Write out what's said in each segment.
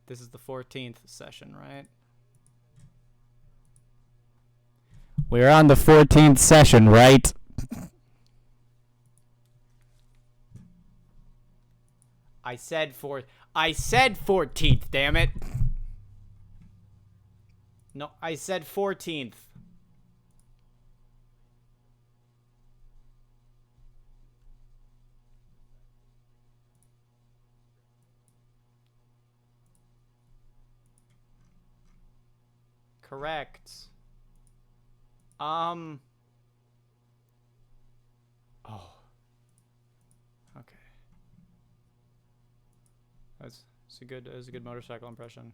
This is the 14th session, right? We're on the 14th session, right? I said 14th, damn it. No, I said 14th. Correct. Oh. Okay. That's a good motorcycle impression.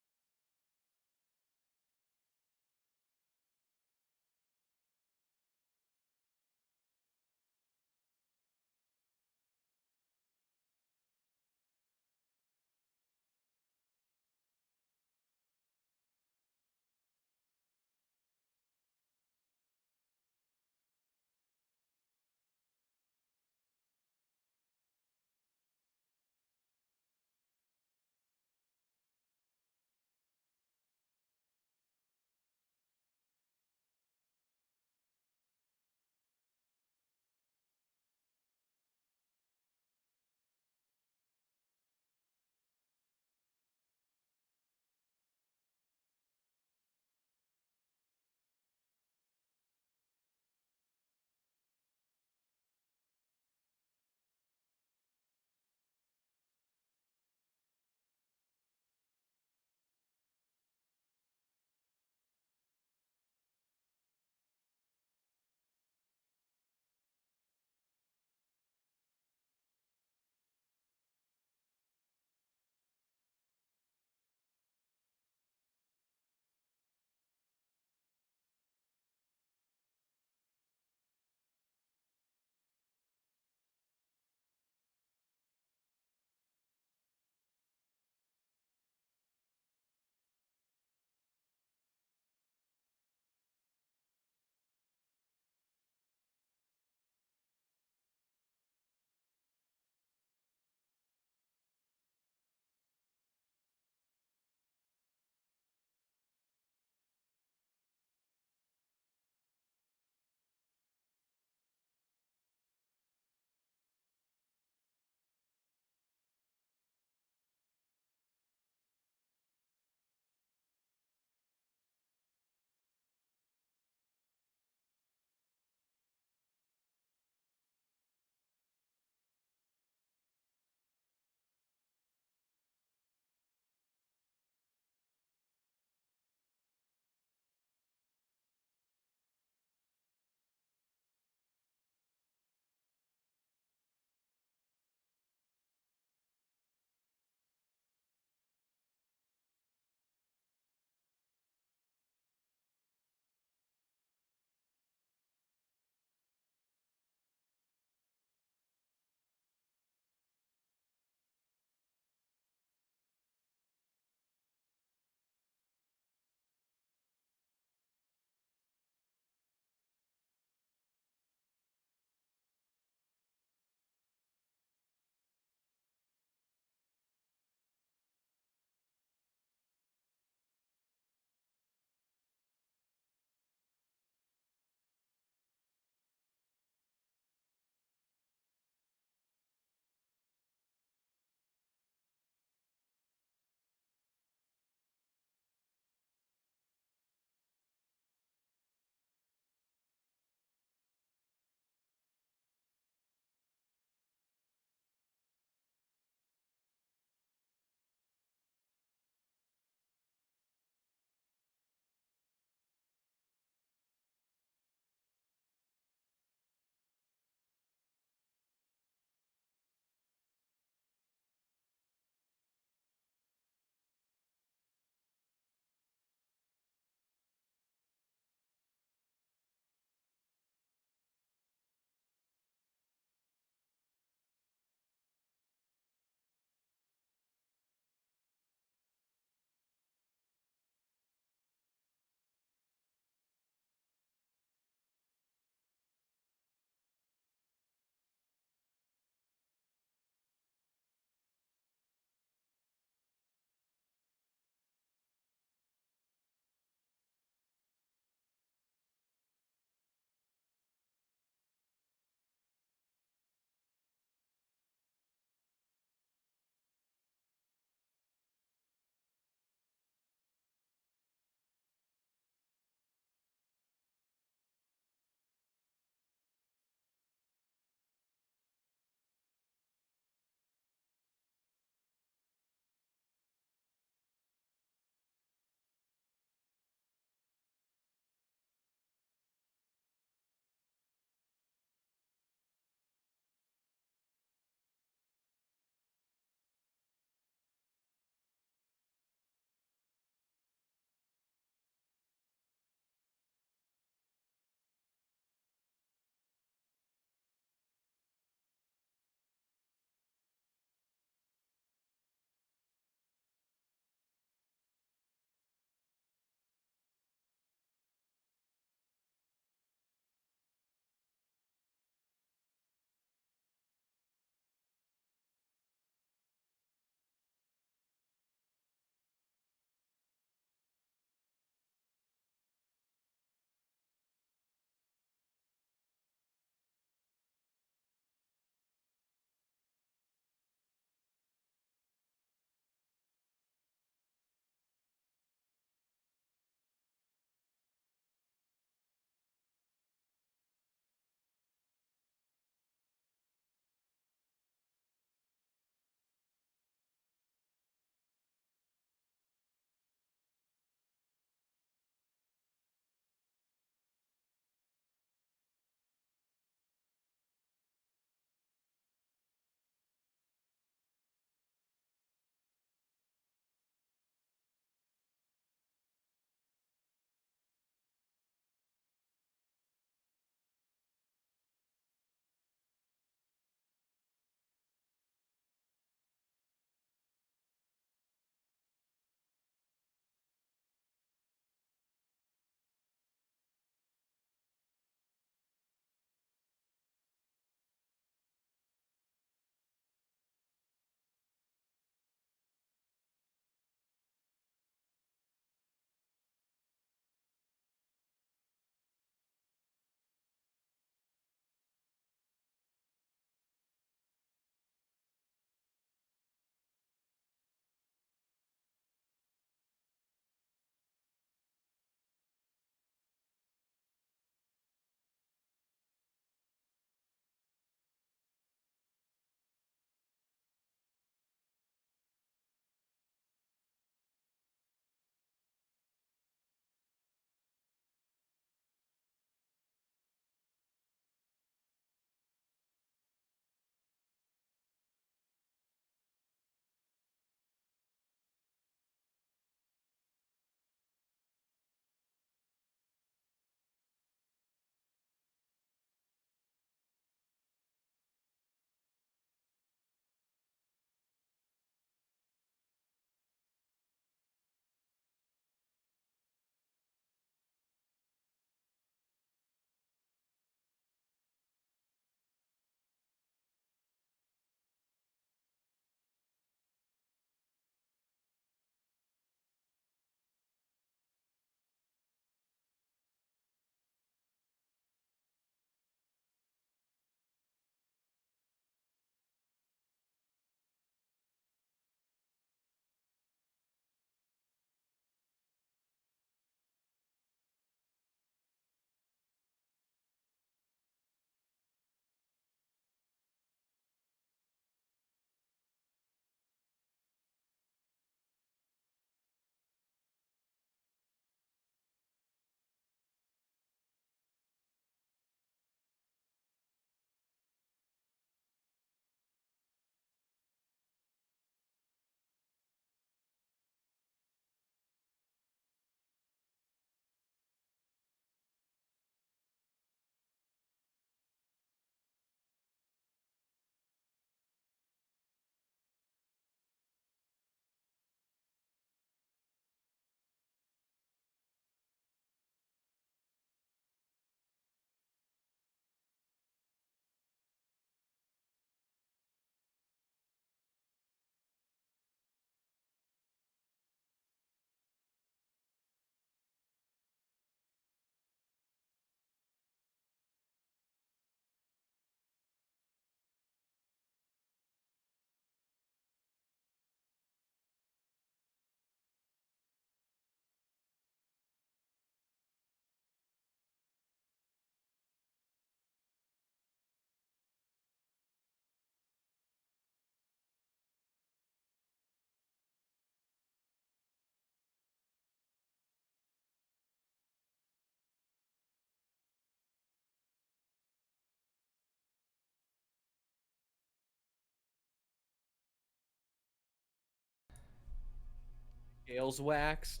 scales waxed.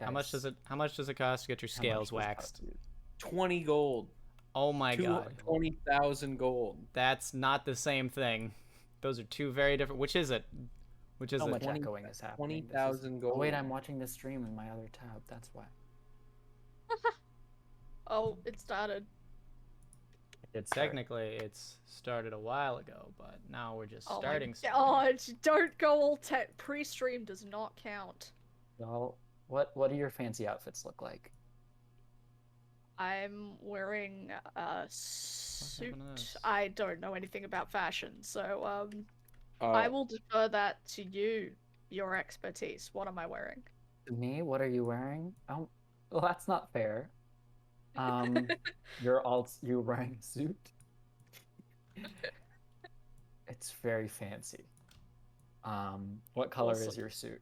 How much does it? How much does it cost to get your How much scales does it waxed? cost you? 20 gold. Oh my god, 20,000 gold. that's not the same thing. Those are two very different. Which is it? Which is So it? much echoing is happening. This is- 20,000 gold. Oh wait, I'm watching this stream in my other tab. That's why. Oh, it started. It's start. Technically, it's started a while ago, but now we're just Oh starting. my god, don't go all pre-stream does not count. Y'all, what do your fancy outfits look like? I'm wearing a happened to suit. this? I don't know anything about fashion, so I will defer that to you, your expertise. What am I wearing? Me? What are you wearing? Oh, well, that's not fair. You're wearing a suit. It's very fancy. What color is Awesome. your suit?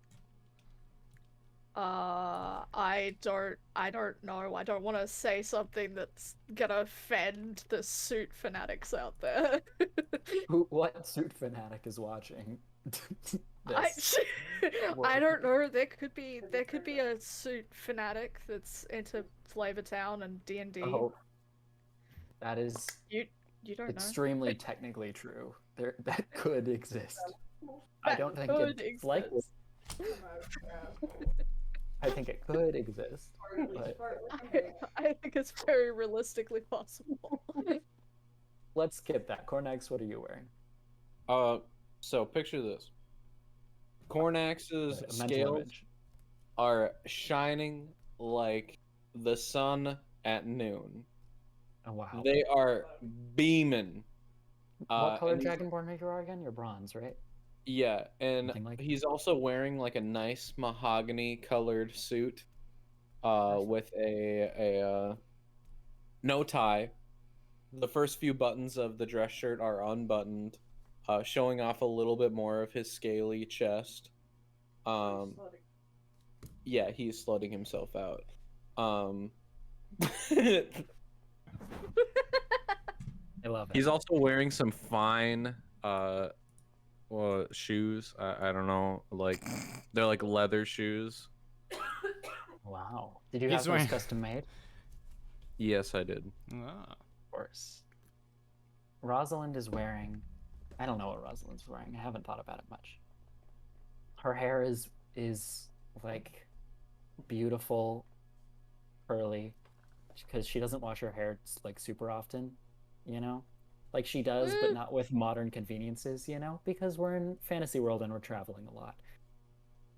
I don't know. I don't want to say something that's gonna offend the suit fanatics out there. What suit fanatic is watching? I this? I don't know. There could be a suit fanatic that's into Flavor Town and D&D. Oh, that is You don't know. extremely technically true. That could exist. I don't think could it's likely. I think it could exist, but I think it's very realistically possible. let's skip that. Cornax, what are you wearing? So picture this. Cornax's A mental scales image. are shining like the sun at noon. Oh wow. They are beaming. What color and he's- Dragonborn are you again? You're bronze, right? Yeah, and Something like he's also wearing like a nice mahogany colored suit, Nice. with a no tie. The first few buttons of the dress shirt are unbuttoned, showing off a little bit more of his scaly chest. Yeah, he's slutting himself out. I love it. He's also wearing some fine shoes. I don't know, like they're like leather shoes. Wow. Did you He's have those wearing- custom made? Yes, I did. Ah. Of course. Rosalind is wearing. I don't know what Rosalind's wearing. I haven't thought about it much. Her hair is like beautiful, curly, because she doesn't wash her hair like super often, you know. Like she does, but not with modern conveniences, you know, because we're in fantasy world and we're traveling a lot.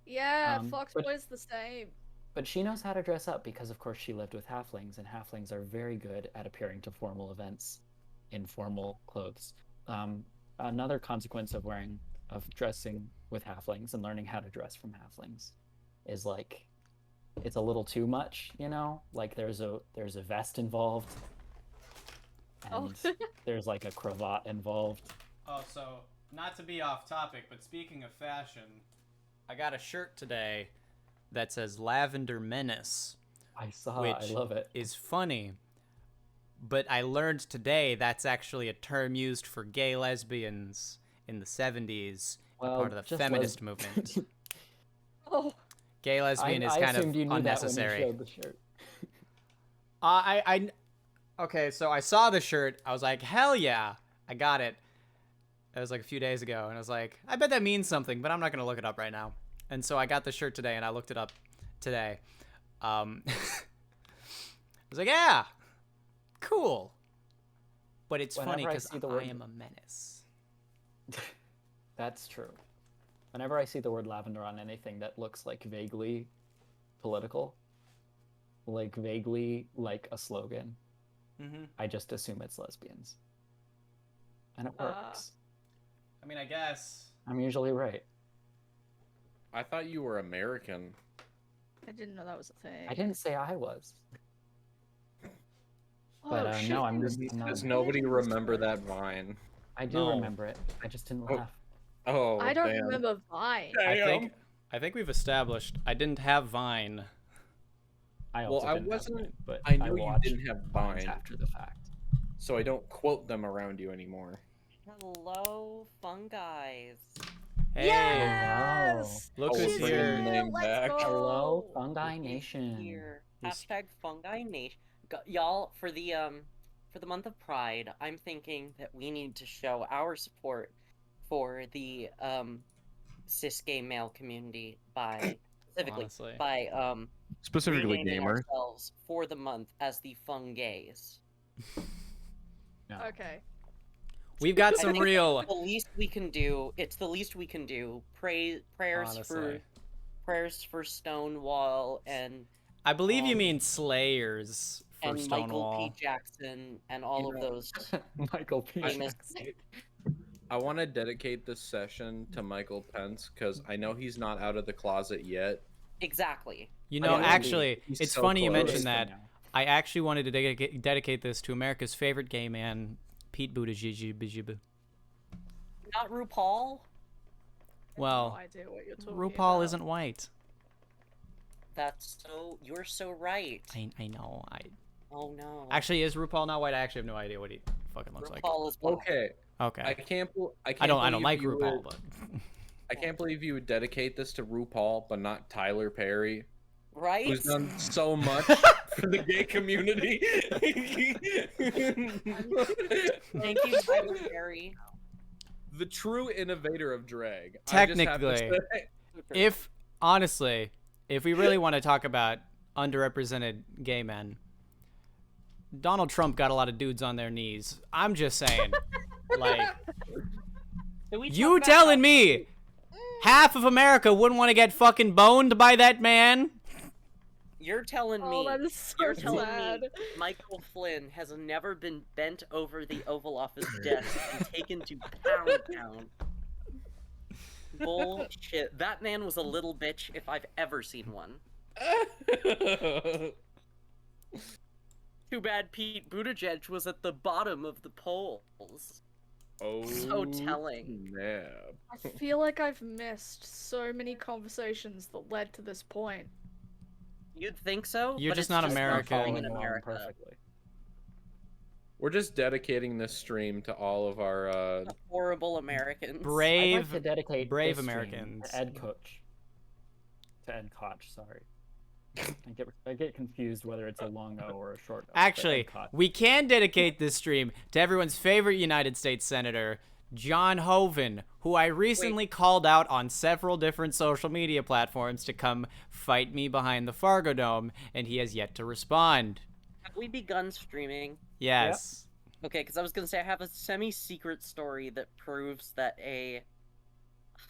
Yeah, but- Foxboy's the same. But she knows how to dress up because, of course, she lived with halflings, and halflings are very good at appearing to formal events in formal clothes. Another consequence of dressing with halflings and learning how to dress from halflings is like it's a little too much, you know. Like there's a vest involved, Oh. and there's like a cravat involved. Oh, so not to be off topic, but speaking of fashion, I got a shirt today that says Lavender Menace. I saw. Which I love it. is funny, but I learned today that's actually a term used for gay lesbians in the 70s, Well, part of the just feminist movement. Oh, Gay lesbian is I kind of assumed you knew unnecessary. that when you showed the shirt. Okay, so I saw the shirt. I was like, hell yeah, I got it. It was like a few days ago, and I was like, I bet that means something, but I'm not gonna look it up right now. And so I got the shirt today, and I looked it up today. I was like, yeah, cool. But it's funny Whenever I because see the word- I am a menace. That's true. Whenever I see the word lavender on anything that looks like vaguely political, like vaguely like a slogan, Mm-hmm. I just assume it's lesbians. And it works. I mean, I guess. I'm usually right. I thought you were American. I didn't know that was a thing. I didn't say I was. Oh, But shit. no, I'm Does not. nobody remember that vine? I do No. remember it. I just didn't Oh. laugh. Oh, I don't damn. remember Vine. I think we've established I didn't have Vine. I Well, also I didn't have wasn't- Vine, but I know you watched didn't have Vines Vine. after the fact. So I don't quote them around you anymore. Hello, fungi. Hey, Yes! look Oh, who's She's bring here. the name Let's back. go! Hello, Fungi He's Nation. Here. Who's- Hashtag Fungi Nation. Y'all, for the month of Pride, I'm thinking that we need to show our support for the cis gay male community by specifically Honestly. by Specifically renaming gamers. ourselves for the month as the Fungays. No. Okay. We've got I some think real. The least we can do. It's the least we can do. Honestly. Prayers for Stonewall and I believe you um, mean Slayers for and Michael Stonewall. P. Jackson and all of those Michael P. famous. I want to dedicate this session to Michael Pence because I know he's not out of the closet yet. Exactly. You know, yeah, actually, he's it's so funny you close. mentioned that. I actually wanted to dedicate this to America's favorite gay man, Pete Buttigieg. Not RuPaul. Well, No idea what you're talking RuPaul about. isn't white. You're so right. I know. Oh no. Actually, is RuPaul not white? I actually have no idea what he fucking looks like. RuPaul is black. Okay, Okay. I can't. I don't believe like you RuPaul, would- but I can't believe you would dedicate this to RuPaul, but not Tyler Perry, Right? who's done so much for the gay community. Thank you, Tyler Perry. The true innovator of drag. Technically. if honestly, if we really want to talk about underrepresented gay men, Donald Trump got a lot of dudes on their knees. I'm just saying, like, Can we you talk about telling how- me half of America wouldn't want to get fucking boned by that man? You're telling me. Oh, that is so You're telling sad. me Michael Flynn has never been bent over the Oval Office desk and taken to pound. Bullshit. That man was a little bitch if I've ever seen one. Too bad Pete Buttigieg was at the bottom of the polls. Oh, So telling. snap. I feel like I've missed so many conversations that led to this point. You'd think so? You're but just it's not American. following in Following along America. perfectly. We're just dedicating this stream to all of our. Horrible Americans. I'd Brave, like to dedicate brave this stream Americans. to Ed Koch. To Ed Koch, sorry. I get confused whether it's a long O or a short O. but Actually, Ed Koch. we can dedicate this stream to everyone's favorite United States Senator, John Hoeven, who I recently called out on several different social media platforms to come fight me behind the Fargo Dome, and he has yet to respond. Have we begun streaming? Yes. Okay, because I was going to say I have a semi-secret story that proves that a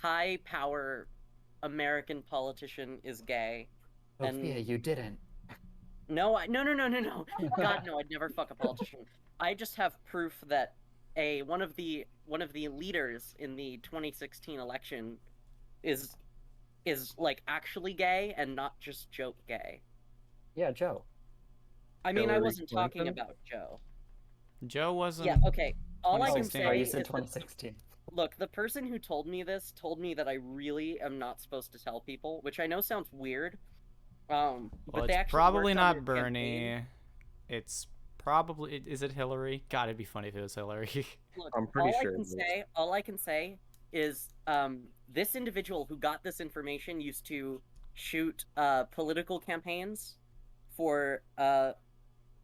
high-power American politician is gay. Sophia, you didn't. No. God, no, I'd never fuck a politician. I just have proof that one of the leaders in the 2016 election is like actually gay and not just joke gay. Yeah, Joe. I mean, I Hillary wasn't talking Clinton? about Joe. Joe wasn't. Yeah, okay. All I can 2016. say Oh, you is said that 2016. look, the person who told me this told me that I really am not supposed to tell people, which I know sounds weird. Well, But they it's actually probably worked on not your Bernie. campaign. It's probably. Is it Hillary? God, it'd be funny if it was Hillary. Look, I'm pretty all sure I it can is. say, all I can say is, this individual who got this information used to shoot political campaigns for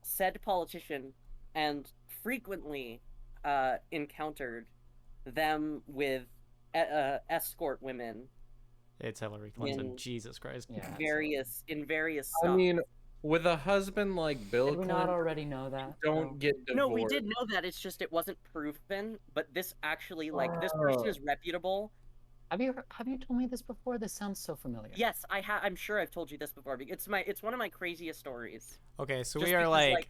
said politician, and frequently encountered them with escort women It's Hillary Clinton. In- Jesus Christ. Yeah. in various I stuff. mean, with a husband like Bill Did we not Clinton, already know that? don't though? get divorced. No, we did know that. It's just it wasn't proven. But this actually, like, this person Oh. is reputable. Have you told me this before? This sounds so familiar. Yes, I'm sure I've told you this before. It's one of my craziest stories. Okay, so Just we are because, like,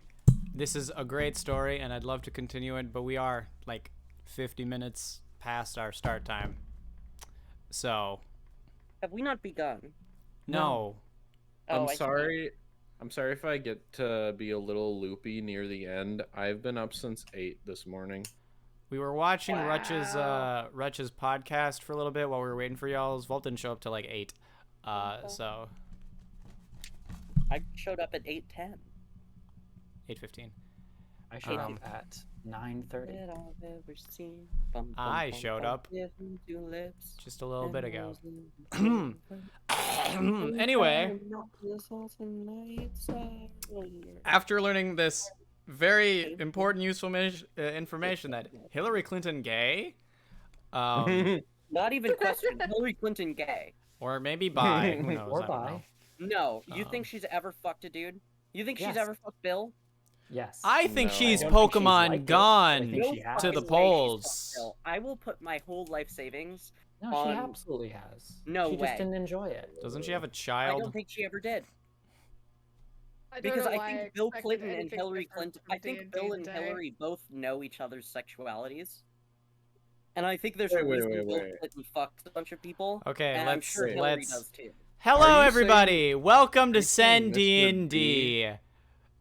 this is a great story, and I'd love to continue it, but we are like 50 minutes past our start time. So, Have we not begun? no. Oh, I'm I see. sorry. I'm sorry if I get to be a little loopy near the end. I've been up since 8 this morning. We were watching Rutch's Wow. Rutch's podcast for a little bit while we were waiting for y'all's. Volt didn't show up till like 8. So I showed up at 8:10. 8:15. I showed Um, up at 9:30. that I've ever seen. Bum, bum, I bum, showed bum, up different tulips just a little bit and ago. roses. Anyway, after learning this very important, useful information that Hillary Clinton gay, Not even question. Hillary Clinton gay. or maybe bi, who knows? Or I don't bi. know. No, you Um, think she's ever fucked a dude? You think she's Yes. ever fucked Bill? Yes. I think No. she's I don't think she's Pokemon liked it, gone but I think No she has. to the fucking way she's polls. fucked Bill. I will put my whole life savings. No, she on- absolutely has. No she way. just didn't enjoy it. Doesn't she have a I child? don't think she ever did. I don't Because know I why think Bill expected Clinton and anything Hillary different Clinton. from I think D&D Bill and today. Hillary both know each other's sexualities. And I think there's Wait, a wait, reason wait, Bill wait. Clinton fucked a bunch of people. Okay, and I'm sure Hillary let's. does too. Hello, Are you everybody. Welcome to you saying CenD&D, Mr.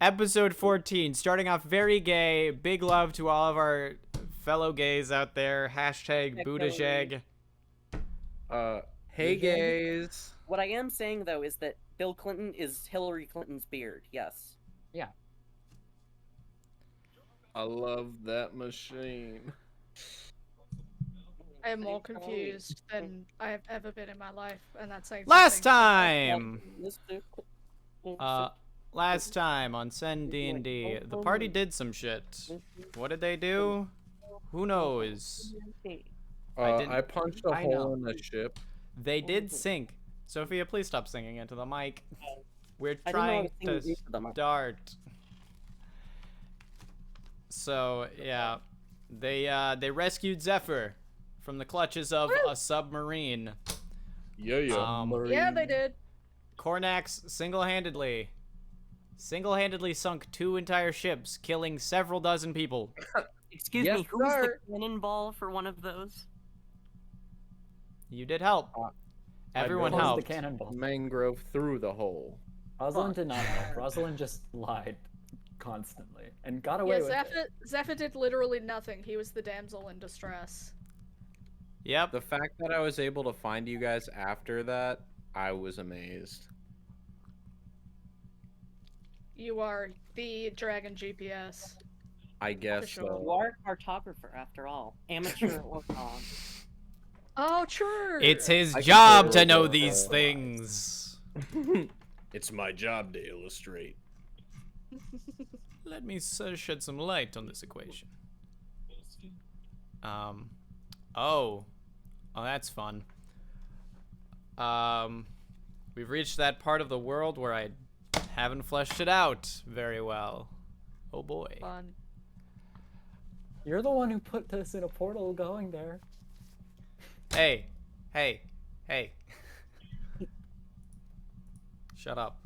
episode 14. Starting off very gay. Big love to all of our fellow gays out there. Hashtag Heck, Buttigieg. Hey guys. What I am saying though is that Bill Clinton is Hillary Clinton's beard. Yes. I love that machine. I am more confused than I have ever been in my life, and that's saying Last something. time! Last time on CenD&D, the party did some shit. What did they do? Who knows? didn't- I punched a I hole know. in the ship. They did sink. Sophia, please stop singing into the mic. We're I didn't know I trying was to singing into the mic. start. So yeah, they rescued Zephyr from the clutches of a submarine. Yeah. Yeah, they did. Cornax single-handedly sunk 2 entire ships, killing several dozen people. Excuse Yes, me, who's the sir. cannonball for one of those? You did help. Everyone Closed helped. the cannonball. Mangrove through the hole. Rosalind did not help. Rosalind just lied constantly and got away Yeah, with it. Zephyr did literally nothing. He was the damsel in distress. Yep. The fact that I was able to find you guys after that, I was amazed. You are the Dragon GPS. I guess sure. You so. are a cartographer after all. Amateur or not. Oh, true. It's his I can job to totally know go these for things. It's my job to illustrate. Let me shed some light on this equation. Oh, that's fun. We've reached that part of the world where I haven't fleshed it out very well. Oh boy. Fun. You're the one who put this in a portal going there. Hey. Shut up.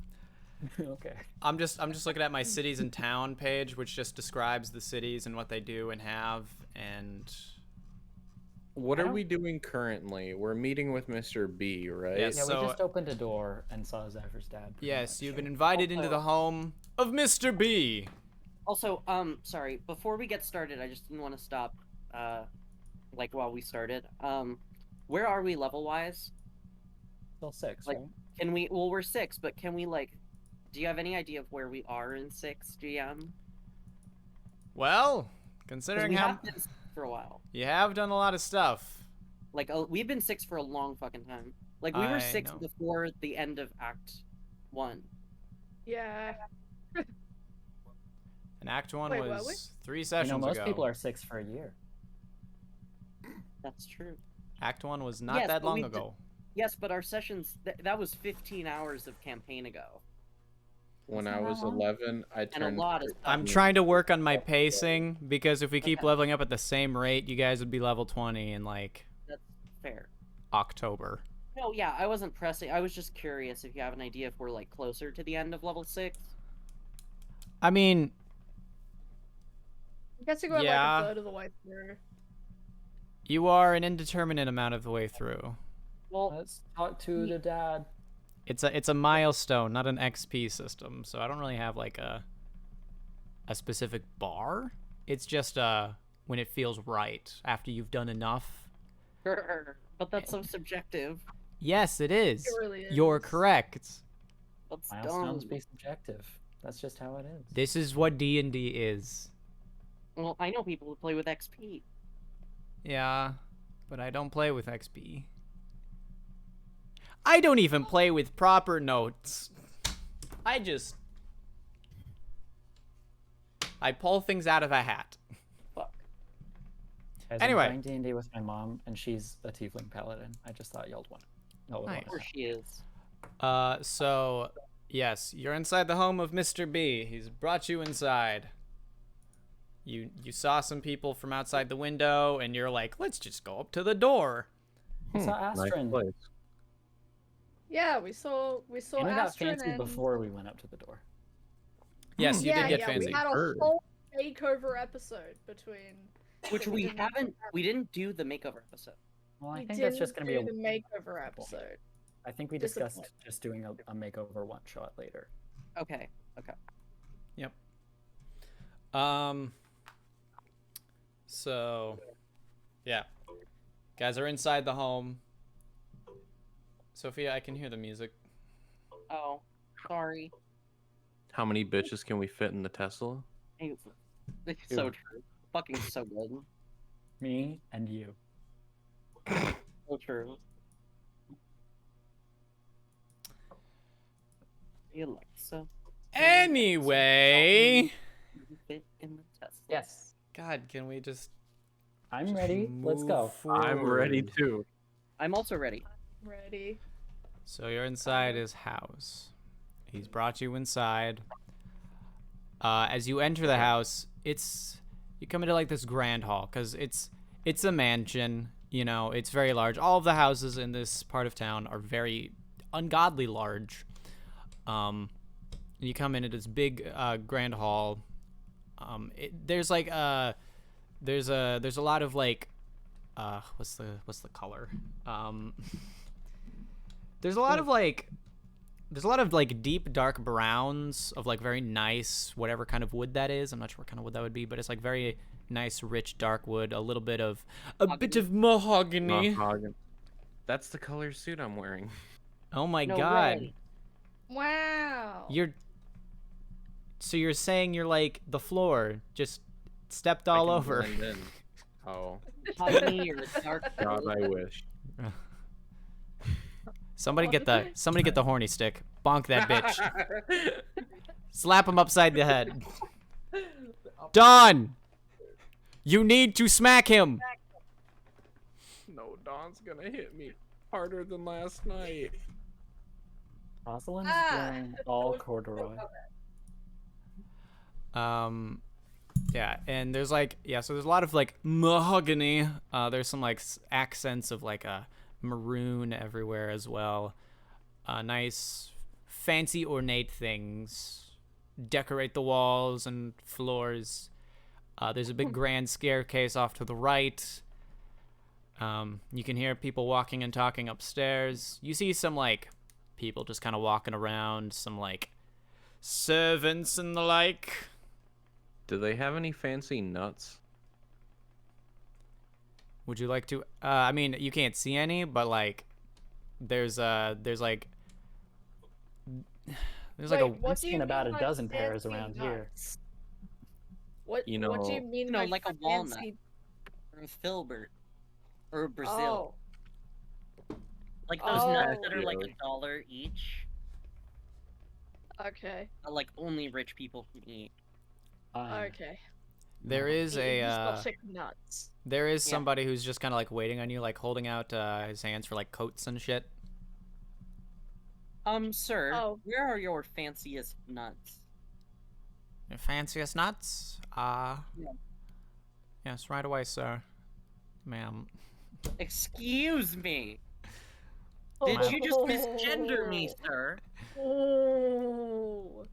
Okay. I'm just looking at my cities and town page, which just describes the cities and what they do and have, and What I are don't- we doing currently? We're meeting with Mr. B, right? Yes. Yeah, So- we just opened a door and saw Zephyr's dad. pretty yes, much. you've been invited into the home of Mr. B. Also, sorry, before we get started, I just didn't want to stop, like, while we started. Where are we level-wise? Still 6, like- right? Can we, well, we're 6, but can we, like, do you have any idea of where we are in 6, GM? Well, 'Cause considering we how have been 6 for a while. you have done a lot of stuff. Like, we've been 6 for a long fucking time. Like, we were I 6 know. before the end of Act 1. Yeah. And Act 1 Wait, were we? was 3 You sessions know, most ago. people are 6 for a year. That's true. Act 1 was not Yes, that but long we ago. Yes, but our sessions, that was 15 hours of campaign ago. When That's I not was that long. 11, I And a turned. lot of I'm stuff. trying to work on my pacing because if we keep Okay. leveling up at the same rate, you guys would be level 20 in like That's fair. October. No, yeah, I wasn't pressing. I was just curious if you have an idea if we're, like, closer to the end of level 6. I mean, I'm guessing we're Yeah. like a third of the way through. you are an indeterminate amount of the way through. Well, Let's talk to the dad. It's a milestone, not an XP system, so I don't really have like a specific bar. It's just when it feels right after you've done enough. but that's so subjective. Yes, it is. It really You're is. correct. That's Milestones dumb. be subjective. That's just how it is. This is what D&D is. Well, I know people who play with XP. Yeah, but I don't play with XP. I don't even play with proper notes. I pull things out of a hat. Fuck. Guys, Anyway. I'm playing D&D with my mom, and she's a tiefling paladin. I just thought y'all would want Nice. Of course she is. So, yes, you're inside the home of Mr. B. He's brought you inside. You saw some people from outside the window, and you're like, let's just go up to the door. We saw Nice Astrid. place. Yeah, we saw And we got Astrid fancy and before we went up to the door. Yes, you yeah, did get yeah, fancy. we had a Bird. whole makeover episode between. Which but we didn't- haven't. We didn't do the makeover episode. Well, I we think that's just didn't going to be do a. the makeover episode. I think we discussed disappointing. just doing a makeover one shot later. Okay. Okay. Yep. So, yeah. Guys are inside the home. Sophia, I can hear the music. Oh, sorry. How many bitches can we fit in the Tesla? It's so true. Fucking so good. Me and you. So true. Alexa. Anyway. Fit in the Tesla. Yes. God, can we just I'm ready. Let's move go. I'm ready forward? too. I'm also ready. Ready. So you're inside his house. He's brought you inside. As you enter the house, you come into like this grand hall because it's a mansion. You know, it's very large. All of the houses in this part of town are very ungodly large. And you come into this big grand hall. There's like there's a lot of like what's the color? There's a lot of like deep dark browns of like very nice whatever kind of wood that is. I'm not sure what kind of wood that would be, but it's like very nice rich dark wood, a bit of mahogany. Mahogany. That's the color suit I'm wearing. Oh my No god. way. Wow. So you're saying you're like the floor just stepped all I can over. blend in. Oh, Mahogany or dark God, blue. I wish. Somebody get the horny stick. Bonk that bitch. Slap him upside the head. Don! You need to smack him. No, Don's gonna hit me harder than last night. Rosalind's Ah. wearing all corduroy. Yeah, and there's like, so there's a lot of like mahogany. There's some like accents of like a maroon everywhere as well. Nice, fancy, ornate things decorate the walls and floors. There's a big grand staircase off to the right. You can hear people walking and talking upstairs. You see some like people just kind of walking around, some like servants and the like. Do they have any fancy nuts? Would you like to? I mean, you can't see any, but like, there's like Wait, a. what I'm do you seeing about mean a by dozen pairs fancy around here. nuts? What You what do you know- mean No, by like a fancy- walnut. Or a filbert. Or a Brazil. Oh, Like those nuts Oh. that are like Yeah. $1 each. okay, That like only rich people can eat. okay. There is a. Exotic nuts. There is Yeah. somebody who's just kind of like waiting on you, like holding out his hands for like coats and shit. Sir, Oh. where are your fanciest nuts? Your fanciest nuts? Yeah. Yes, right away, sir. Ma'am. Excuse me. Did you just misgender me, sir? Oh.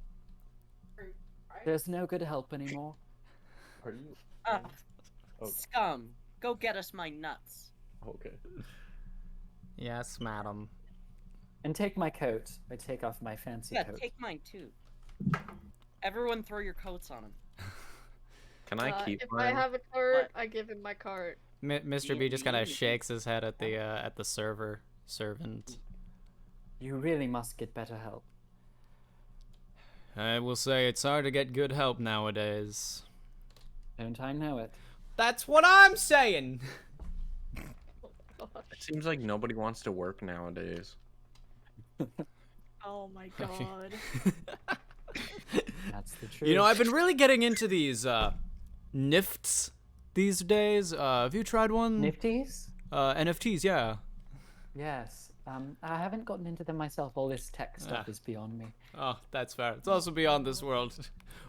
There's no good help anymore. Are you? Ah, Oh. scum. Go get us my nuts. Okay. Yes, madam. And take my coat. I take off my fancy Yeah, coat. take mine too. Everyone throw your coats on him. Can I keep if mine? I have a cart, What? I give him my cart. Mr. B just kind of Yeah. shakes his head at the servant. You really must get better help. I will say it's hard to get good help nowadays. Don't I know it? That's what I'm saying. It seems like nobody wants to work nowadays. Oh my god. That's the truth. You know, I've been really getting into these NIFTs these days. Have you tried one? Nifties? NFTs, yeah. Yes. I haven't gotten into them myself. All this tech stuff is beyond me. Oh, that's fair. It's also beyond this world.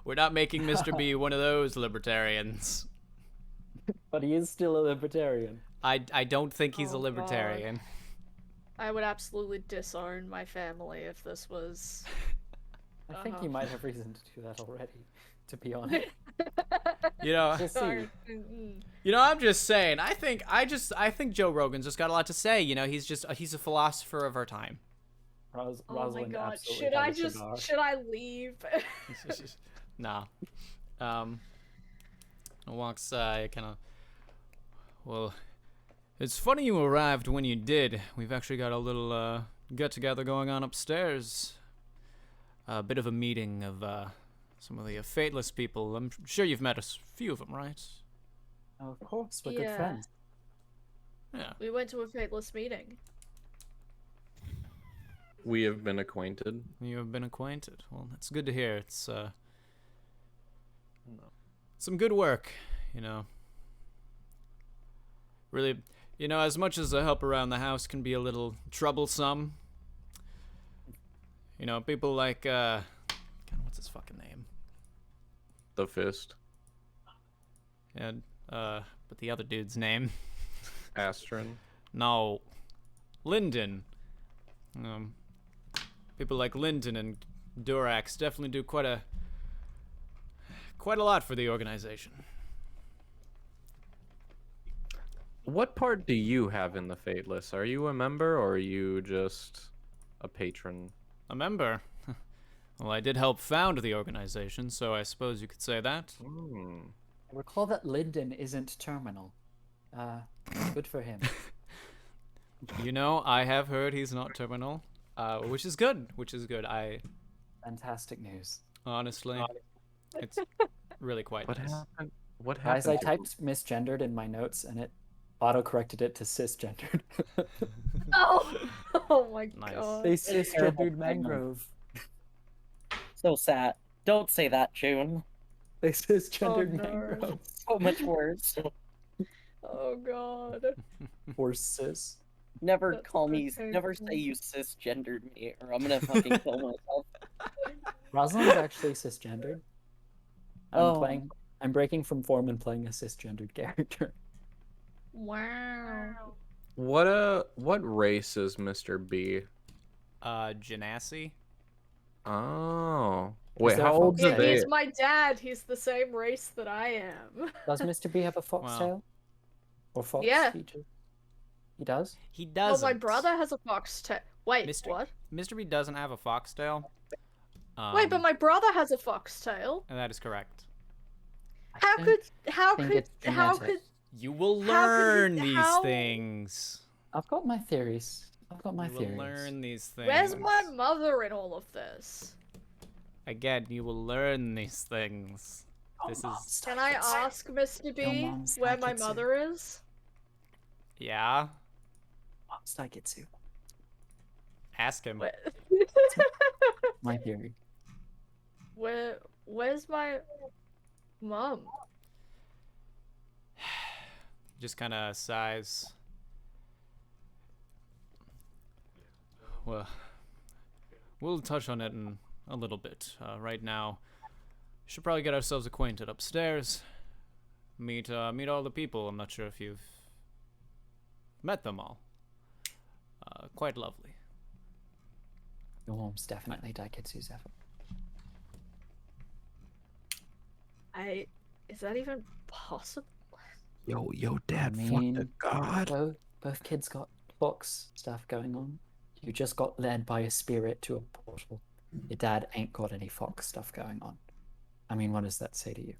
We're not making Mr. B one of those libertarians. But he is still a libertarian. I don't think he's a Oh, God. libertarian. I would absolutely disown my family if this was. I think you might have reason to do that already, to be honest. You know, We'll see. I'm just saying. I think Joe Rogan's just got a lot to say. You know, he's a philosopher of our time. Oh my Rosalind god. absolutely Should I has a just cigar. should I leave? Nah. I walks kind of. Well, it's funny you arrived when you did. We've actually got a little get together going on upstairs. A bit of a meeting of some of the fateless people. I'm sure you've met a few of them, right? Oh, of course, we're good Yeah. friends. Yeah. We went to a fateless meeting. We have been acquainted. You have been acquainted. Well, that's good to hear. It's some good work, you know. Really, you know, as much as the help around the house can be a little troublesome, you know, people like God, what's his fucking name? The fist. And but the other dude's name? Astron. No, Lyndon. People like Lyndon and Durax definitely do quite a lot for the organization. What part do you have in the Fateless? Are you a member or are you just a patron? A member? Well, I did help found the organization, so I suppose you could say that. Recall that Lyndon isn't terminal. Good for him. You know, I have heard he's not terminal, which is good. Fantastic news. Honestly, it's really quite What nice. happened? What Guys, happened? I typed misgendered in my notes and it auto-corrected it to cisgendered. Oh, oh my Nice. god. They Terrible cisgendered mangrove. So sad. Don't say that, June. They cisgendered no. mangrove. So much worse. Oh god. Or cis. Never That's call me. okay. Never say you cisgendered me, or I'm gonna fucking kill myself. Rosalind's actually cisgendered. Oh. I'm breaking from form and playing a cisgendered character. Wow. What race is Mr. B? Genasi? Oh. Wait, there how a old fox are Yeah, they? he's my dad. He's the same race that I am. Does Mr. B have a foxtail? Or fox Yeah. feature? He does? He Well, doesn't. my brother has a foxtail. Wait, Mr. what? Mr. B doesn't have a foxtail. Wait, but my brother has a foxtail. And that is correct. How I could think it's how genetic. could You will How could learn you- these how- things. I've got my theories. I've got my You will theories. learn these things. where's my mother in all of this? Again, you will learn these things. This is Can I ask Mr. B mom's where my Taiketsu. mother is? yeah. Mom's Taiketsu. Ask him. Where... My theory. Where's my mom? Just kind of sighs. Well, we'll touch on it in a little bit. Right now, should probably get ourselves acquainted upstairs. Meet all the people. I'm not sure if you've met them all. Quite lovely. Your mom's definitely Daiketsu's effort. Is that even possible? Yo, Dad, I fuck mean, the god. Both kids got fox stuff going on. You just got led by a spirit to a portal. Your dad ain't got any fox stuff going on. I mean, what does that say to you?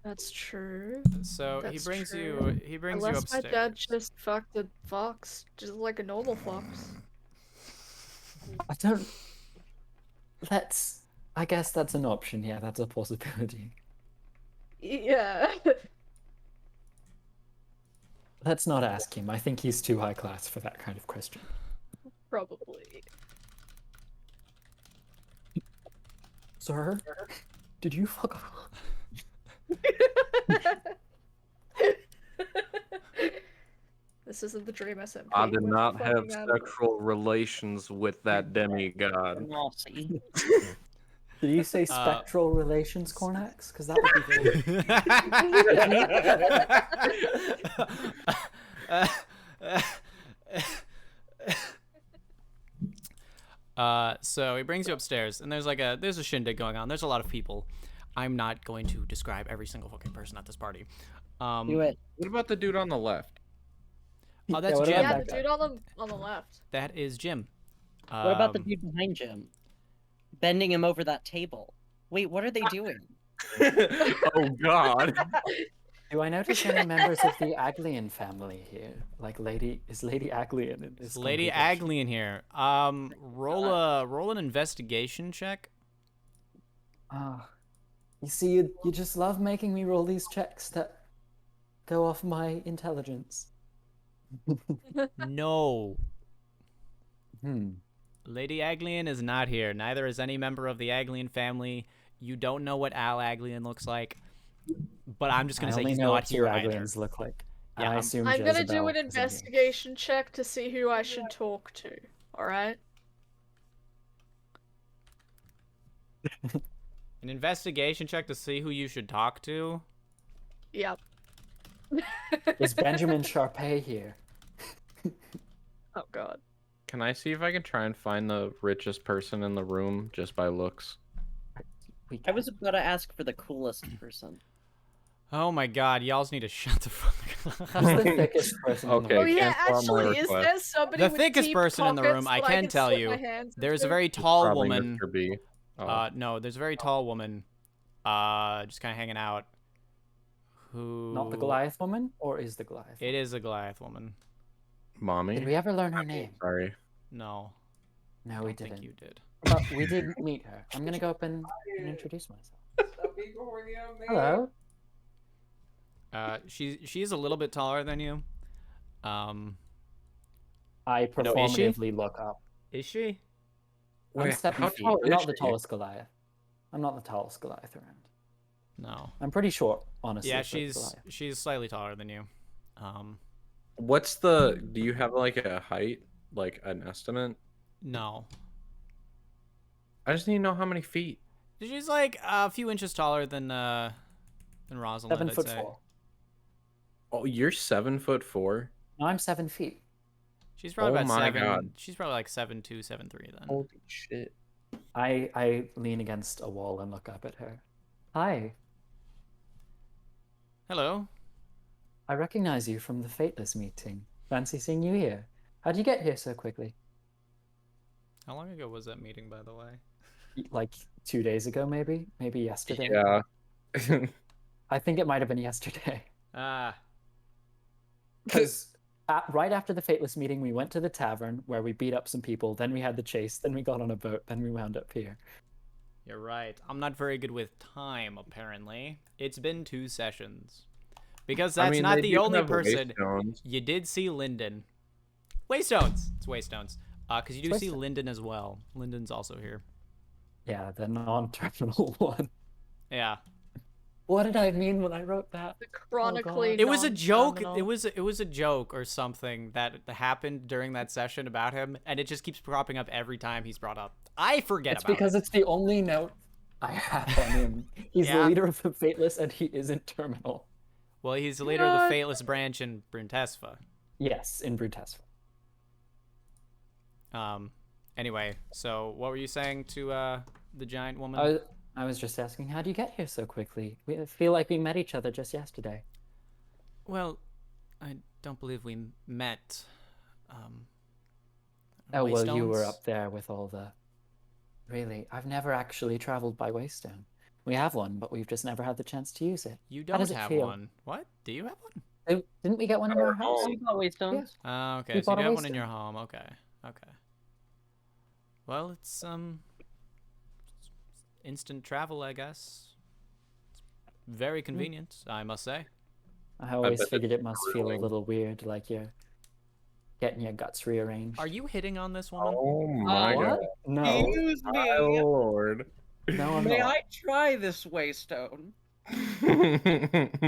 That's true. So That's he brings true. you Unless my upstairs. dad just fucked a fox, just like a normal fox. I don't. I guess that's an option. Yeah, that's a possibility. Yeah. Let's not ask him. I think he's too high class for that kind of question. Probably. Sir, did you fuck off? This isn't the Dream SMP. I did We're not have fucking animals. sexual relations with that demigod. Naughty. Did you say spectral relations, Cornax? Because that would be very. So he brings you upstairs, and there's a shindig going on. There's a lot of people. I'm not going to describe every single fucking person at this party. Do it. What about the dude on the left? Oh, that's what Jim. about Yeah, that the guy? dude on the left. That is Jim. What about the Um, dude behind Jim? Bending him over that table. Wait, what are they doing? Oh God. Do I notice any members of the Aglian family here? Like is Lady Aglian in this Lady congregation? Aglian here. Roll an investigation check. Ah, you see, you just love making me roll these checks that go off my intelligence. No. Hmm. Lady Aglian is not here. Neither is any member of the Aglian family. You don't know what Al Aglian looks like. But I'm just I gonna say only he's know not what two here either. Aglians look like. Yeah, And I I'm- assume I'm gonna do Jezebel an is in here. investigation check to see who I should talk to. Alright? An investigation check to see who you should talk to. Yep. Is Benjamin Sharpay here? Oh god. Can I see if I can try and find the richest person in the room just by looks? I was about to ask for the coolest person. Oh my god, y'all's need to shut the fuck Who's up. the thickest person in the Okay, Oh room? yeah, cancel my actually, is request. there somebody The with thickest deep person in the room, pockets I that can tell slip you, my hands there's a into? very tall Probably woman. Mr. B. Oh. No, there's a very tall woman. Just kind of hanging out. Who? Not the Goliath woman, or is the Goliath? It is a Goliath woman. Mommy? Did we ever learn her name? Sorry. No, No, I we don't think didn't. you did. But we did meet her. I'm gonna go up and introduce myself. Hello. She is a little bit taller than you. I No, is she? performatively look up. Is she? I'm Wait, 7 how feet. tall I'm not is the she? tallest Goliath. I'm not the tallest Goliath around. No. I'm pretty short, honestly. Yeah, for a Goliath. she's slightly taller than you. What's the... Do you have like a height? Like an estimate? No. I just need to know how many feet. She's like a few inches taller than Rosalind. 7 I'd foot say. 4. Oh, you're 7'4"? No, I'm 7 feet. She's probably Oh about my 7. God. She's probably like 7'2", 7'3" then. Holy shit. I lean against a wall and look up at her. Hi, Hello. I recognize you from the Fateless meeting. Fancy seeing you here. How'd you get here so quickly? How long ago was that meeting, by the way? Like 2 days ago, maybe? Maybe yesterday? Yeah. I think it might have been yesterday. Ah. Because right after the Fateless meeting, we went to the tavern where we beat up some people. Then we had the chase. Then we got on a boat. Then we wound up here. You're right. I'm not very good with time, apparently. It's been 2 sessions. Because that's I mean, not they the do only have person. Waystones. You did see Lyndon. Waystones! It's Waystones. Because you do It's see Waystone. Lyndon as well. Lyndon's also here. Yeah, the non-terminal one. Yeah. What did I mean when I wrote that? The chronically It was a joke. non-terminal. It was a joke or something that happened during that session about him, and it just keeps cropping up every time he's brought up. I forget It's about because it. it's the only note I have on him. He's Yeah. the leader of the Fateless, and he isn't terminal. Well, he's the leader of the Fateless branch in Bruntesva. Yes, in Brutesva. Anyway, so what were you saying to the giant woman? I was just asking, how do you get here so quickly? We feel like we met each other just yesterday. Well, I don't believe we met. Oh, well, you were Waystones? up there with all the... Really, I've never actually traveled by Waystone. We have one, but we've just never had the chance to use it. You How don't does it have feel? one. What? Do you have one? Didn't we get one in our house? Oh, you got Waystones? Yeah. Okay, We so you bought a do have one in Waystone. your home. Okay. Okay. Well, it's instant travel, I guess. very convenient, I must say. I always bet figured it's it must feel a grueling. little weird, like you're getting your guts rearranged. Are you hitting on this woman? Oh my Oh, god. What? No. Excuse My me. lord. No, I'm May not. I try this waystone?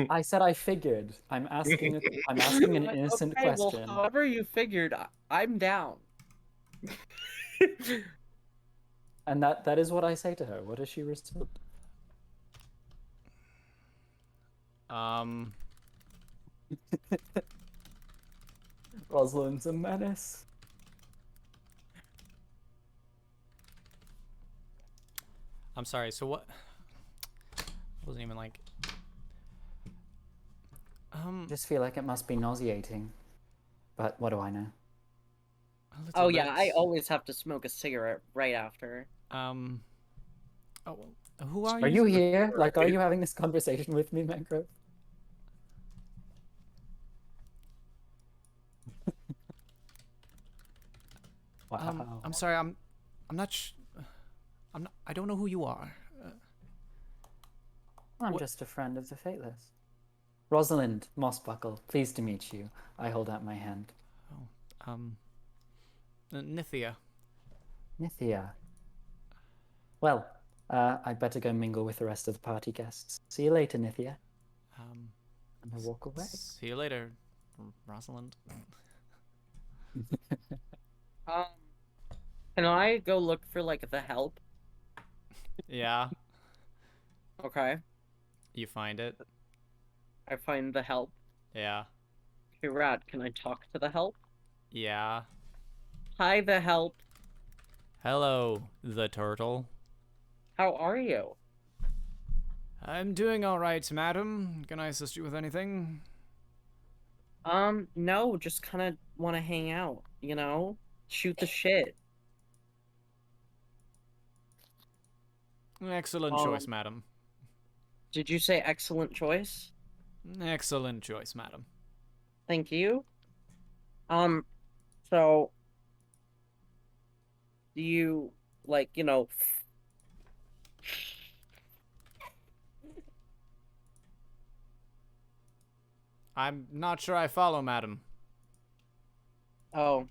I said I figured. I'm asking an innocent Okay, well, question. however you figured, I'm down. And that is what I say to her. What does she respond? Um, Rosalind's a menace. I'm sorry. So what? Wasn't even like. Just feel like it must be nauseating. But what do I know? A little Oh yeah, I bit. always have to smoke a cigarette right after. Oh, who are Are you? you here? Like, are you having this conversation with me, Mangrove? Wow. I'm sorry. I'm not. I'm not. I don't know who you are. I'm what- just a friend of the Fateless. Rosalind Mossbuckle, pleased to meet you. I hold out my hand. Nithia. Nithia. Well, I'd better go mingle with the rest of the party guests. See you later, Nithia. And I walk away. See you later, Rosalind. Can I go look for like the help? Yeah, Okay, you find it. I find the help. Yeah, Hey, Rad, can I talk to the help? yeah. Hi, the help. Hello, the turtle. How are you? I'm doing all right, madam. Can I assist you with anything? No, just kind of want to hang out, you know? Shoot the shit. Excellent choice, madam. Did you say excellent choice? Excellent choice, madam. Thank you. So, do you, like, I'm not sure I follow, madam. oh,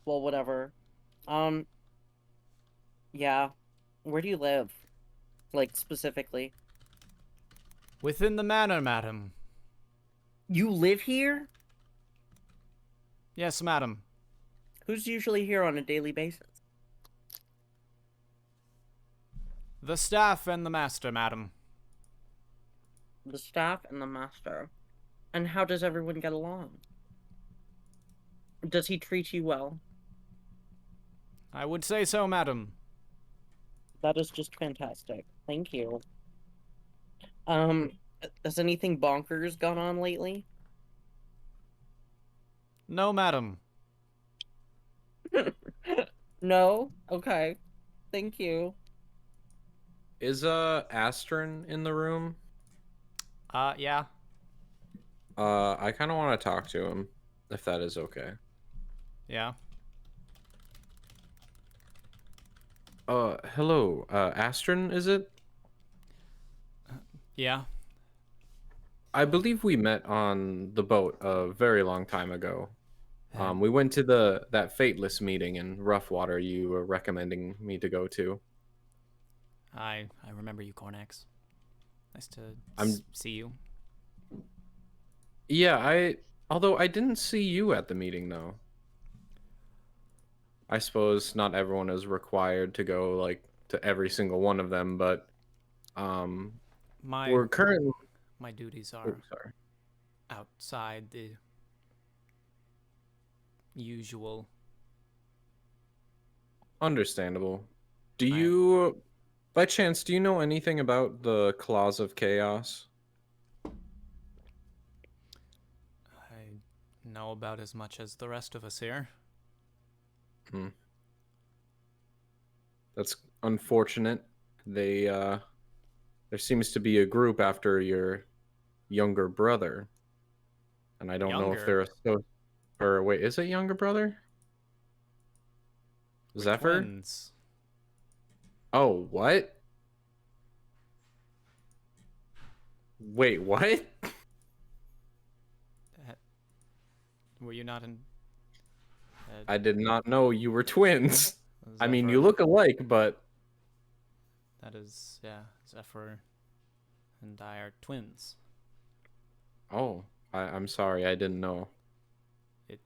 well, whatever. Um, yeah. Where do you live? Like, specifically? Within the manor, madam. You live here? Yes, madam. Who's usually here on a daily basis? The staff and the master, madam. The staff and the master. And how does everyone get along? Does he treat you well? I would say so, madam. That is just fantastic. Thank you. Has anything bonkers gone on lately? No, madam. No? Okay. Thank you. Is Astron in the room? Yeah. I kind of want to talk to him, if that is okay. Yeah. Hello, Astron, is it? Yeah. I believe we met on the boat a very long time ago. We went to that Fateless meeting in Roughwater you were recommending me to go to. I remember you, Cornax. Nice to see you. Yeah, although I didn't see you at the meeting though. I suppose not everyone is required to go like to every single one of them, but we're currently My duties oh, are sorry. outside the usual. Understandable. Do you by chance do you know anything about the Claws of Chaos? I know about as much as the rest of us here. That's unfortunate. There seems to be a group after your younger brother. And I don't know if they're or wait, is it younger brother? We're Zephyr? twins. Oh, what? Wait, what? Were you not in? I did not know you were twins. I mean, Zephyr- you look alike, but That is, yeah, Zephyr and I are twins. oh, I'm sorry, I didn't know. It's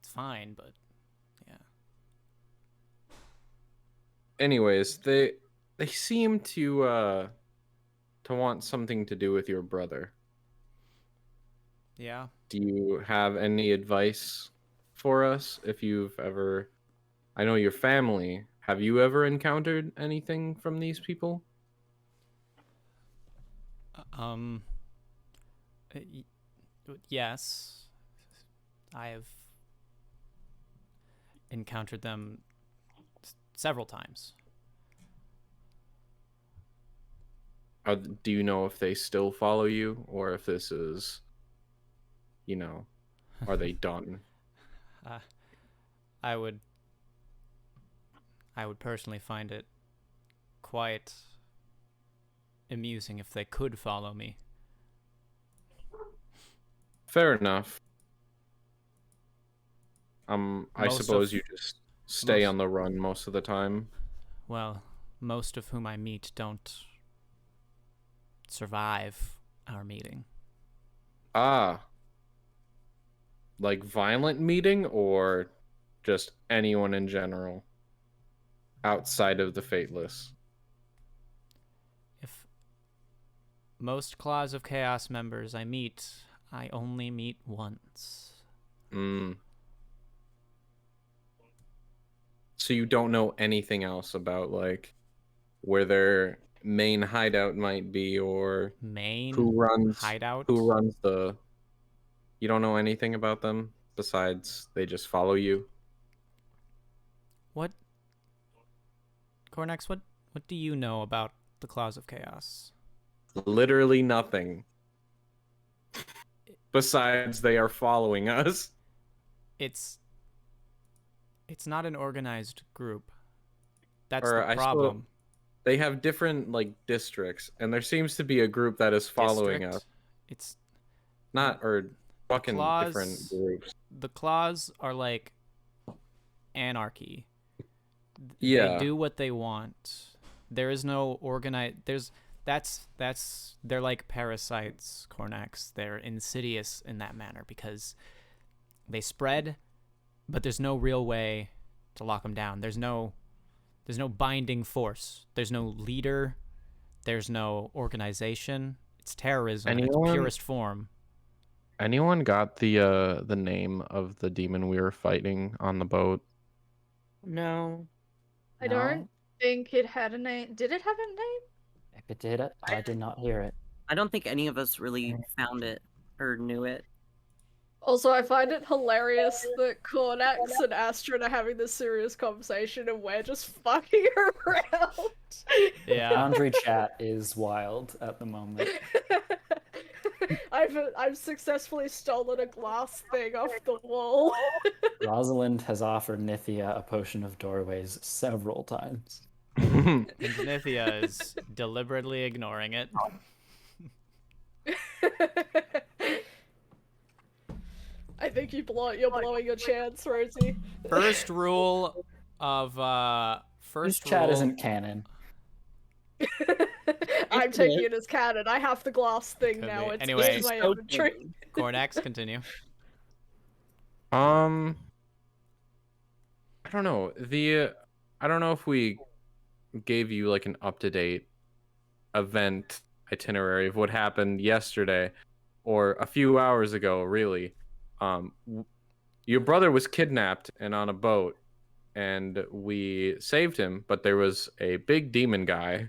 fine, but yeah. Anyways, they seem to want something to do with your brother. Yeah. Do you have any advice for us if you've ever I know your family. Have you ever encountered anything from these people? Um. y- Yes, I have encountered them several times. Do you know if they still follow you or if this is, are they done? Uh, I would. I would personally find it quite amusing if they could follow me. Fair enough. I Most suppose of- you just stay most- on the run most of the time. Well, most of whom I meet don't survive our meeting. Ah, like violent meeting or just anyone in general outside of the Fateless? If most Claws of Chaos members I meet, I only meet once. Mm. So you don't know anything else about like where their main hideout might be or Main who runs hideout? the you don't know anything about them besides they just follow you? What? Cornex, what do you know about the Claws of Chaos? Literally nothing. Besides they are following us. It's not an organized group. That's Or the I suppose problem. they have different like districts and there seems to be a group that is following District? us. It's Not or fucking Claws- different groups. the Claws are like anarchy. Yeah. They do what they want. There is no organized. They're like parasites, Cornex. They're insidious in that manner because they spread, but there's no real way to lock them down. There's no binding force. There's no leader. There's no organization. It's terrorism in its Anyone- purest form. Anyone got the name of the demon we were fighting on the boat? No. I No? don't think it had a name. Did it have a name? If it did, I did not hear it. I don't think any of us really found it or knew it. Also, I find it hilarious that Cornax and Astrid are having this serious conversation and we're just fucking around. Yeah. Boundary chat is wild at the moment. I've successfully stolen a glass thing off the wall. Rosalind has offered Nithia a potion of doorways several times. And Nithia is deliberately ignoring it. I think you're blowing your chance, Rosie. First rule of This first chat rule. isn't canon. I'm taking it as canon. I have the glass thing Could now. be. It's Anyway. in my So inventory. Cornex, continue. I don't know. I don't know if we gave you like an up-to-date event itinerary of what happened yesterday or a few hours ago, really. Your brother was kidnapped and on a boat and we saved him, but there was a big demon guy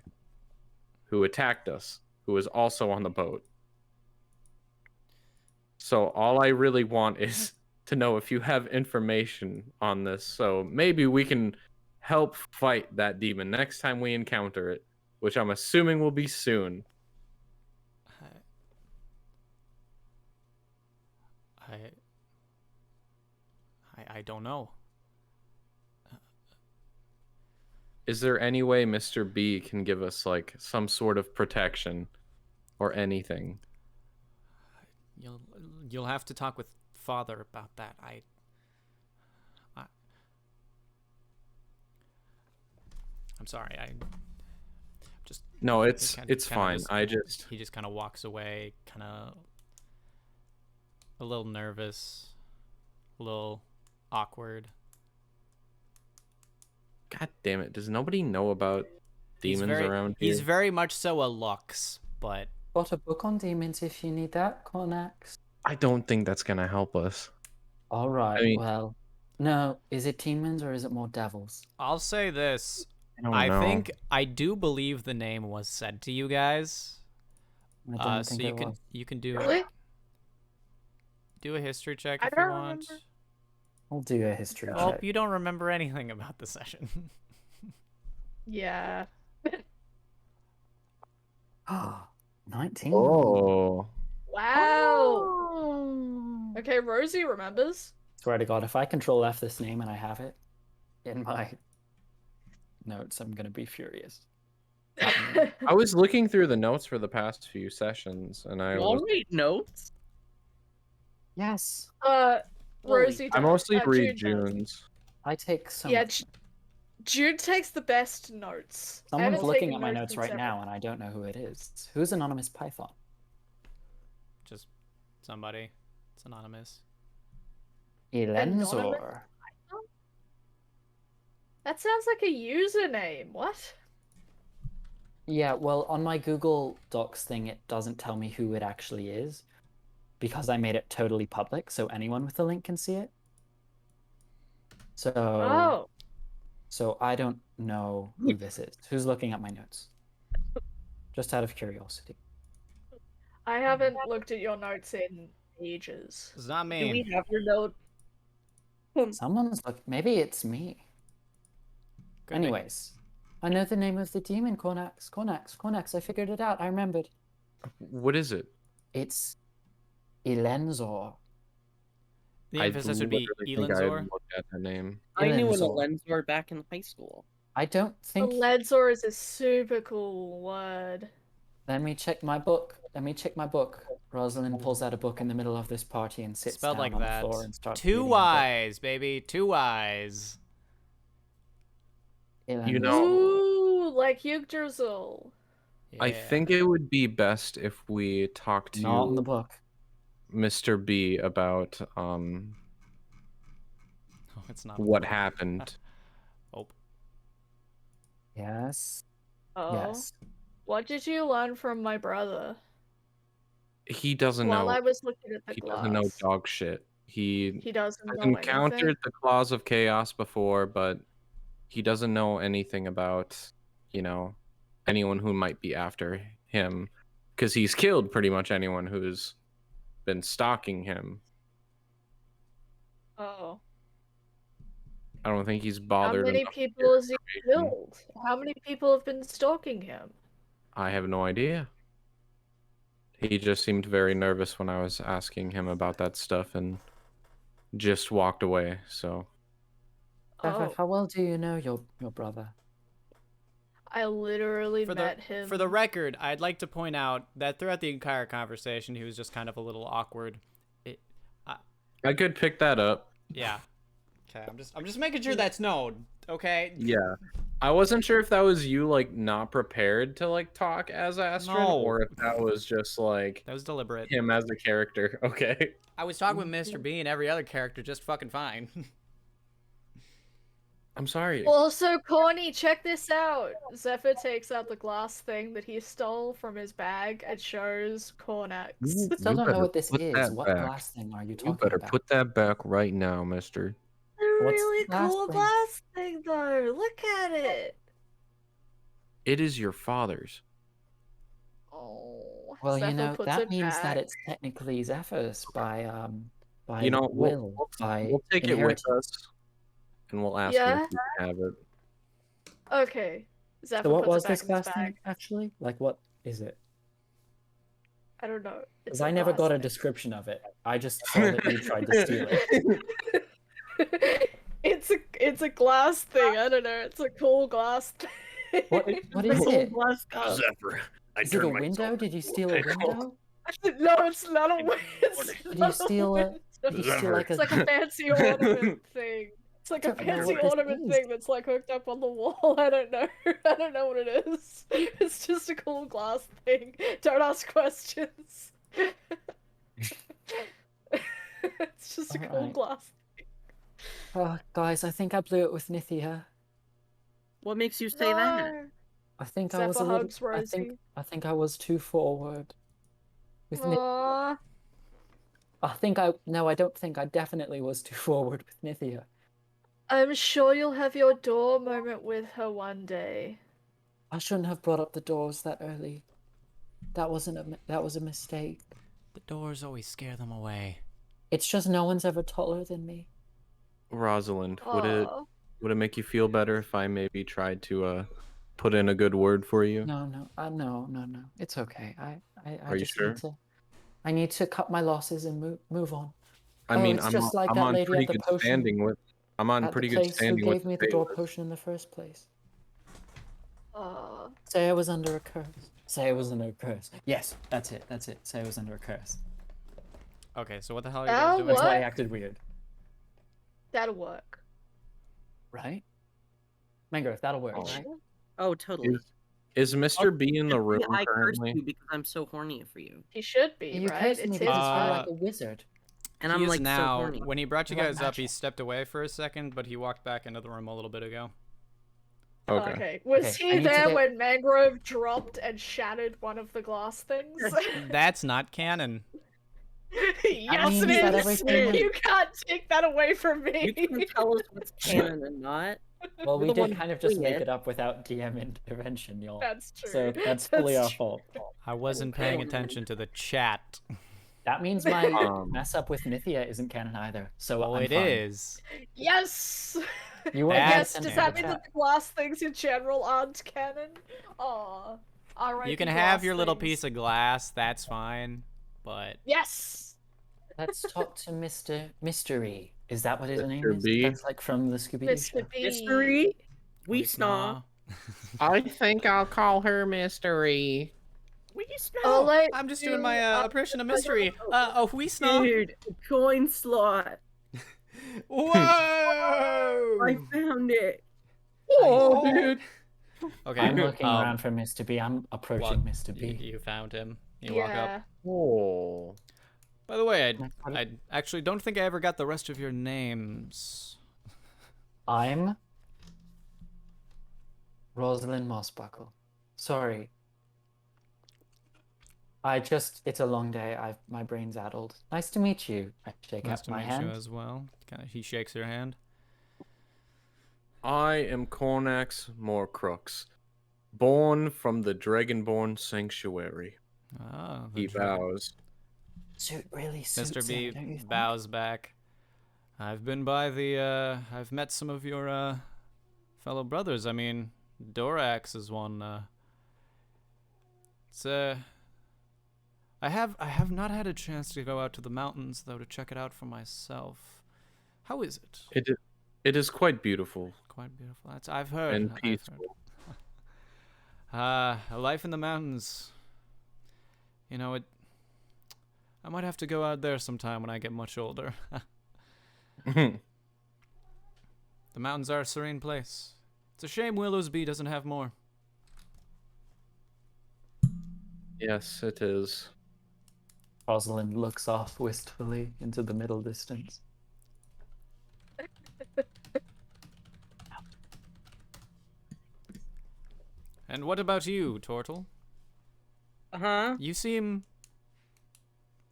who attacked us, who was also on the boat. So all I really want is to know if you have information on this, so maybe we can help fight that demon next time we encounter it, which I'm assuming will be soon. I don't know. Is there any way Mr. B can give us like some sort of protection? or anything. You'll have to talk with father about that. I'm sorry. No, it's kinda fine. He just kind of walks away, kind of a little nervous, a little awkward. God damn it! Does nobody know about demons around here? He's very much so a Lux, but Got a book on demons if you need that, Cornax. I don't think that's gonna help us. All right. I mean- Well, no. Is it demons or is it more devils? I'll say this. I don't know. think I do believe the name was said to you guys. I don't So think it was. you can do Really? do a history check I if you don't want. remember. I'll do a history Oh, check. you don't remember anything about the session. Yeah. 19. Oh, Wow. Okay, Rosie remembers. Swear to God, if I control F this name and I have it in my notes, I'm gonna be furious. I was looking through the notes for the past few sessions, and I Y'all was read notes? Yes, Rosie I does. mostly read June does. June's. I take some. Yeah, Jude takes the best notes. I Someone's haven't looking taken at my notes notes in right several- now, and I don't know who it is. Who's Anonymous Python? Just somebody. It's anonymous. Elenzor. That sounds like a username. What? Yeah, well, on my Google Docs thing, it doesn't tell me who it actually is because I made it totally public, so anyone with the link can see it. So, Oh. so I don't know who this is. Who's looking at my notes? Just out of curiosity. I haven't looked at your notes in ages. It's not Do me. we have your note? Someone's maybe it's me. Could be. Anyways, I know the name of the demon, Cornax. Cornax, I figured it out. I remembered. What is it? It's Elenzor. The emphasis would be literally think I Elenzor. had looked at the name. I knew an Elenzor. Elenzor back in high school. I don't think. Ledzor is a super cool word. Let me check my book. Rosalind pulls out a book in the middle of this party and sits Spelled down like on that. the floor and starts Two reading the book. eyes, baby. 2 eyes. You know- Ooh, like Yggdrasil. I Yeah. think it would be best if we talk to Not in the book. Mr. B about Oh, it's not. what happened. Oh, Yes. Oh. Yes. What did you learn from my brother? He doesn't While know. I was looking at the He glass. doesn't know dog shit. He He doesn't has know encountered anything. the claws of chaos before, but he doesn't know anything about, anyone who might be after him, because he's killed pretty much anyone who's been stalking him. Oh. I don't think he's How bothered. many enough to people get has he information. killed? How many people have been stalking him? I have no idea. He just seemed very nervous when I was asking him about that stuff and just walked away. So Oh, How well do you know your brother? I literally for met him. the record, I'd like to point out that throughout the entire conversation, he was just kind of a little awkward. I could pick that up. Yeah. Okay, I'm just making sure that's known. Okay. Yeah. I wasn't sure if that was you not prepared to talk as Astrid, No. or if that was just That was deliberate. him as a character. Okay. I was talking with Mr. B and every other character just fucking fine. I'm sorry. Also, Corny, check this out. Zephyr takes out the glass thing that he stole from his bag and shows Cornax. You Still don't know better what this put is. that What back. glass thing are you You talking better about? put that back right now, mister. A What's really the glass cool thing? glass thing, though. Look at it. It is your father's. Oh. Well, Zephyr puts that it means back. that it's technically Zephyr's by We'll, will, we'll, by we'll take it with inheritance. us, and we'll ask Yeah? him if he can have it. Okay. Zephyr So what puts was it back this in his glass bag. thing actually? What is it? I don't know. Because It's a I never glass got a thing. description of it. I just saw that you tried to steal it. It's a glass thing. I don't know. It's a cool glass thing. What is it? Glass cup. Zephyr, Is it a window? Did you steal a window? No, it's not a window. Did you steal a? Did you steal like It's like a fancy ornament thing. It's like a don't know fancy what this ornament is. thing that's like hooked up on the wall. I don't know. I don't know what it is. It's just a cool glass thing. Don't ask questions. It's just a cool Alright. glass. Oh, guys, I think I blew it with Nithya. What makes you say that? No. I think I Except was for a little. hugs, Rosie. I think I was too forward. With Nithya. Aww. No, I don't think I definitely was too forward with Nithya. I'm sure you'll have your door moment with her one day. I shouldn't have brought up the doors that early. That was a mistake. The doors always scare them away. It's just no one's ever taller than me. Rosalind, Aw. would it make you feel better if I maybe tried to put in a good word for you? No. No. It's okay. I Are you just sure? I need to cut my losses and move on. I mean, it's just like I'm that on lady pretty at the good potion. standing with. I'm on At pretty the good place who standing with gave me the door Bailiff. potion in the first place. Aw. Say I was under a curse. Say I was under a curse. Yes, that's it. Say I was under a curse. Okay, so what the hell are you Oh, guys doing? That's why I What? acted weird. That'll work. Right? Mangrove, that'll work, Oh. right? Oh, totally. Is Mr. B in the room I cursed currently? you because I'm so horny for you, He should be, You right? cursed me It's his because you're Uh, like a wizard. and He I'm is like so now. horny. When he brought you You're like guys up, he magic. stepped away for a second, but he walked back into the room a little bit ago. Okay. Okay. Was Okay, I he need to there get- when Mangrove dropped and shattered one of the glass things? That's not canon. Yes, means it that is. everything- You can't take that away from me. You can tell us what's canon and not. Well, we the one did kind of just doing make it. it up without DM intervention, y'all. That's true. So that's fully our true. fault. I wasn't paying attention to the chat. That means my Um, mess up with Nithya isn't canon either. So Well, I'm it fine. is. Yes. You weren't That's Yes. paying Does attention that to mean the that chat. the glass things in general aren't canon? Aw. Alright. You can have your little piece of glass. That's fine. But Yes. Let's talk to Mr. Mystery. Is that what his name Mr. is? B? That's like from the Scooby-Doo show. Mr. B. Mystery? We Wait, snaw. I think I'll call her Mystery. We Oh, snaw. like I'm just doing my impression of mystery. A Huisna. Dude, coin slot. Whoa! I found it. Oh, dude. Okay. I'm looking around for Mr. B. I'm well, approaching Mr. B. You found him. You walk up. yeah. Oh. By the way, Can I put I it- actually don't think I ever got the rest of your names. I'm Rosalind Mossbuckle. Sorry. It's a long day. My brain's addled. Nice to meet you. I shake Nice out to my meet hand. you as well. He shakes your hand. I am Cornax Morcrux, born from the Dragonborn Sanctuary. Ah, He vows. Suit really suits Mr. him, B don't you think? bows back. I've met some of your fellow brothers. I mean, Dorax is one. I have not had a chance to go out to the mountains though to check it out for myself. How is it? It is quite beautiful Quite beautiful. I've heard. and I've heard. peaceful. A life in the mountains. You know, I might have to go out there sometime when I get much older. The mountains are a serene place. It's a shame Willowsby doesn't have more. Yes, it is. Rosalind looks off wistfully into the middle distance. And what about you, Tortle? Huh? You seem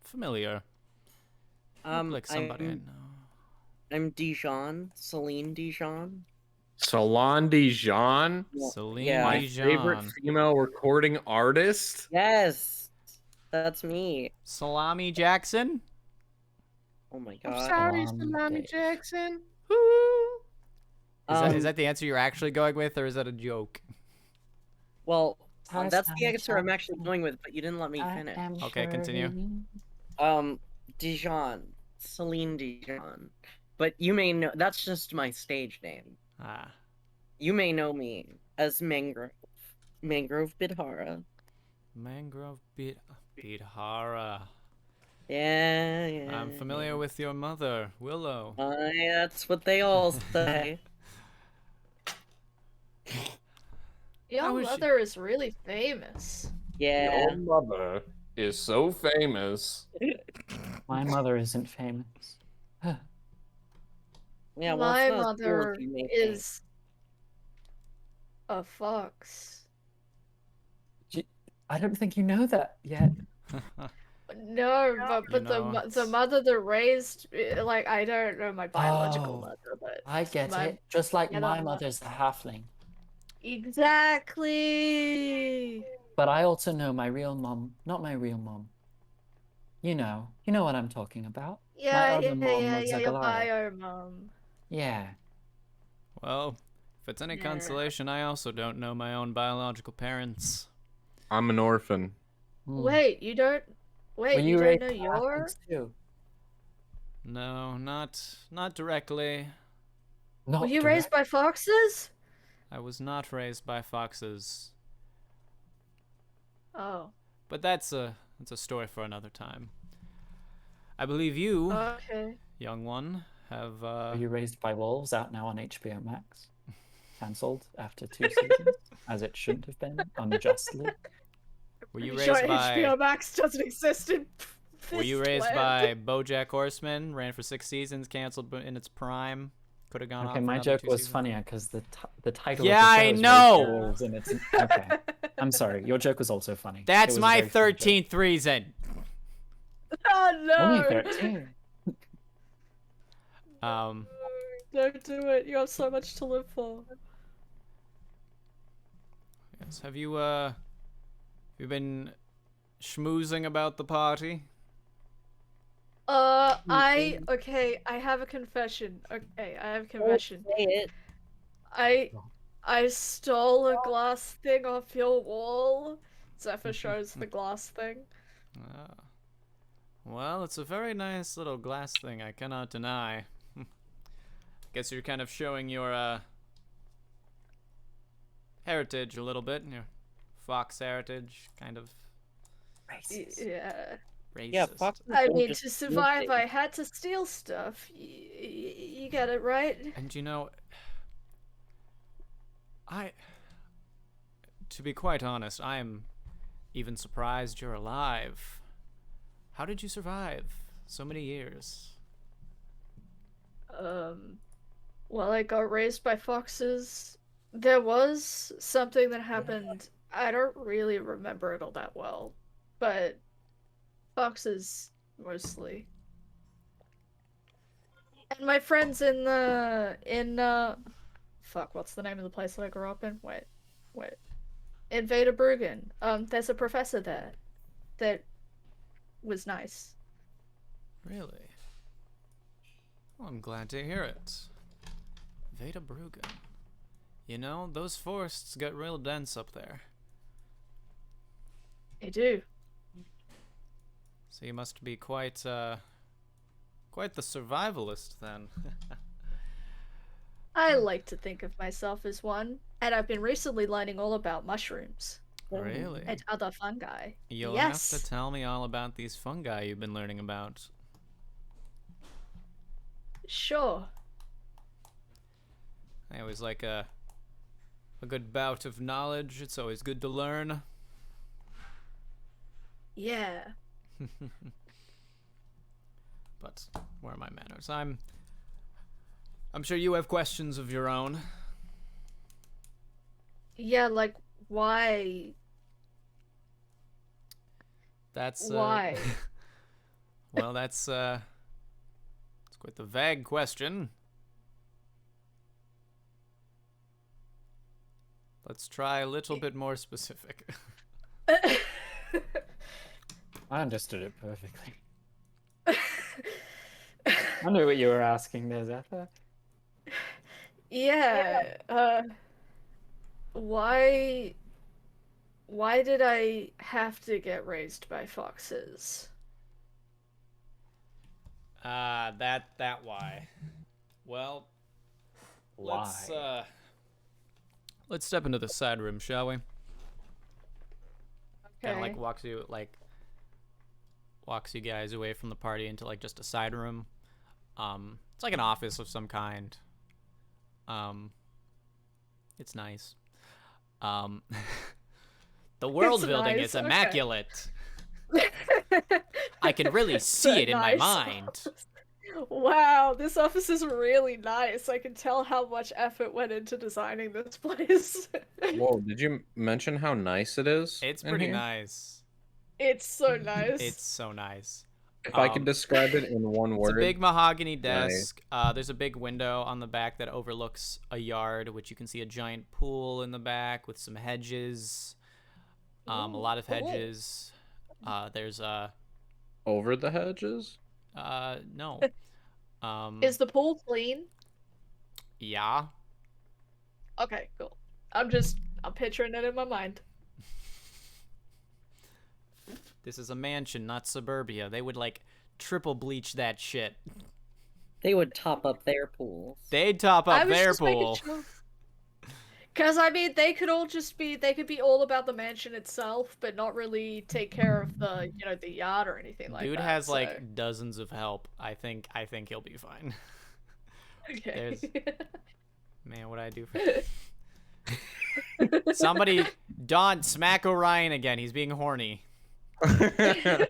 familiar. You look like somebody I I'm, know. I'm Dijon, Celine Dijon. Salon Dijon, Celine yeah. my Dijon. favorite female recording artist. Yes, that's me. Salami Jackson? Oh my I'm god. sorry, Salami Salami Dave. Jackson. Is that the answer you're actually going with, or is that a joke? Well, Sorry, that's the Salami answer I'm actually Jackson. going with, but you didn't let me I finish. am Okay, continue. Shirley. Dijon, Celine Dijon. But you may know that's just my stage name. Ah. You may know me as Mangrove Bidhara. Mangrove Bidhara. Yeah. I'm familiar with your mother, Willow. That's what they all say. How Your is she? mother is really famous. Yeah. Your mother is so famous. My mother isn't famous. Yeah, well, My it's not as cool as mother you may think. is a fox. I don't think you know that yet. No, but know, the mother that raised like I don't know my biological Oh, mother, but I get my it. Just like yeah, my the mother's a halfling. exactly. But I also know my real mom, not my real mom. You know what I'm talking about. My Yeah, other yeah, mom yeah, was yeah. a Your Galarian. bio mom. Yeah. Well, if it's any Yeah. consolation, I also don't know my own biological parents. I'm an orphan. Hmm. Wait, you don't. Were Wait, you you don't raised know by your. halflings too? No, not directly. Were Not you raised direct. by foxes? I was not raised by foxes. Oh, But that's a story for another time. I believe you, okay. young one, have Were you raised by wolves? Out now on HBO Max. Cancelled after 2 seasons, as it shouldn't have been, unjustly. were you Pretty sure raised by HBO Max doesn't exist in were you this raised land. by BoJack Horseman? Ran for 6 seasons, canceled in its prime. Could have gone Okay, on for my another joke 2 was seasons. funnier because the title Yeah, of the show I is Raised by know! Wolves, and it's okay. I'm sorry, your joke was also funny. It That's was a my very funny joke. 13th reason. Oh no! Only 13. Don't do it. You have so much to live for. Yes. Have you been schmoozing about the party? Okay, I have a confession. Okay, I have a Don't confession. say it. I stole a glass thing off your wall. Zephyr shows the glass thing. Well, it's a very nice little glass thing, I cannot deny. Guess you're kind of showing your heritage a little bit, your fox heritage, kind of Racist. Yeah. racist. Yeah, foxes I don't mean, just to steal survive, things. I had to steal stuff. You get it, right? And to be quite honest, I am even surprised you're alive. How did you survive so many years? Well, I got raised by foxes. There was something that happened. I don't really remember it all that well, but foxes mostly. And my friends fuck, what's the name of the place that I grew up in? Wait. In Bruggen. There's a professor there that was nice. Really? Well, I'm glad to hear it. Veda Bruggen. You know, those forests get real dense up there. They do. So you must be quite the survivalist then. I like to think of myself as one, and I've been recently learning all about mushrooms Really? and other fungi. You'll Yes. have to tell me all about these fungi you've been learning about. Sure. I always like a good bout of knowledge. It's always good to learn. Yeah. But where are my manners? I'm sure you have questions of your own. Yeah, like why? That's Why? well, that's quite the vague question. Let's try a little bit more specific. I understood it perfectly. I knew what you were asking there, Zephyr. Yeah. Why did I have to get raised by foxes? That why. Well, Why? let's step into the side room, shall we? Kind of like Okay. walks you guys away from the party into like just a side room. It's like an office of some kind. It's nice. The world It's building nice, is okay. immaculate. I can really It's see a it in my nice mind. office. Wow, this office is really nice. I can tell how much effort went into designing this place. Whoa, did you mention how nice it is? It's in pretty here? nice. It's so nice. It's so nice. If I could describe it in one It's a word, big mahogany nice. desk. There's a big window on the back that overlooks a yard, which you can see a giant pool in the back with some hedges. A lot of cool. hedges. There's Over the hedges? no. Is the pool clean? Yeah. Okay, cool. I'm picturing it in my mind. This is a mansion, not suburbia. They would like triple bleach that shit. They would top up their pools. They'd top I up was their just making pool. sure. Because, I mean, they could be all about the mansion itself, but not really take care of the, the yacht or anything like Dude that. has so- like dozens of help. I think he'll be fine. Okay. Man, what I do for somebody, Don, smack Orion again. He's being horny. Okay.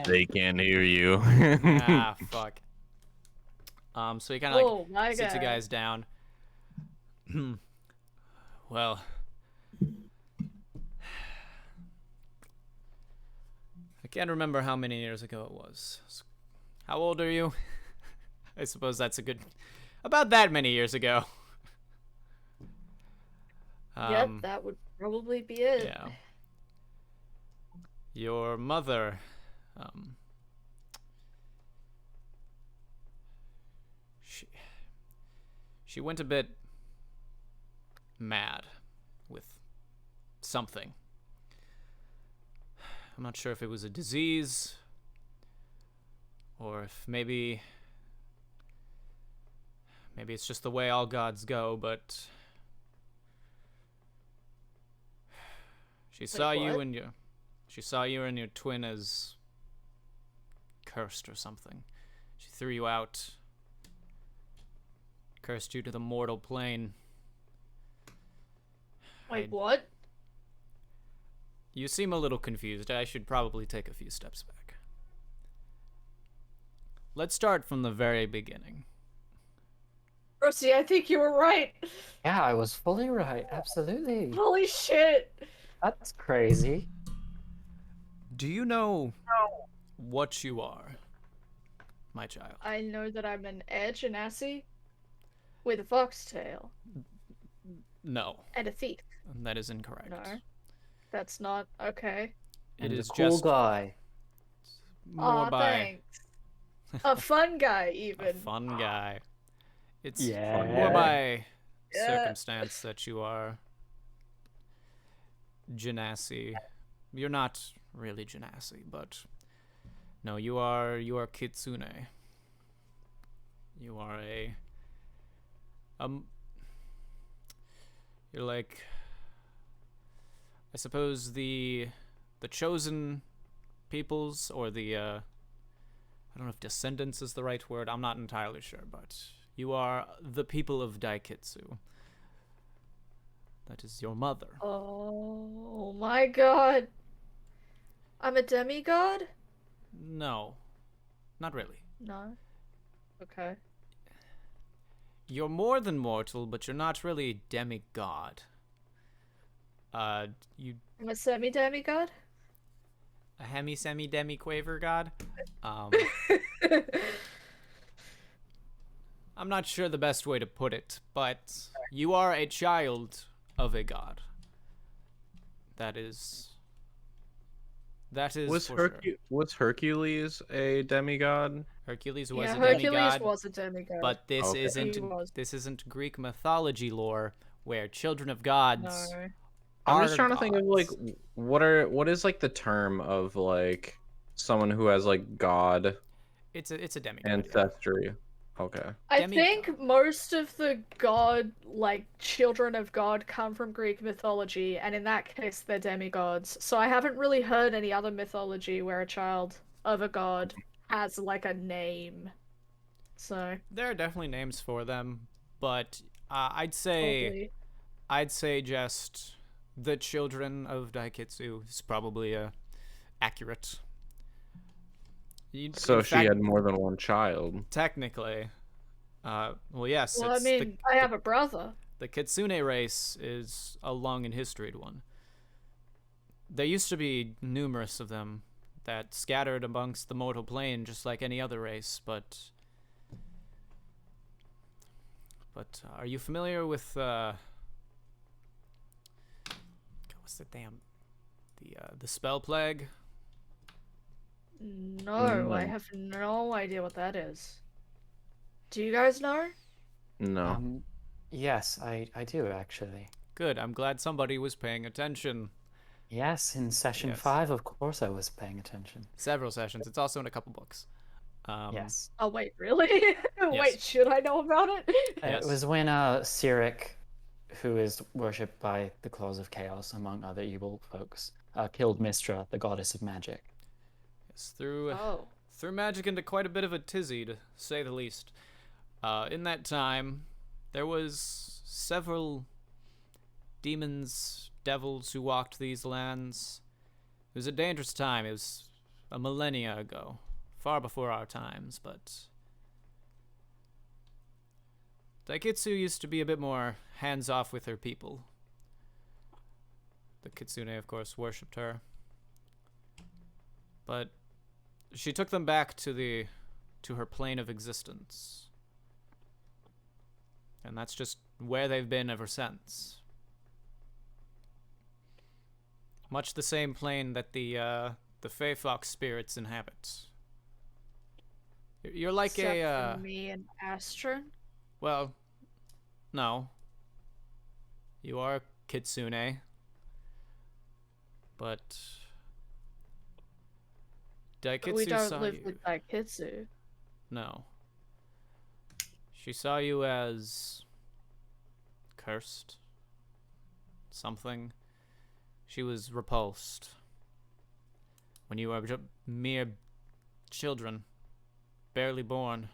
They can't hear you. Ah, fuck. So he kind of like Oh my sits you god. guys down. Well, I can't remember how many years ago it was. How old are you? I suppose that's about that many years ago. Yep, that would probably be it. Yeah. Your mother, she went a bit mad with something. I'm not sure if it was a disease or if maybe it's just the way all gods go, but she saw you what? and your twin as cursed or something. She threw you out, cursed you to the mortal plane. Wait, what? You seem a little confused. I should probably take a few steps back. Let's start from the very beginning. Rosie, I think you were right. Yeah, I was fully right. Absolutely. Holy shit. That's crazy. Do you know what you are, my child? I know that I'm an genasi with a foxtail No, and a thief. that is incorrect. No. That's not okay. It And is a cool just guy. more Aw, by thanks. A fun guy, even. a fun guy. It's Yeah. more by Yeah. circumstance that you are Genasi. You're not really Genasi, but no, you are Kitsune. You are you're like, I suppose the chosen peoples, or the I don't know if descendants is the right word. I'm not entirely sure, but you are the people of Daikitsu. That is your mother. Oh my god. I'm a demigod? No, not really. No. Okay. You're more than mortal, but you're not really a demigod. You I'm a semi-demigod? a semi-demi-quaver god? I'm not sure the best way to put it, but you are a child of a god. That is Was for sure. was Hercules a demigod? Hercules was Yeah, a Hercules demigod, was a demigod. but this Okay. isn't He was. Greek mythology lore where children of gods No. I'm are just trying to think of like gods. what is like the term of like someone who has like god It's a demigod. Yeah. ancestry. Okay. I Demigod. think most of the god, like, children of God come from Greek mythology, and in that case, they're demigods. So I haven't really heard any other mythology where a child of a god has, like, a name. So, There are definitely names for them, but I'd probably. say just the children of Daikitsu is probably accurate. So In she fact, had more than one child. technically, well, yes, Well, I it's mean, I have a brother. the Kitsune race is a long and historied one. There used to be numerous of them that scattered amongst the mortal plane just like any other race, but are you familiar with what's the spell plague? No, I have no idea what that is. Do you guys know? No. Yes, I do actually. Good, I'm glad somebody was paying attention. Yes, in session Yes. 5, of course I was paying attention. Several sessions. It's also in a couple books. Yes. Oh, wait, really? Yes. Wait, should I know about it? Yes. It was when Cyric, who is worshipped by the Claws of Chaos, among other evil folks, killed Mystra, the goddess of magic. Yes, threw Oh. magic into quite a bit of a tizzy, to say the least. In that time, there was several demons, devils who walked these lands. It was a dangerous time. It was a millennia ago, far before our times, but Daikitsu used to be a bit more hands-off with her people. The Kitsune, of course, worshipped her. But she took them back to her plane of existence. And that's just where they've been ever since. Much the same plane that the Fey Fox spirits inhabit. You're like Except for me and Astron. well, no. You are Kitsune. But Daikitsu We don't saw live you. with Daikitsu. No. She saw you as cursed. Something. She was repulsed. When you were mere children, barely born.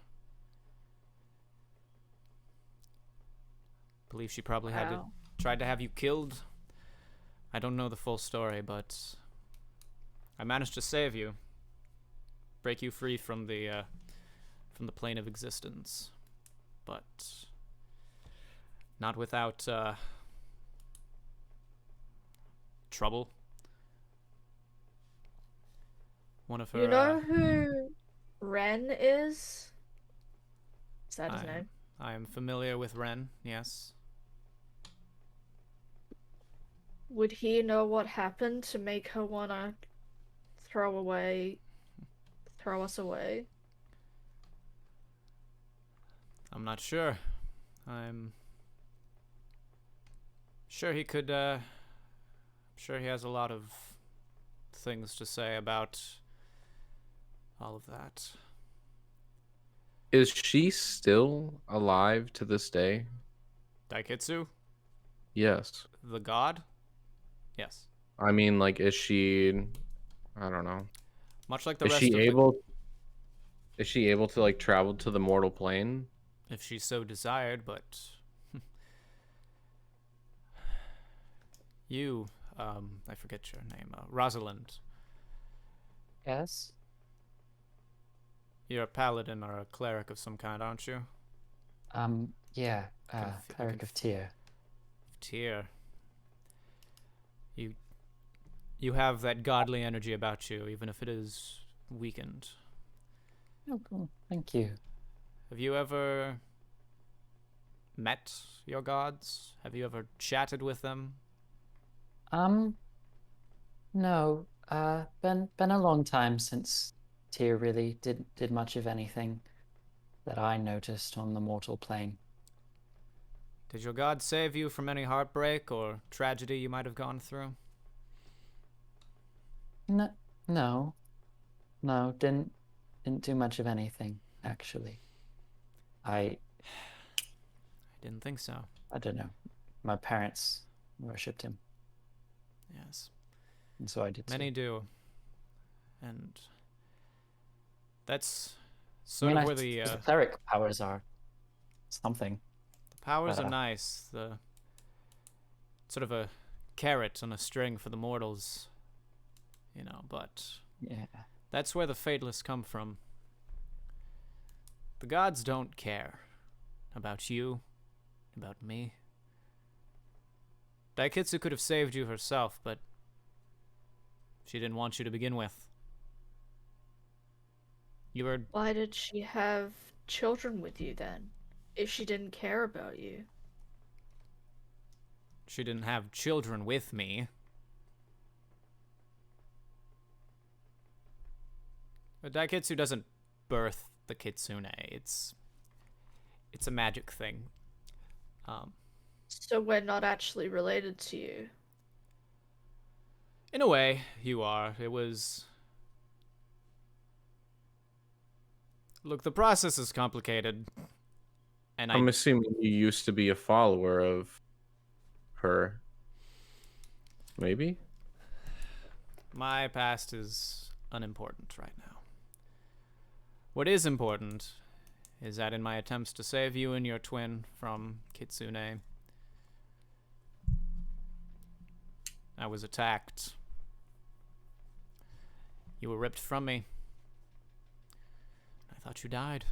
I believe she probably tried to have you killed. I don't know the full story, but I managed to save you. Break you free from the plane of existence. But not without trouble. One of her. You know who Ren is? Is that his name? I am familiar with Ren. Yes. Would he know what happened to make her wanna throw us away? I'm not sure. I'm sure he could. Sure he has a lot of things to say about all of that. Is she still alive to this day? Daikitsu, Yes. the god. Yes. I mean, like, is she? I don't know. Much like the Is rest she of able? Is she able to like travel to the mortal plane? if she so desired, but you, I forget your name, Rosalind. Yes? You're a paladin or a cleric of some kind, aren't you? Yeah, Conf- Cleric conf- of Tyr. Tyr. You have that godly energy about you, even if it is weakened. Oh, cool. Thank you. Have you ever met your gods? Have you ever chatted with them? No, been a long time since Tyr really did much of anything that I noticed on the mortal plane. Did your god save you from any heartbreak or tragedy you might have gone through? No, no, didn't do much of anything, actually. I didn't think so. I don't know. My parents worshipped him, Yes. and so I did Many too. do. And that's I sort mean, of I where the suppose cleric powers are something. powers But, are nice. The sort of a carrot on a string for the mortals, you know, but yeah. that's where the Fateless come from. The gods don't care about you, about me. Daikitsu could have saved you herself, but she didn't want you to begin with. You were... Why did she have children with you then? If she didn't care about you. She didn't have children with me. But Daikitsu doesn't birth the kitsune. It's a magic thing. So we're not actually related to you. In a way, you are. It was... Look, the process is complicated. And I'm assuming you used to be a follower of her. Maybe? My past is unimportant right now. What is important is that in my attempts to save you and your twin from Kitsune, I was attacked. You were ripped from me. I thought you died.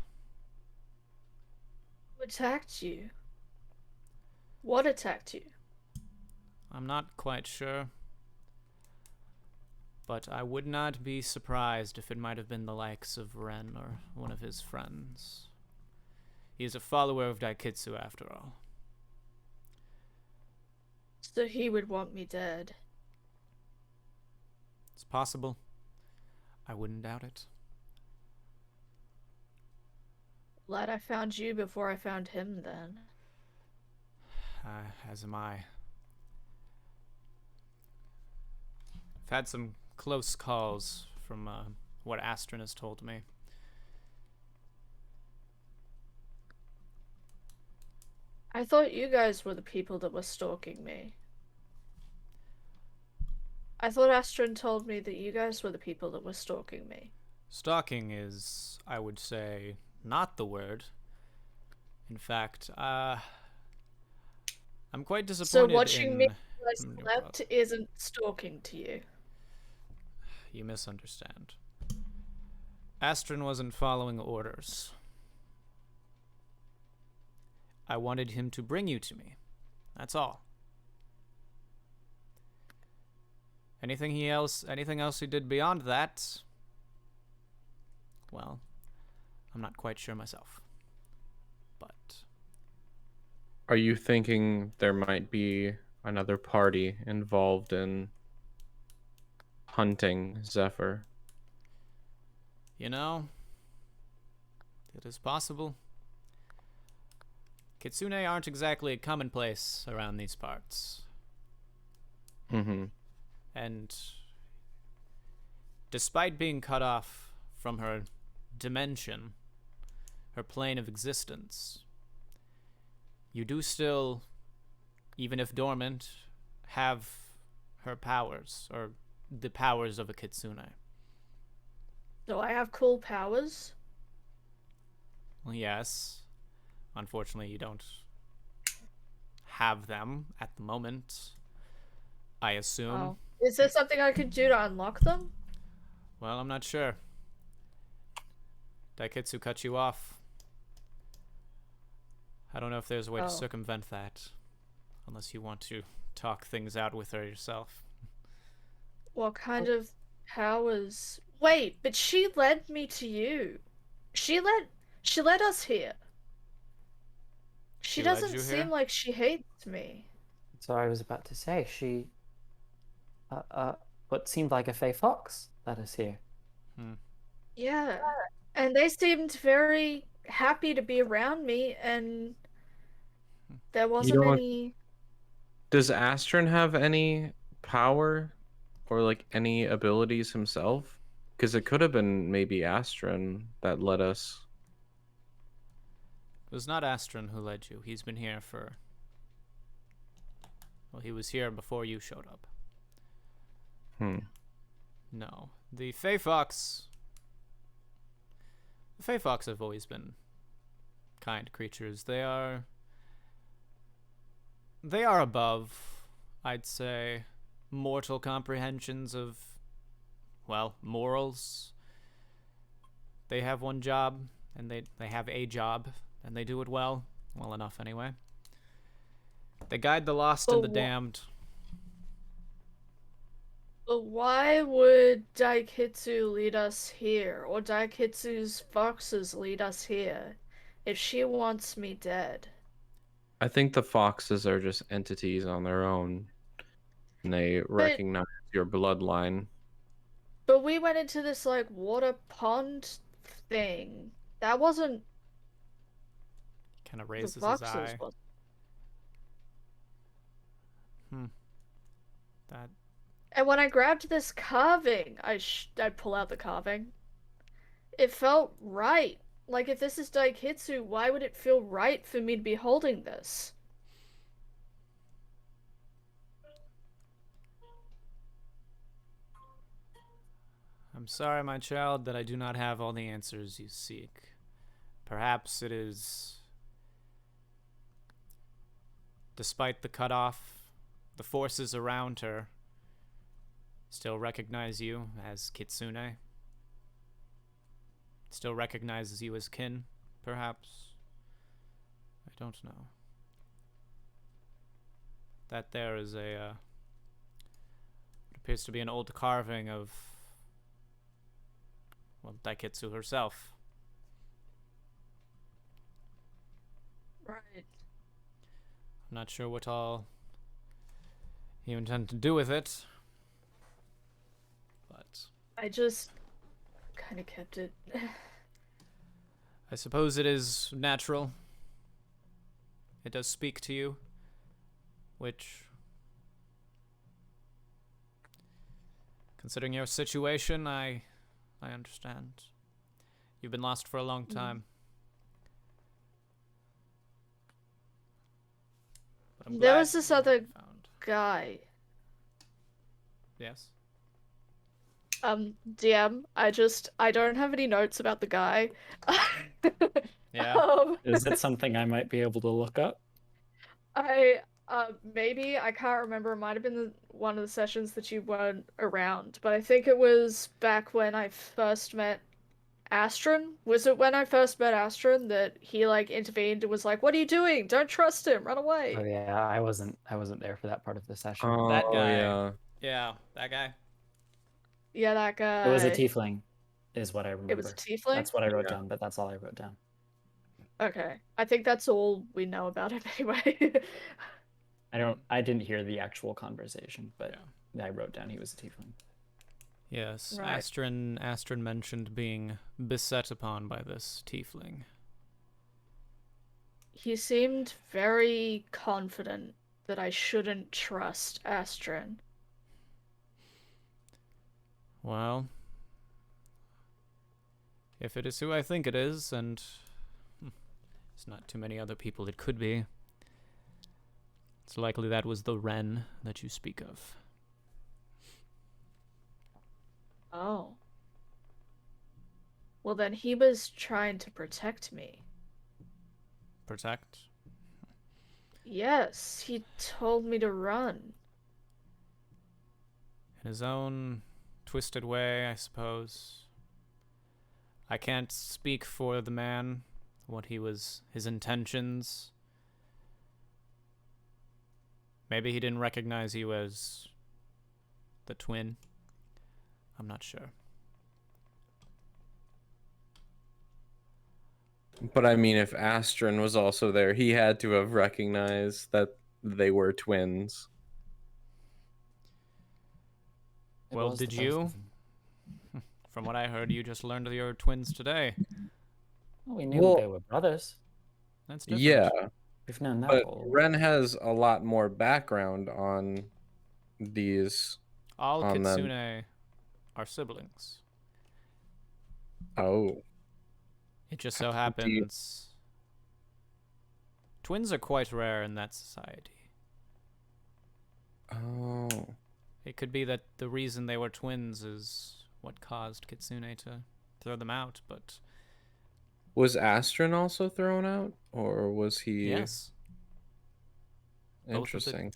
Who attacked you? What attacked you? I'm not quite sure. But I would not be surprised if it might have been the likes of Ren or one of his friends. He is a follower of Daikitsu after all. So he would want me dead. It's possible. I wouldn't doubt it. Glad I found you before I found him then. As am I. I've had some close calls from what Astron has told me. I thought you guys were the people that were stalking me. I thought Astron told me that you guys were the people that were stalking me. Stalking is, I would say, not the word. In fact, I'm quite disappointed So watching me in... while I slept isn't stalking to you. You misunderstand. Astron wasn't following orders. I wanted him to bring you to me. That's all. Anything else he did beyond that? Well, I'm not quite sure myself. But Are you thinking there might be another party involved in hunting Zephyr? you know, it is possible. Kitsune aren't exactly commonplace around these parts. Mm-hmm. And despite being cut off from her dimension, her plane of existence, you do still, even if dormant, have her powers, or the powers of a kitsune. So I have cool powers? Well, yes. Unfortunately, you don't have them at the moment, I assume. Oh. Is there something I could do to unlock them? Well, I'm not sure. Daikitsu cut you off. I don't know if there's a way to circumvent that. Unless you want to talk things out with her yourself. What kind of powers? Wait, but she led me to you. She led us here. She She led doesn't you seem here? like she hates me. So I was about to say, she, what seemed like a fey fox led us here. Yeah. And they seemed very happy to be around me, and there wasn't know what? any... Does Astron have any power or like any abilities himself? Because it could have been maybe Astron that led us. It was not Astron who led you. He's been here for... Well, he was here before you showed up. No. The Fey Fox... The Fey Fox have always been kind creatures. They are above, I'd say, mortal comprehensions of, well, morals. They have one job, and they have a job, and they do it well enough anyway. They guide the lost and the damned. But why would Daikitsu lead us here, or Daikitsu's foxes lead us here, if she wants me dead? I think the foxes are just entities on their own, and they recognize your bloodline. But we went into this, like, water pond thing. That wasn't... Kind of raises his foxes eye. was. That... And when I grabbed this carving, I pull out the carving. It felt right. Like, if this is Daikitsu, why would it feel right for me to be holding this? I'm sorry, my child, that I do not have all the answers you seek. Perhaps it is... Despite the cutoff, the forces around her still recognize you as Kitsune. Still recognizes you as kin, perhaps. I don't know. That there is a, it appears to be an old carving of, well, Daikitsu herself. Right. I'm not sure what all you intend to do with it, but I just kind of kept it. I suppose it is natural. It does speak to you, which, considering your situation, I understand. You've been lost for a long time. But I'm There glad was this you have other been found. guy. Yes? DM, I don't have any notes about the guy. Yeah. Is it something I might be able to look up? Maybe, I can't remember. It might have been one of the sessions that you weren't around, but I think it was back when I first met Astron. Was it when I first met Astron that he, like, intervened and was like, "What are you doing? Don't trust him, run away." Oh yeah, I wasn't there for that part of the session. Oh, That guy. yeah. Yeah, that guy. Yeah, that guy. It was a tiefling, is what I remember. It was a tiefling? That's what I wrote Yeah. down, but that's all I wrote down. Okay. I think that's all we know about him anyway. I didn't hear the actual conversation, but I wrote down he was a tiefling. Yes, Right. Astron mentioned being beset upon by this tiefling. He seemed very confident that I shouldn't trust Astron. Well, if it is who I think it is, and there's not too many other people it could be, it's likely that was the Wren that you speak of. Oh. Well, then he was trying to protect me. Protect? Yes, he told me to run. In his own twisted way, I suppose. I can't speak for the man, what his intentions. Maybe he didn't recognize you as the twin. I'm not sure. But I mean, if Astron was also there, he had to have recognized that they were twins. It Well, was did the both you? of them. From what I heard, you just learned that you're twins today. Well, we knew Well- they were brothers. That's different. Yeah, We've known that but all. Ren has a lot more background on these. All on them. Kitsune are siblings. Oh, It just so How do you- happens Twins are quite rare in that society. Oh. It could be that the reason they were twins is what caused Kitsune to throw them out, but Was Astron also thrown out, or was he? yes, Interesting.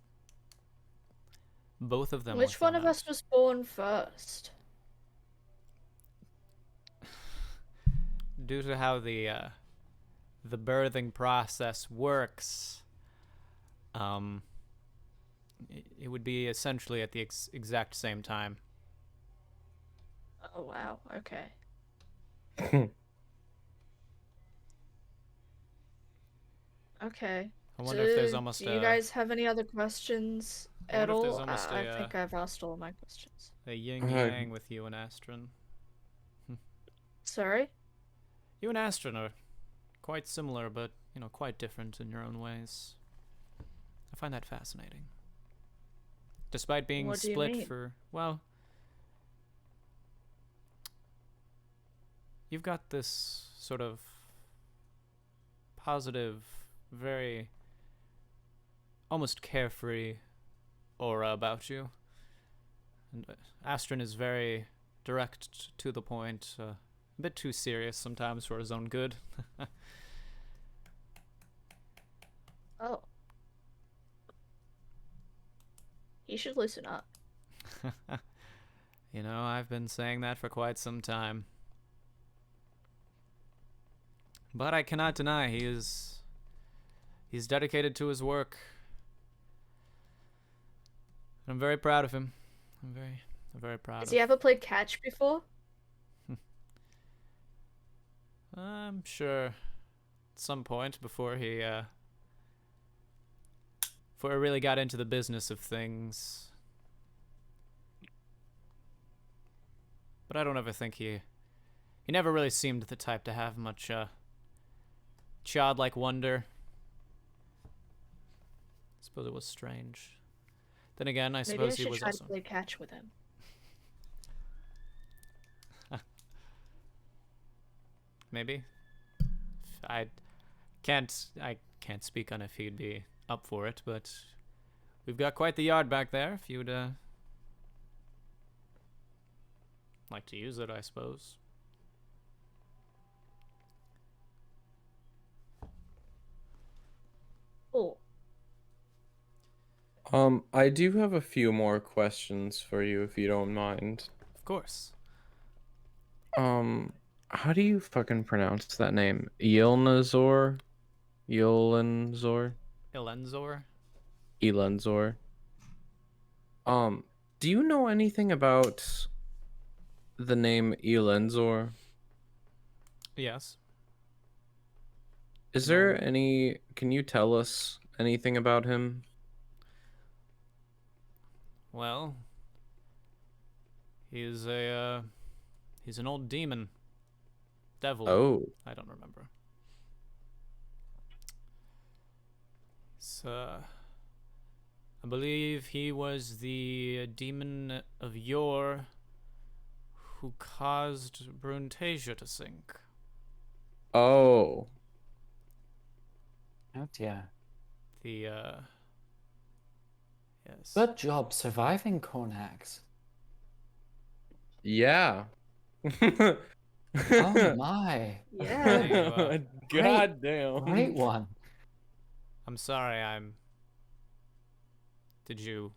both of them were Which one thrown of us out. was born first? Due to how the birthing process works, it would be essentially at the exact same time. Oh wow, okay. Okay. I wonder if there's Do almost you guys have any other questions I at wonder if there's all? almost I think I've asked all my questions. a yin yang with you and Astron. Sorry? You and Astron are quite similar, but quite different in your own ways. I find that fascinating. Despite being What do you split mean? for, well, you've got this sort of positive, very almost carefree aura about you. And Astron is very direct to the point, a bit too serious sometimes for his own good. Oh. He should loosen up. I've been saying that for quite some time. But I cannot deny he's dedicated to his work. I'm very proud of him. I'm very proud Has of he ever played catch before? I'm sure at some point before he really got into the business of things. But I don't ever think he never really seemed the type to have much childlike wonder. I suppose it was strange. Then again, I Maybe I suppose he should was try also to play catch with him. maybe. I can't speak on if he'd be up for it, but we've got quite the yard back there if you'd like to use it, I suppose. Oh. I do have a few more questions for you if you don't mind. Of course. How do you fucking pronounce that name? Yelnazor? Yelenzor? Elenzor? Elenzor. Do you know anything about the name Elenzor? Yes. Is there any... Can you tell us anything about him? Well, he's an old demon. Devil. Oh. I don't remember. I believe he was the demon of yore who caused Bruntasia to sink. Oh. Oh dear. Yes. Good job surviving, Cornax. Yeah. Oh my. Yeah. God damn. Great one. I'm sorry, Did you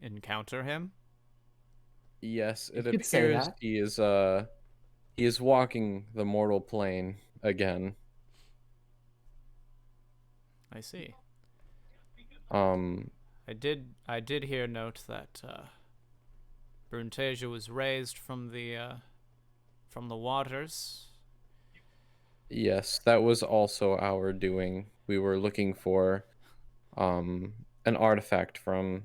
encounter him? Yes, it You could say appears that. he is walking the mortal plane again. I see. I did hear note that Bruntasia was raised from the waters. Yes, that was also our doing. We were looking for an artifact from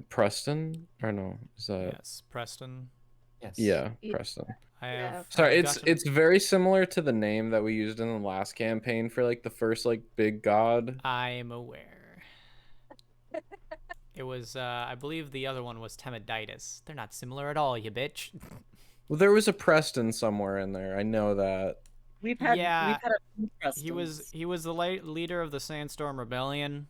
Preston, or no, is that... Yes, Preston. Yes. Yeah, Yeah. Preston. Yeah. Sorry, I've it's gotten- it's very similar to the name that we used in the last campaign for like the first like big god. I'm aware. It was I believe the other one was Temiditis. They're not similar at all, you bitch. Well, there was a Preston somewhere in there. I know that. we've had Yeah, a few he was the leader of the Sandstorm Rebellion.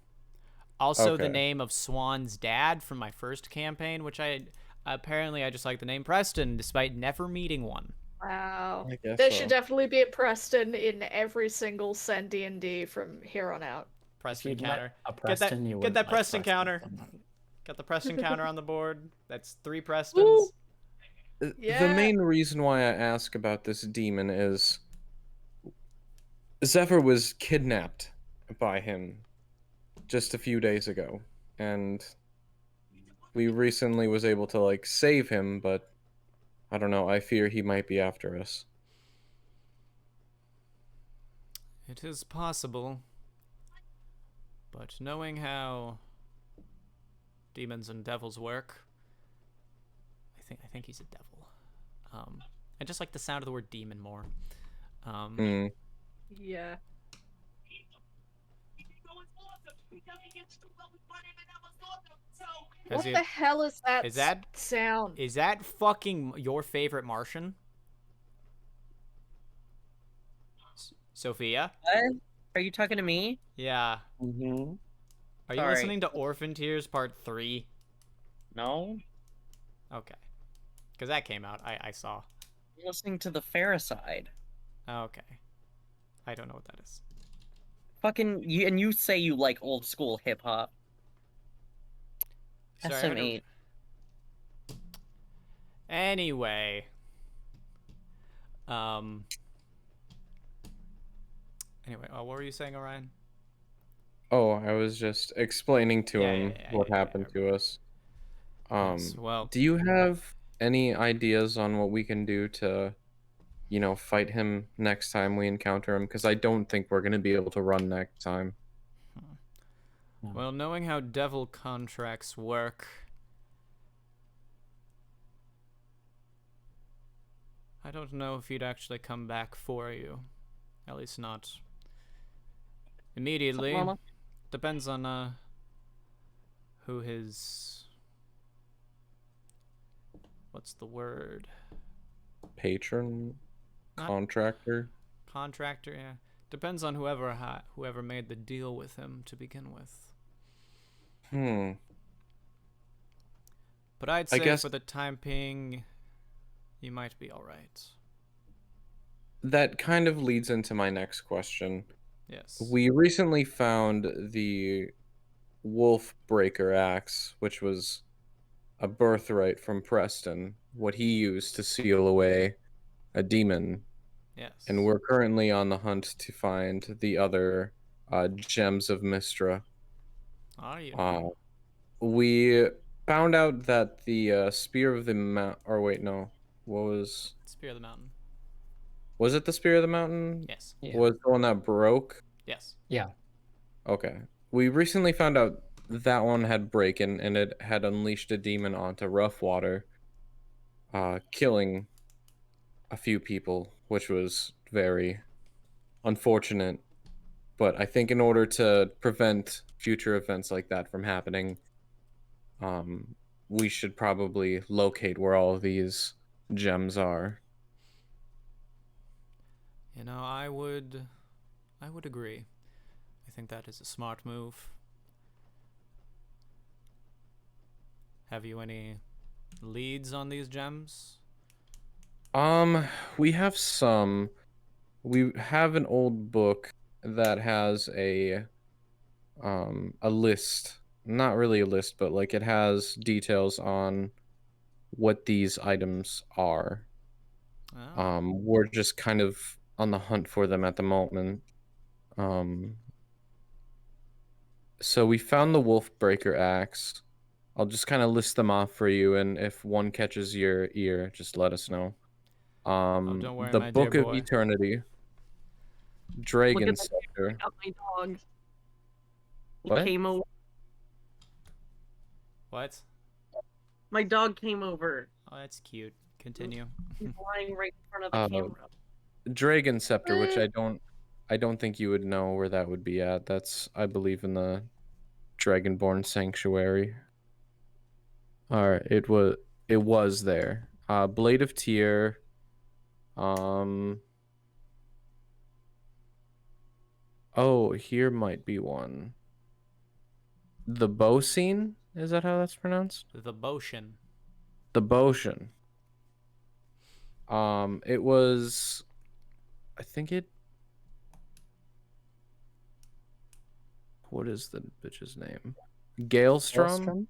Also, the Okay. name of Swan's dad from my first campaign, which I just like the name Preston, despite never meeting one. Wow. I guess There so. should definitely be a Preston in every single CenD&D from here on out. If Preston you'd met counter. a Get Preston, that. you Get wouldn't that like Preston Preston counter. so much. Got the Preston counter on the board. That's 3 Woo! Prestons. The Yeah. main reason why I ask about this demon is Zephyr was kidnapped by him just a few days ago, and we recently was able to like save him, but I don't know, I fear he might be after us. It is possible. But knowing how demons and devils work, I think he's a devil. I just like the sound of the word demon more. Hmm. Yeah. What the hell is that sound? Is that fucking your favorite Martian? Sophia? What? Are you talking to me? Yeah. Mm-hmm. Are you Sorry. listening to Orphan Tears Part 3? No. Okay. Because that came out. I saw. I'm listening to the Faricide. Okay. I don't know what that is. Fucking you, and you say you like old school hip hop. Sorry, I had to- SM8. Anyway. Um. Anyway, what were you saying, Orion? Oh, I was just explaining to him what happened to us. Yes, well, Do you have any ideas on what we can do to, you know, fight him next time we encounter him? Because I don't think we're going to be able to run next time. well, knowing how devil contracts work, I don't know if he'd actually come back for you. At least not immediately. Mama? Depends on who his, what's the word? Patron? Not- Contractor? Contractor, yeah. Depends on whoever made the deal with him to begin with. But I'd I say guess- for the time being, you might be all right. That kind of leads into my next question. Yes. We recently found the Wolf Breaker axe, which was a birthright from Preston, what he used to seal away a demon. Yes. And we're currently on the hunt to find the other gems of Mystra. Are you now? We found out that the Spear of the Mount. Or wait, no. What was? Spear of the Mountain. Was it the Spear of the Mountain? Yes. Yeah. Was the one that broke? Yes. Yeah. Okay. We recently found out that one had breaken and it had unleashed a demon onto rough water, killing a few people, which was very unfortunate. But I think in order to prevent future events like that from happening, we should probably locate where all of these gems are. You know, I would agree. I think that is a smart move. Have you any leads on these gems? We have some. We have an old book that has a list. Not really a list, but like it has details on what these items are. Oh. We're just kind of on the hunt for them at the moment. So we found the Wolf Breaker axe. I'll just kind of list them off for you, and if one catches your ear, just let us know. Don't worry, The my dear Book of boy. Eternity, Look Dragon at that. Scepter. Got my dog. He What? came over. What? My dog came over. Oh, that's cute. Continue. He's lying right in front of the Oh. camera. Dragon Scepter, which I don't think you would know where that would be at. That's, I believe, in the Dragonborn Sanctuary. Alright, it was there. Blade of Tear. Oh, here might be one. The Bosine? Is that how that's pronounced? The Boshin. The Boshin. It was, I think it. What is the bitch's name? Galestrom.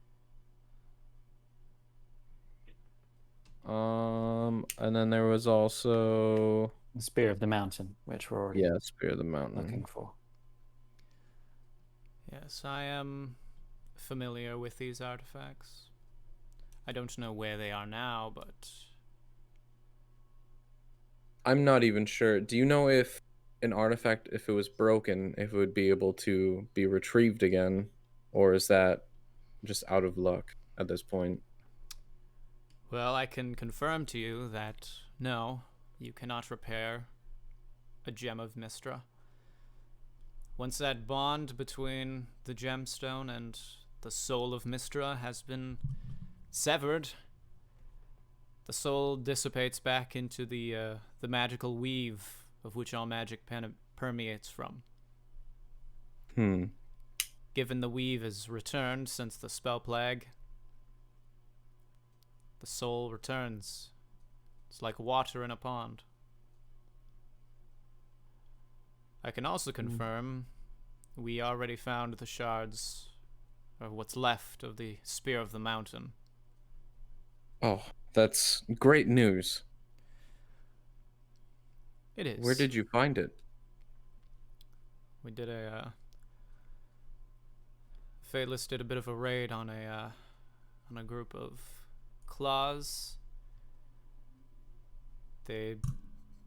Maelstrom? And then there was also, The Spear of the Mountain, which we're already yeah, Spear of the Mountain. looking for. Yes, I am familiar with these artifacts. I don't know where they are now, but I'm not even sure. Do you know if an artifact, if it was broken, if it would be able to be retrieved again? Or is that just out of luck at this point? well, I can confirm to you that no, you cannot repair a gem of Mistra. Once that bond between the gemstone and the soul of Mistra has been severed, the soul dissipates back into the magical weave of which all magic permeates from. Given the weave is returned since the spell plague, the soul returns. It's like water in a pond. I can also confirm we already found the shards, or what's left of the Spear of the Mountain. Oh, that's great news. It is. Where did you find it? We did Fateless did a bit of a raid on a group of claws. They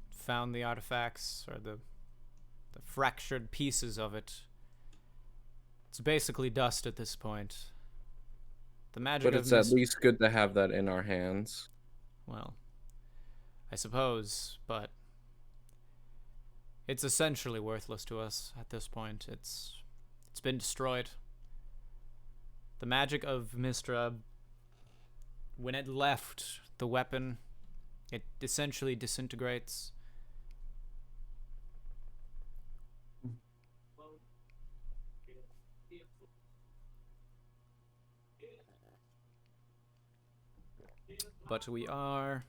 found the artifacts, or the fractured pieces of it. It's basically dust at this point. The magic But of it's at least good to have that in our hands. well, I suppose, but it's essentially worthless to us at this point. It's been destroyed. The magic of Mistra, when it left the weapon, it essentially disintegrates. But we are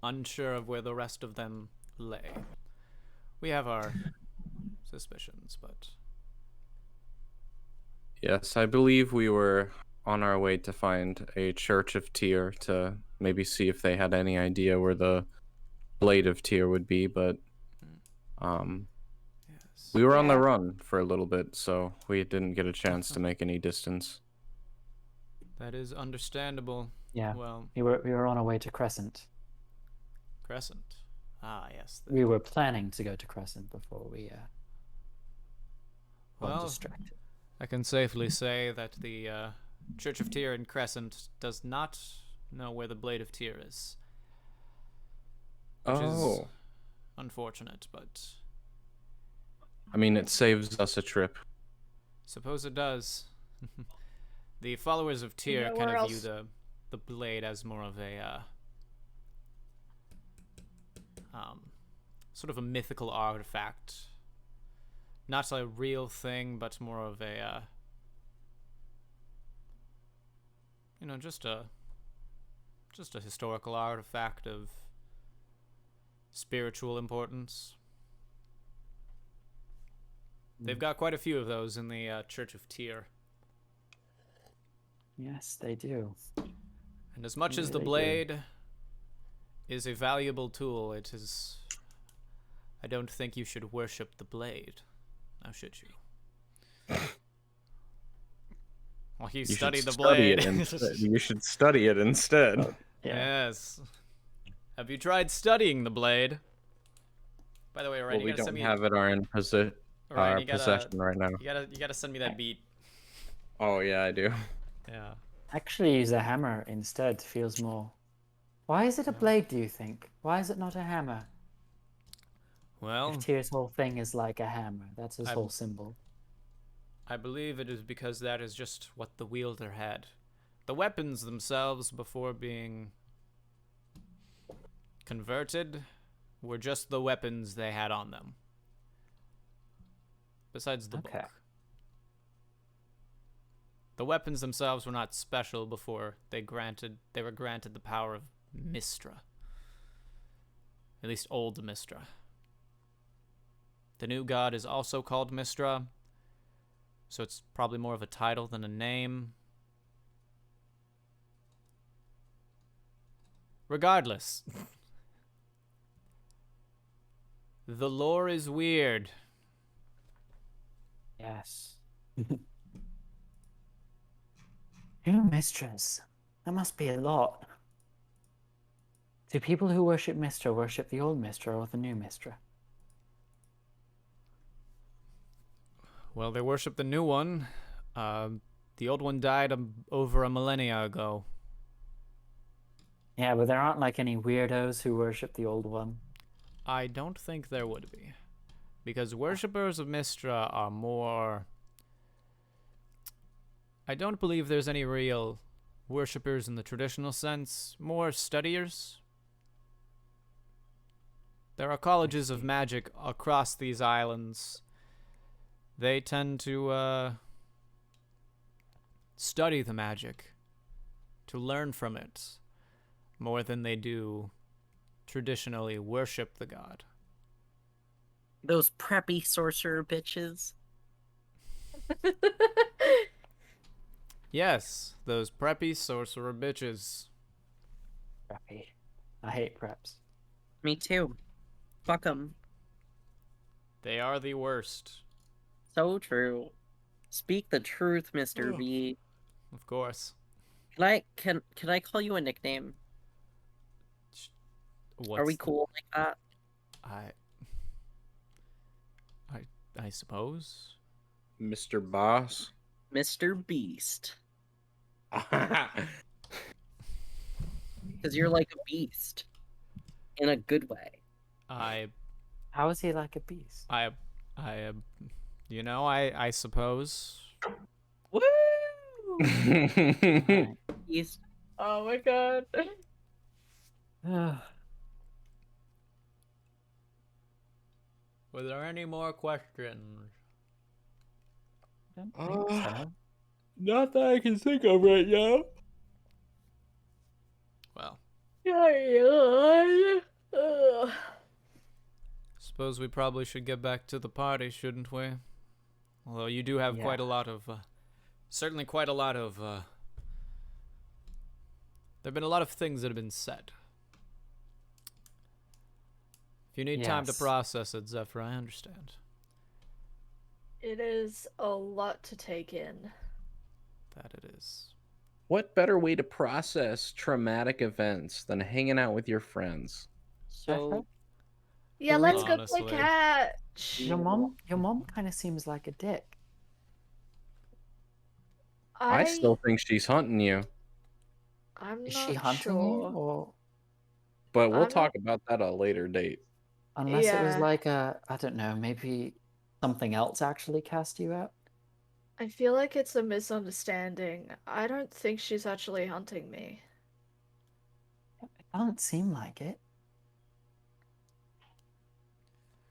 unsure of where the rest of them lay. We have our suspicions, but Yes, I believe we were on our way to find a Church of Tyr to maybe see if they had any idea where the Blade of Tyr would be, but yes. we were on the Yeah. run for a little bit, so we didn't get a chance to make any distance. That is understandable. Yeah. Well, We were on our way to Crescent. Crescent. Ah, yes. We were planning to go to Crescent before we got Well, distracted. I can safely say that the Church of Tyr in Crescent does not know where the Blade of Tyr is. Which is unfortunate, but I mean, it saves us a trip. suppose it does. The followers of Tyr know kind where of view else? the blade as more of a sort of a mythical artifact. Not a real thing, but more of a just a historical artifact of spiritual importance. They've got quite a few of those in the Church of Tyr. Yes, they do. And as much as the Really blade is a valuable tool, it is... I don't think you should worship the blade. Now should you? Well, you You study should the study blade. it instead. You should study it instead. Yeah. Yes. Have you tried studying the blade? By the way, Ryan, Well, we you gotta send don't me have it Ryan, our you gotta possession right now. you gotta send me that beat. Oh yeah, I do. Yeah. Actually, use a hammer instead. Feels more. Why is it a blade? Do you think? Why is it not a hammer? Well, If Tyr's whole thing is like a hammer, that's his I'm- whole symbol. I believe it is because that is just what the wielder had. The weapons themselves, before being converted, were just the weapons they had on them. besides the Okay. book. The weapons themselves were not special before they were granted the power of Mistra. At least old Mistra. The new god is also called Mistra, so it's probably more of a title than a name. Regardless. The lore is weird. Yes. New mistress. That must be a lot. Do people who worship Mistra worship the old Mistra or the new Mistra? Well, they worship the new one. The old one died over a millennia ago. Yeah, but there aren't like any weirdos who worship the old one. I don't think there would be. Because worshippers of Mistra are more... I don't believe there's any real worshippers in the traditional sense. More studiers. There are colleges of magic across these islands. They tend to study the magic, to learn from it, more than they do traditionally worship the god. Those preppy sorcerer bitches. Yes, those preppy sorcerer bitches. Preppy. I hate preps. Me too. Fuck 'em. They are the worst. So true. Speak the truth, Mr. B. Of course. Can I call you a nickname? Are we What's cool like that? I suppose. Mr. Boss. Mr. Beast. Because you're like a beast. In a good way. How is he like a beast? I suppose. Woo! Right. Beast. Oh my god. Were there any more questions? Don't think so. Not that I can think of right now. Well, Ugh. suppose we probably should get back to the party, shouldn't we? Although you do have quite a lot of, certainly quite a lot of, there have been a lot of things that have been said. If you need time to Yes. process it, Zephyr, I understand. It is a lot to take in. That it is. What better way to process traumatic events than hanging out with your friends? So, Yeah, let's go Honestly. play catch. Your mom kind of seems like a dick. I still think she's hunting you, I'm Is not she hunting sure. you, or but we'll I'm talk about that at a later date. unless it was Yeah. like I don't know, maybe something else actually cast you out? I feel like it's a misunderstanding. I don't think she's actually hunting me. It doesn't seem like it.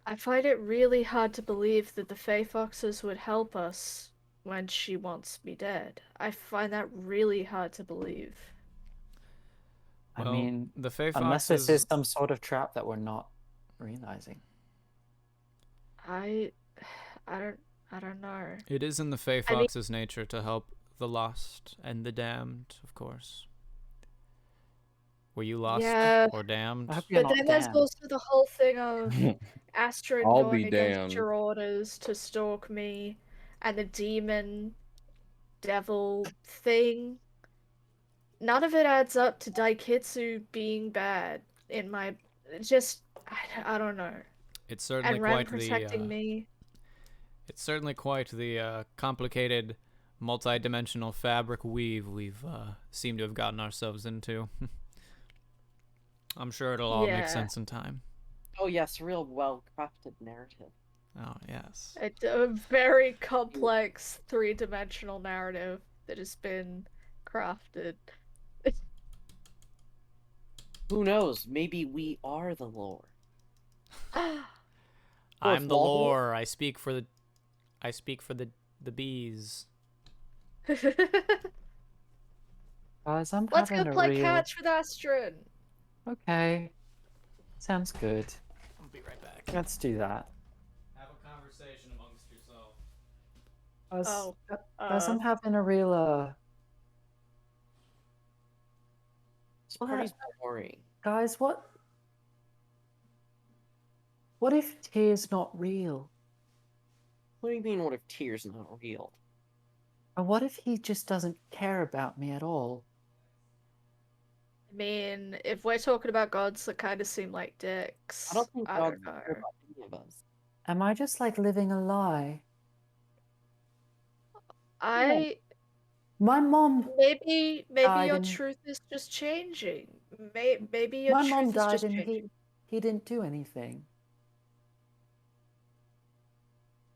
I find it really hard to believe that the Fey Foxes would help us when she wants me dead. I find that really hard to believe. I Well, mean, the Fey unless this is Foxes, some sort of trap that we're not realizing. I don't know. it is in the Fey I mean- Fox's nature to help the lost and the damned, of course. Were you lost Yeah. or damned? I hope you're But not then there's damned. also the whole thing of Astrid I'll going be against damned. your orders to stalk me, and the demon devil thing. None of it adds up to Daikitsu being bad in my I don't know. It's certainly And Ren quite protecting the me. it's certainly quite the complicated multi-dimensional fabric weave we've seemed to have gotten ourselves into. I'm sure it'll all make Yeah. sense in time. oh yes, real well-crafted narrative. Oh, yes. It's a very complex three-dimensional narrative that has been crafted. Who knows? Maybe we are the lore. I'm the Waldo? lore. I speak for the I speak for the bees. Guys, I'm Let's having go a play real... catch with Astrid. Okay. Sounds good. I'll be right back. Let's do that. Have a conversation amongst yourself. Guys, Oh, guys, I'm having a real, This party's boring. Guys, what if tear's not real? What do you mean, what if tears not real? Or what if he just doesn't care about me at all? I mean, if we're talking about gods that kind of seem like dicks, I don't think I God don't know. cares about any of us. Am I just like living a lie? My mom Maybe died your in- truth is just changing. Maybe your my mom truth is died just and changing. he didn't do anything.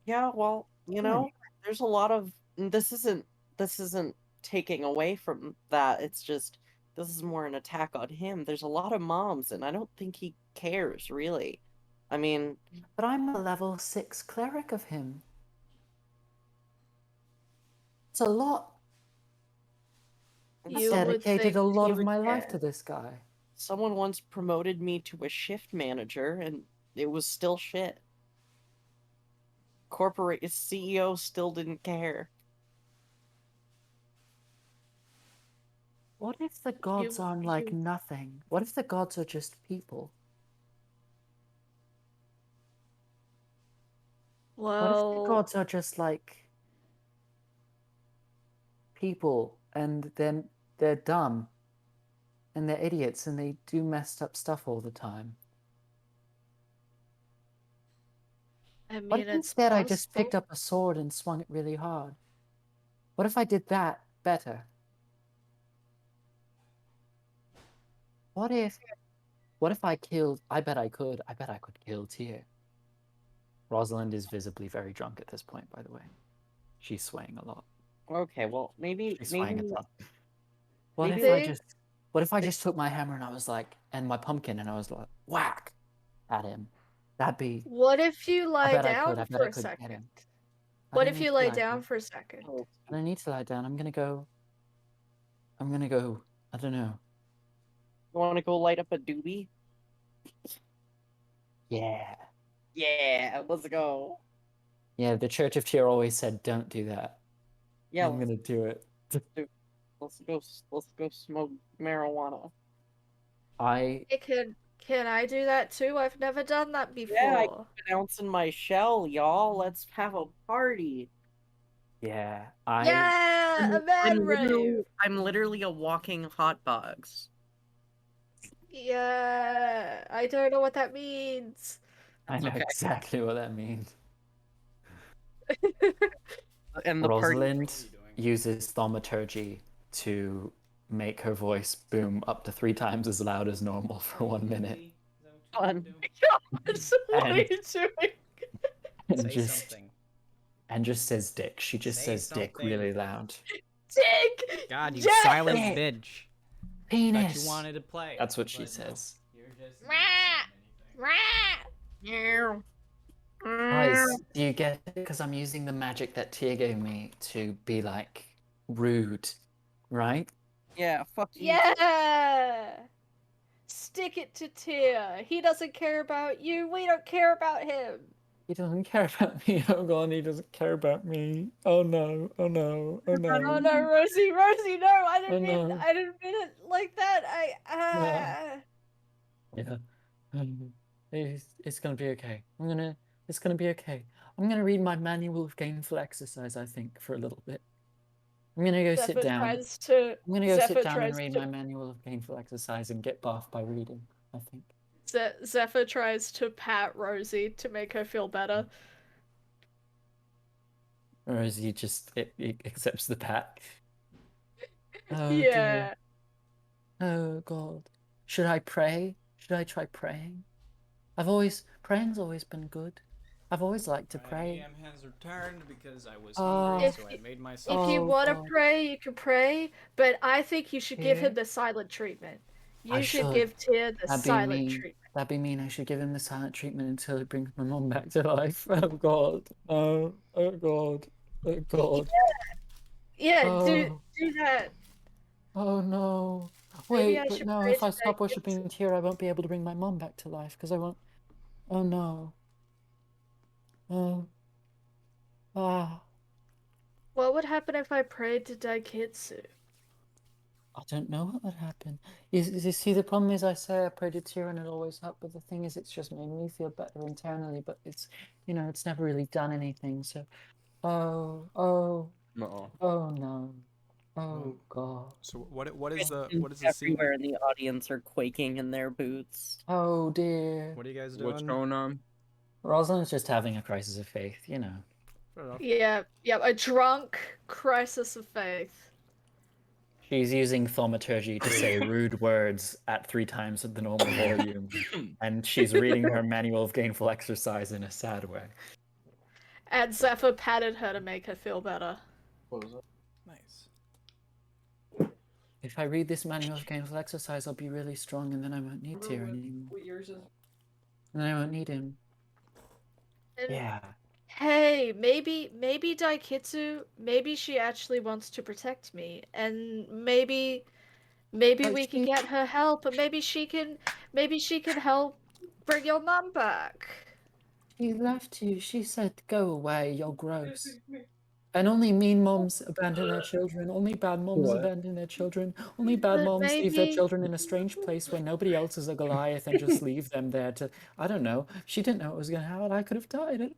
Yeah, well, you Hmm. know, there's a lot of this isn't taking away from that. It's just this is more an attack on him. There's a lot of moms, and I don't think he cares really. I mean, But I'm a level 6 cleric of him. It's a lot. I've You would dedicated think a lot he of would my life care. to this guy. someone once promoted me to a shift manager, and it was still shit. Corporate CEO still didn't care. What if the gods aren't like nothing? What if the gods are just people? What if the Well, gods are just like people and then they're dumb and they're idiots and they do messed up stuff all the time? I What mean, if it's instead I just possible. picked up a sword and swung it really hard? What if I did that better? What if I killed... I bet I could kill Tyr. Rosalind is visibly very drunk at this point, by the way. She's swaying a lot. Okay, well, maybe She's swaying a maybe ton. What maybe if I just took my hammer and I was like, and my pumpkin, and I was like, whack at him? That'd be... What if you I lie bet I down could for a get second? him. I What don't if need you to lay lie down for a second? oh, I don't need to lie down. I'm gonna go. I don't know. you want to go light up a doobie? Yeah. Yeah, let's go. Yeah, the Church of Tyr always said, don't do that. Yeah, I'm gonna do it. let's go smoke marijuana. I... Hey, can I do that too? I've never done that Yeah, I before. keep announcing my shell, y'all. Let's have a party. Yeah, Yeah, a man rave. I'm literally a walking hot box. Yeah, I don't know what that means. I know okay. exactly what that means. And the party. Rosalind uses thaumaturgy to make her voice boom up to 3 times as loud as normal for 1 minute. Fun. What are you doing? And Say just something. and just says dick. She just Say says dick something. really loud. Dick! God, you Yes! silent Dick. bitch. Penis. Thought you wanted to play. That's what she but no, says. you're just not Rah! saying anything. Rah! Guys, do you get it? Because I'm using the magic that Tia gave me to be like rude, right? Yeah, fuck you. Yeah! Stick it to Tyr. He doesn't care about you. We don't care about him. He doesn't care about me. Oh god, he doesn't care about me. Oh no, oh no, oh no. Oh no, Rosie, no! I Oh, didn't mean no. it like that. Yeah. It's gonna be okay. It's gonna be okay. I'm gonna read my manual of gainful exercise, I think, for a little bit. I'm gonna go sit down. I'm gonna go sit down and read my manual of gainful exercise and get buff by reading, I think. Zephyr tries to pat Rosie to make her feel better. Or is he just it accepts the pat? Oh Yeah. dear. Oh god. Should I pray? Should I try praying? Praying's always been good. I've always liked to My pray. EM has returned because I was Oh. hungry, so I made myself. If you Oh, want to God. pray, you can pray, but I think you should give Yeah. him the silent treatment. You should should. give Tyr the That'd be silent mean. treatment. That'd be mean. I should give him the silent treatment until it brings my mom back to life. Oh God. Oh. Oh God. Oh God. Yeah, Oh. do that. Oh no. Maybe Wait, I but should no, pray if to I stop Daiketsu. worshipping Tyr, I won't be able to bring my mom back to life because I won't. Oh no. Oh. Ah. What would happen if I prayed to Daiketsu? I don't know what would happen. You see, the problem is I say I pray to Tyr and it always helps, but the thing is it's just made me feel better internally, but it's, it's never really done anything, so. Oh, oh, No. oh no. Oh God. So what is the Christians scene? everywhere in the audience are quaking in their boots. Oh dear. What are you guys What's doing? going on? Rosalind's just having a crisis of faith, Fair enough. Yeah, a drunk crisis of faith. She's using thaumaturgy to say rude words at 3 times the normal volume, and she's reading her manual of gainful exercise in a sad way. And Zephyr patted her to make her feel better. What was it? Nice. If I read this manual of gainful exercise, I'll be really strong, and then I won't need Tyr anymore. What year is it? And then I won't need him. And Yeah. hey, maybe Daiketsu, maybe she actually wants to protect me, and maybe But we can she- get her help, and maybe she can help bring your mum back. She left you. She said, "Go away. You're gross." And only mean moms abandon their children. Only bad moms What? abandon their children. Only bad But moms leave their maybe- children in a strange place where nobody else is a Goliath and just leave them there to. I don't know. She didn't know it was going to happen. I could have died.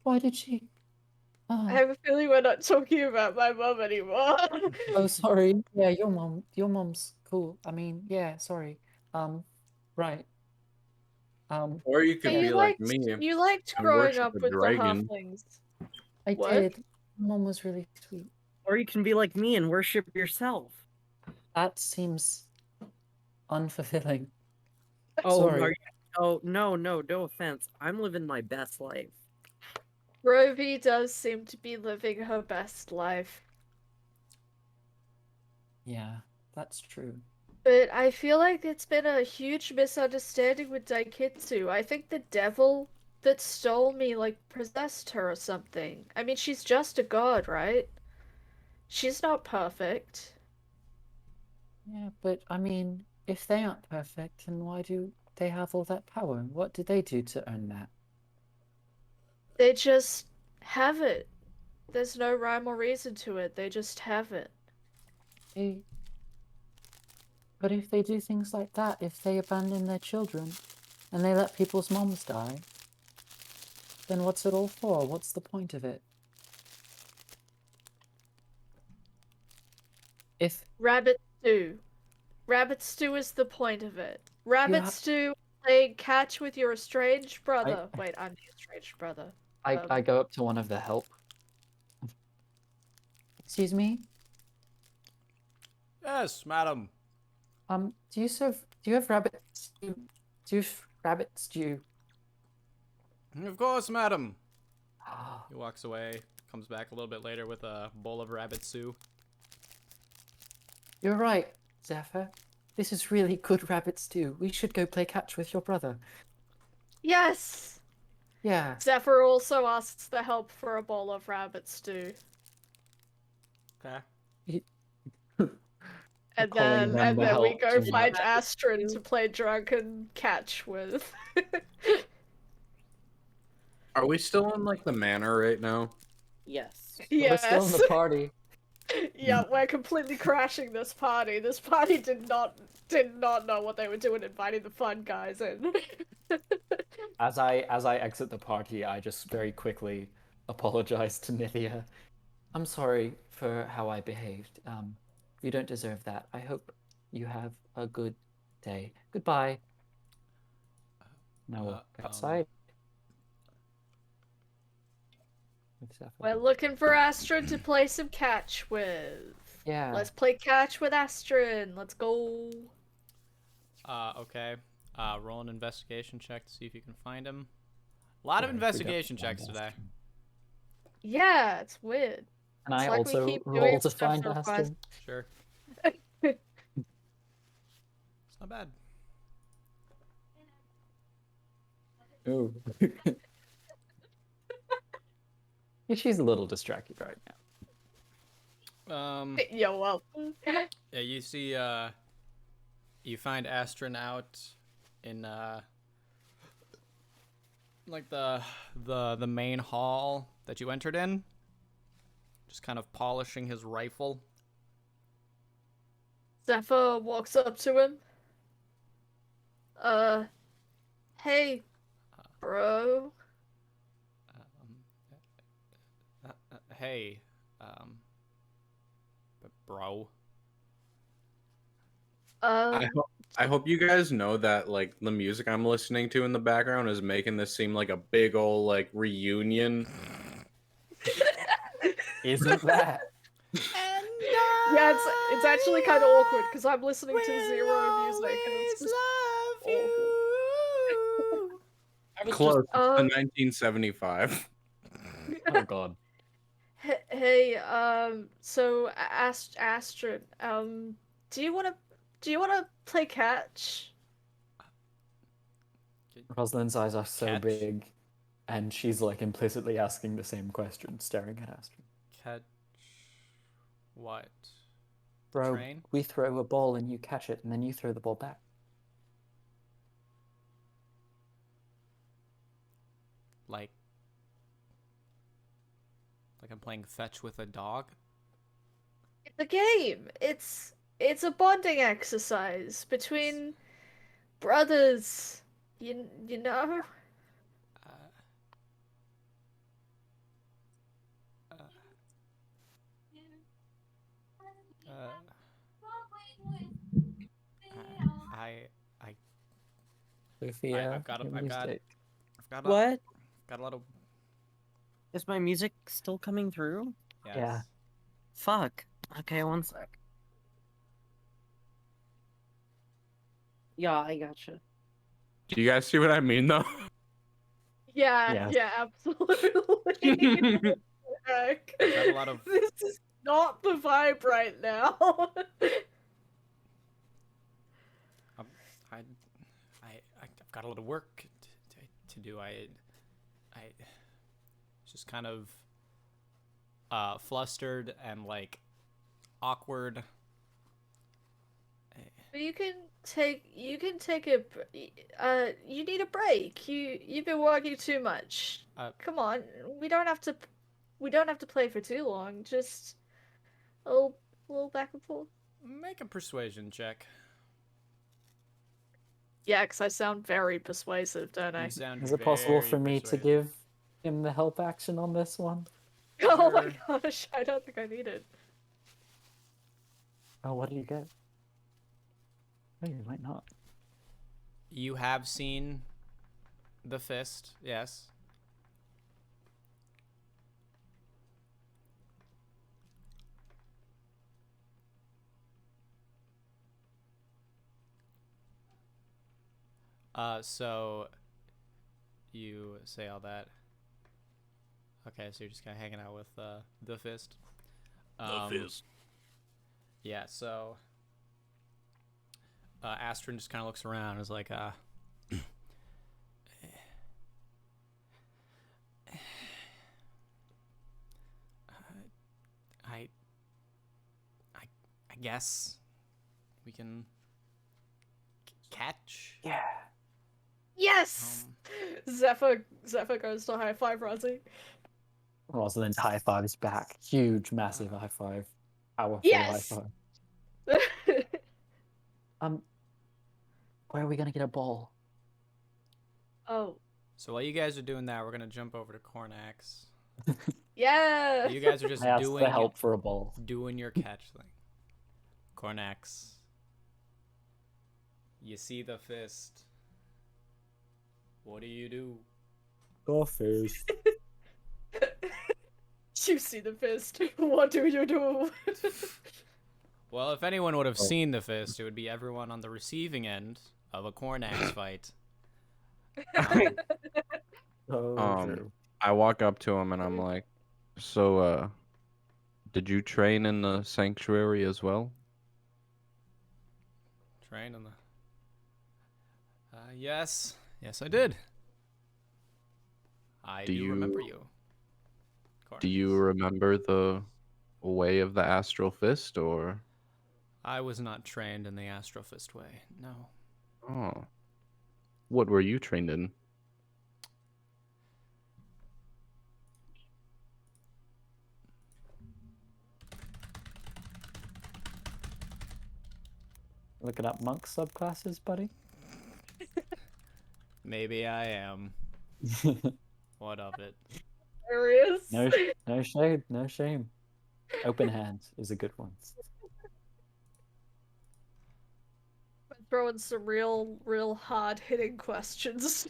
Why did she? I have a feeling we're not talking about my mum anymore. Oh, sorry. Yeah, your mom's cool. I mean, yeah, sorry. Right. Or you could So be like me. You liked and growing worship up a with dragon. the halflings. I What? did. Mom was really sweet. Or you can be like me and worship yourself. That seems unfulfilling. Oh, Sorry. are you- oh no, no offense. I'm living my best life. Rovi does seem to be living her best life. Yeah, that's true. But I feel like it's been a huge misunderstanding with Daiketsu. I think the devil that stole me, possessed her or something. I mean, she's just a god, right? She's not perfect. Yeah, but I mean, if they aren't perfect, then why do they have all that power? What did they do to earn that? They just have it. There's no rhyme or reason to it. They just have it. But if they do things like that, if they abandon their children and they let people's moms die, then what's it all for? What's the point of it? If Rabbit stew. Rabbit stew is the point of it. Rabbit ha- stew playing catch with your estranged brother. Wait, I'm the estranged brother. I go up to one of the help. Excuse me? Yes, madam. Do you have rabbit stew? Do you have rabbit stew? Of course, madam. He walks away, comes back a little bit later with a bowl of rabbit stew. You're right, Zephyr. This is really good rabbit stew. We should go play catch with your brother. Yes! Yeah. Zephyr also asks the help for a bowl of rabbit stew. Okay. And Calling then, them the we help go to find rabbit Astrid stew. to play drunken catch with. Are we still in like the manor right now? Yes. We're still in Yes. the party. Yeah, we're completely crashing this party. This party did not know what they were doing inviting the fun guys in. As I exit the party, I just very quickly apologize to Nithia. I'm sorry for how I behaved. You don't deserve that. I hope you have a good day. Goodbye. Now walk outside. With Zephyr. We're looking for Astrid to play some catch with. Yeah. Let's play catch with Astrid. Let's go. Okay. Roll an investigation check to see if you can find him. A lot of Yeah, we got investigation to find checks today. Astrid. Yeah, it's weird. And It's I like we also keep roll doing to stuff find for fun. Astrid. Sure. It's not bad. Ooh. Yeah, she's a little distracted right now. You're welcome. Yeah, you see, you find Astron out in, like the main hall that you entered in. Just kind of polishing his rifle. Zephyr walks up to him. Hey, bro. Hey, bro. I hope you guys know that like the music I'm listening to in the background is making this seem like a big old like reunion. Isn't that? Yeah, it's actually kind of awkward because I'm listening to zero music and it's just awful. Close to Um, 1975. Oh god. Hey, so Astrid, do you wanna play catch? Rosalind's eyes are so Catch? big, and she's like implicitly asking the same question, staring at Astrid. Catch what? Bro, Train? we throw a ball and you catch it, and then you throw the ball back. Like I'm playing fetch with a dog? It's a game. It's a bonding exercise between brothers. You know? Uh, uh, uh, I Sophia, I've got a mistake. What? got a lot of Is my music still coming through? yes. Yeah. Fuck. Okay, one sec. Yeah, I gotcha. Do you guys see what I mean though? Yeah, Yes. yeah, absolutely. Heck. Got a lot of This is not the vibe right now. I've got a lot of work to do. I just kind of flustered and like awkward. You can take a you need a break. You've been working too much. Come on. We don't have to play for too long. Just a little back and forth. Make a persuasion check. Yeah, because I sound very persuasive, don't I? You sound Is it possible very for me to persuasive. give him the help action on this one? Oh my Sure. gosh, I don't think I need it. Oh, what did you get? Oh, you might not. You have seen the fist, yes. So you say all that. Okay, so you're just kind of hanging out with the fist. The fist. Yeah, so Astron just kind of looks around and is like, I guess we can catch. Yeah. Yes! Zephyr goes to high five Rozzy. Rosalind high fives back. Huge, massive high five. Powerful Yes! high five. Where are we gonna get a ball? Oh. So while you guys are doing that, we're gonna jump over to Cornax. Yeah! You guys are just I asked doing for help for a ball. doing your catch thing. Cornax, you see the fist. What do? Go first. You see the fist. What do you do? Well, if anyone would have seen the fist, it would be everyone on the receiving end of a Cornax fight. True. I walk up to him and I'm like, so did you train in the sanctuary as well? Train in the Yes. Yes, I did. I do remember you. Do you remember the way of the Astral Fist, or? I was not trained in the Astral Fist way, no. Oh. What were you trained in? Looking up monk subclasses, buddy? Maybe I am. What of it? Hilarious. No shade, no shame. Open hands is a good one. Throwing some real hard hitting questions.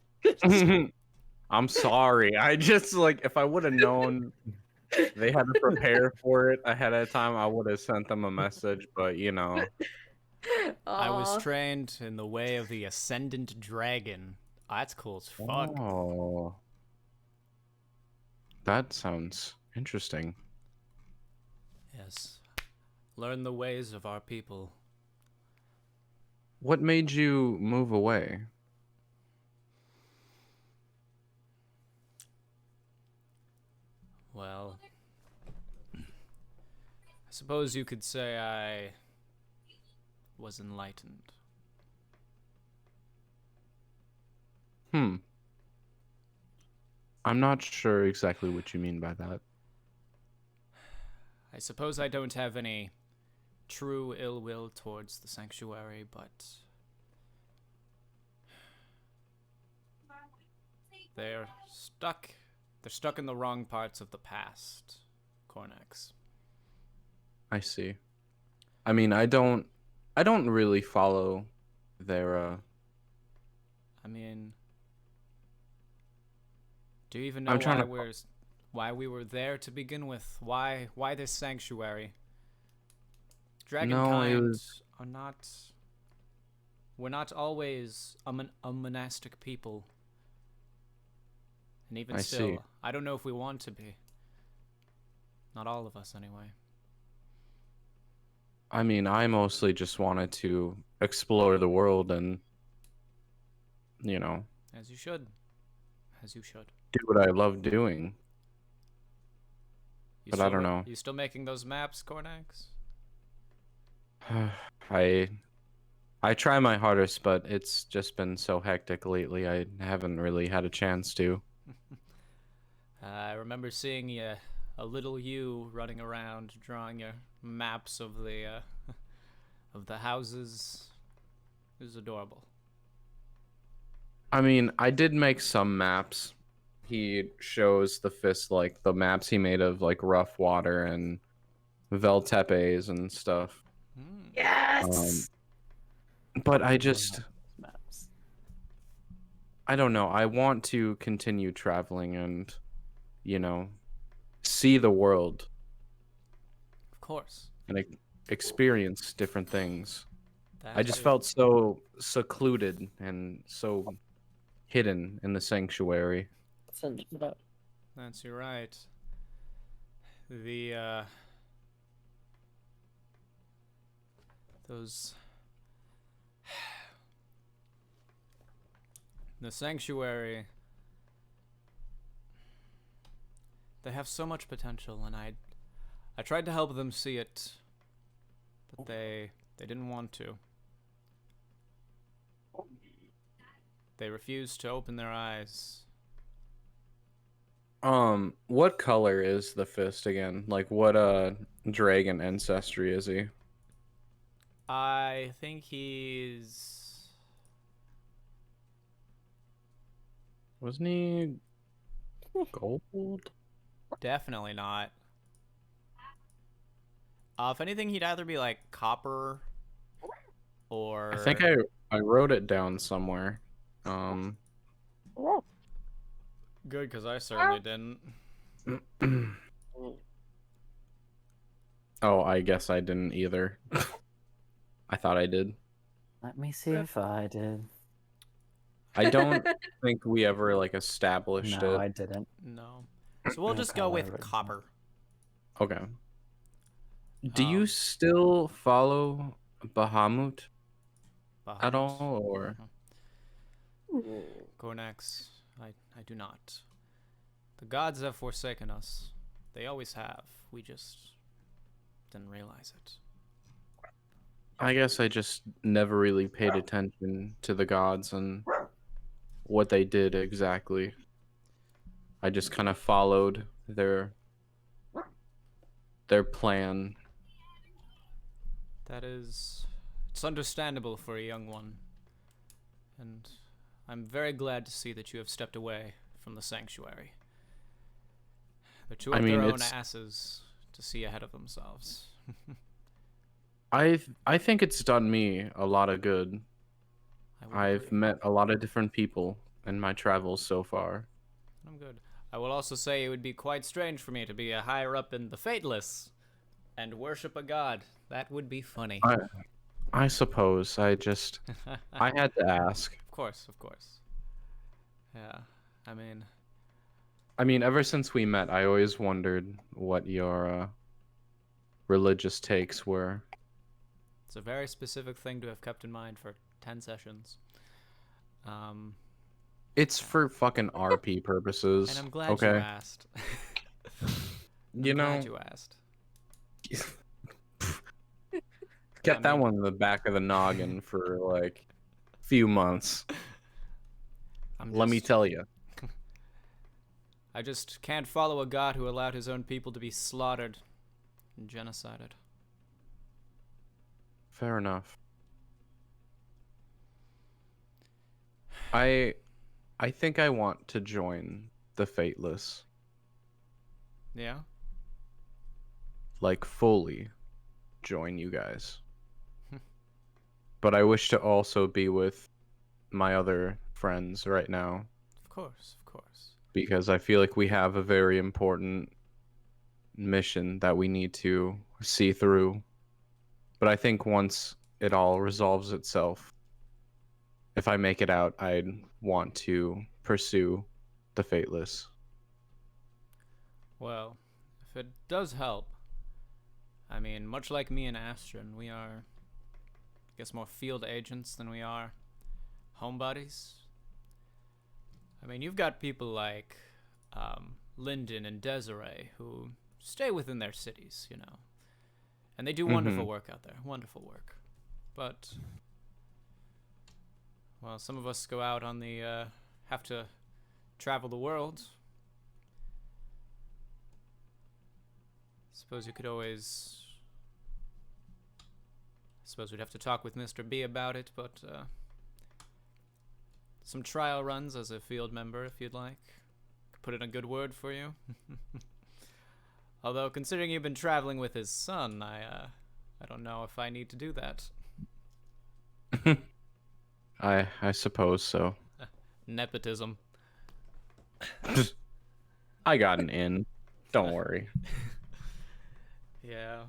I'm sorry. I just like if I would have known they had to prepare for it ahead of time, I would have sent them a message, but you know. I was Aw. trained in the way of the Ascendant Dragon. Oh, that's cool as fuck. Oh. That sounds interesting. Yes. Learn the ways of our people. What made you move away? Well, I suppose you could say I was enlightened. I'm not sure exactly what you mean by that. I suppose I don't have any true ill will towards the sanctuary, but they're stuck. They're stuck in the wrong parts of the past, Cornex. I see. I mean, I don't really follow their I mean, do you even know I'm trying why we were there to begin with? Why this sanctuary? No, it Dragonkind was are not. We're not always a monastic people. And even I still, see. I don't know if we want to be. Not all of us, anyway. I mean, I mostly just wanted to explore the world and, you know, As you should. As you should. do what I love doing. You But I still don't know. You still making those maps, Cornex? I try my hardest, but it's just been so hectic lately. I haven't really had a chance to. I remember seeing a little you running around drawing your maps of the houses. It was adorable. I mean, I did make some maps. He shows the fist like the maps he made of like rough water and Veltepes and stuff. Yes. But I Probably just not maps. I don't know. I want to continue traveling and, you know, see the world Of course. and experience different things. I That just is- felt so secluded and so hidden in the sanctuary. That's you're right. Those the sanctuary, they have so much potential, and I tried to help them see it, but they didn't want to. They refused to open their eyes. What color is the fist again? Like what dragon ancestry is he? I think he's Wasn't he gold? definitely not. If anything, he'd either be like copper or I think I wrote it down somewhere. good, because I certainly didn't. Oh, I guess I didn't either. I thought I did. Let me see if I did. I don't think we ever like established No, it. I didn't. No. So we'll No just go color with written down. copper. Okay. Do you still follow Bahamut at Bahamut. all, or? Cornax, I do not. The gods have forsaken us. They always have. We just didn't realize it. I guess I just never really paid attention to the gods and what they did exactly. I just kind of followed their plan. It's understandable for a young one. And I'm very glad to see that you have stepped away from the sanctuary. They're too up their own asses to see ahead of themselves. I think it's done me a lot of good. I've met a lot of different people in my travels so far. I'm good. I will also say it would be quite strange for me to be a higher up in the Fateless and worship a god. That would be funny. I suppose. I had to ask. Of course. Yeah, I mean, ever since we met, I always wondered what your religious takes were. It's a very specific thing to have kept in mind for 10 sessions. It's for fucking RP purposes. And I'm glad you asked. I'm glad you asked. Get that one in the back of the noggin for like a few months. Let me tell you. I just can't follow a god who allowed his own people to be slaughtered and genocided. Fair enough. I think I want to join the Fateless. Yeah? Like, fully join you guys. But I wish to also be with my other friends right now. Of course. Because I feel like we have a very important mission that we need to see through. But I think once it all resolves itself, if I make it out, I'd want to pursue the Fateless. Well, if it does help, I mean, much like me and Astron, we are, I guess, more field agents than we are homebodies. I mean, you've got people like Lyndon and Desiree who stay within their cities, and they do wonderful work out there. Wonderful work. But, well, some of us go out on the, have to travel the world. Suppose we'd have to talk with Mr. B about it, but, some trial runs as a field member, if you'd like. Could put in a good word for you. Although, considering you've been traveling with his son, I don't know if I need to do that. I suppose so. Nepotism. I got an in. Don't worry. Yeah.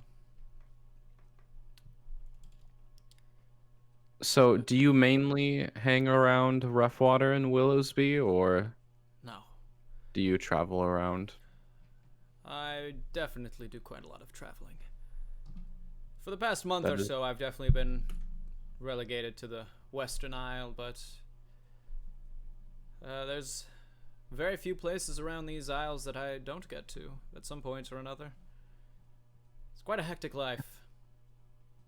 So, do you mainly hang around Roughwater and Willowsby, or No. do you travel around? I definitely do quite a lot of traveling. For the past month or so, I've definitely been relegated to the Western Isle, but there's very few places around these isles that I don't get to at some point or another. It's quite a hectic life.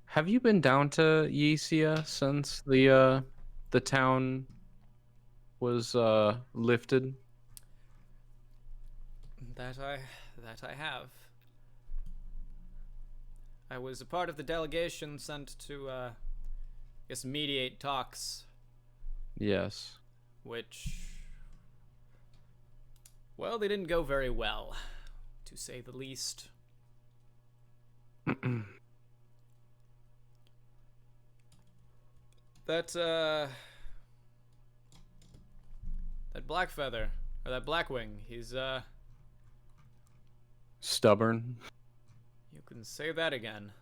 Have you been down to Yesia since the town was lifted? That I have. I was a part of the delegation sent to mediate talks. Yes. Which, well, they didn't go very well, to say the least. That Blackfeather, or that Blackwing, he's, stubborn. You can say that again.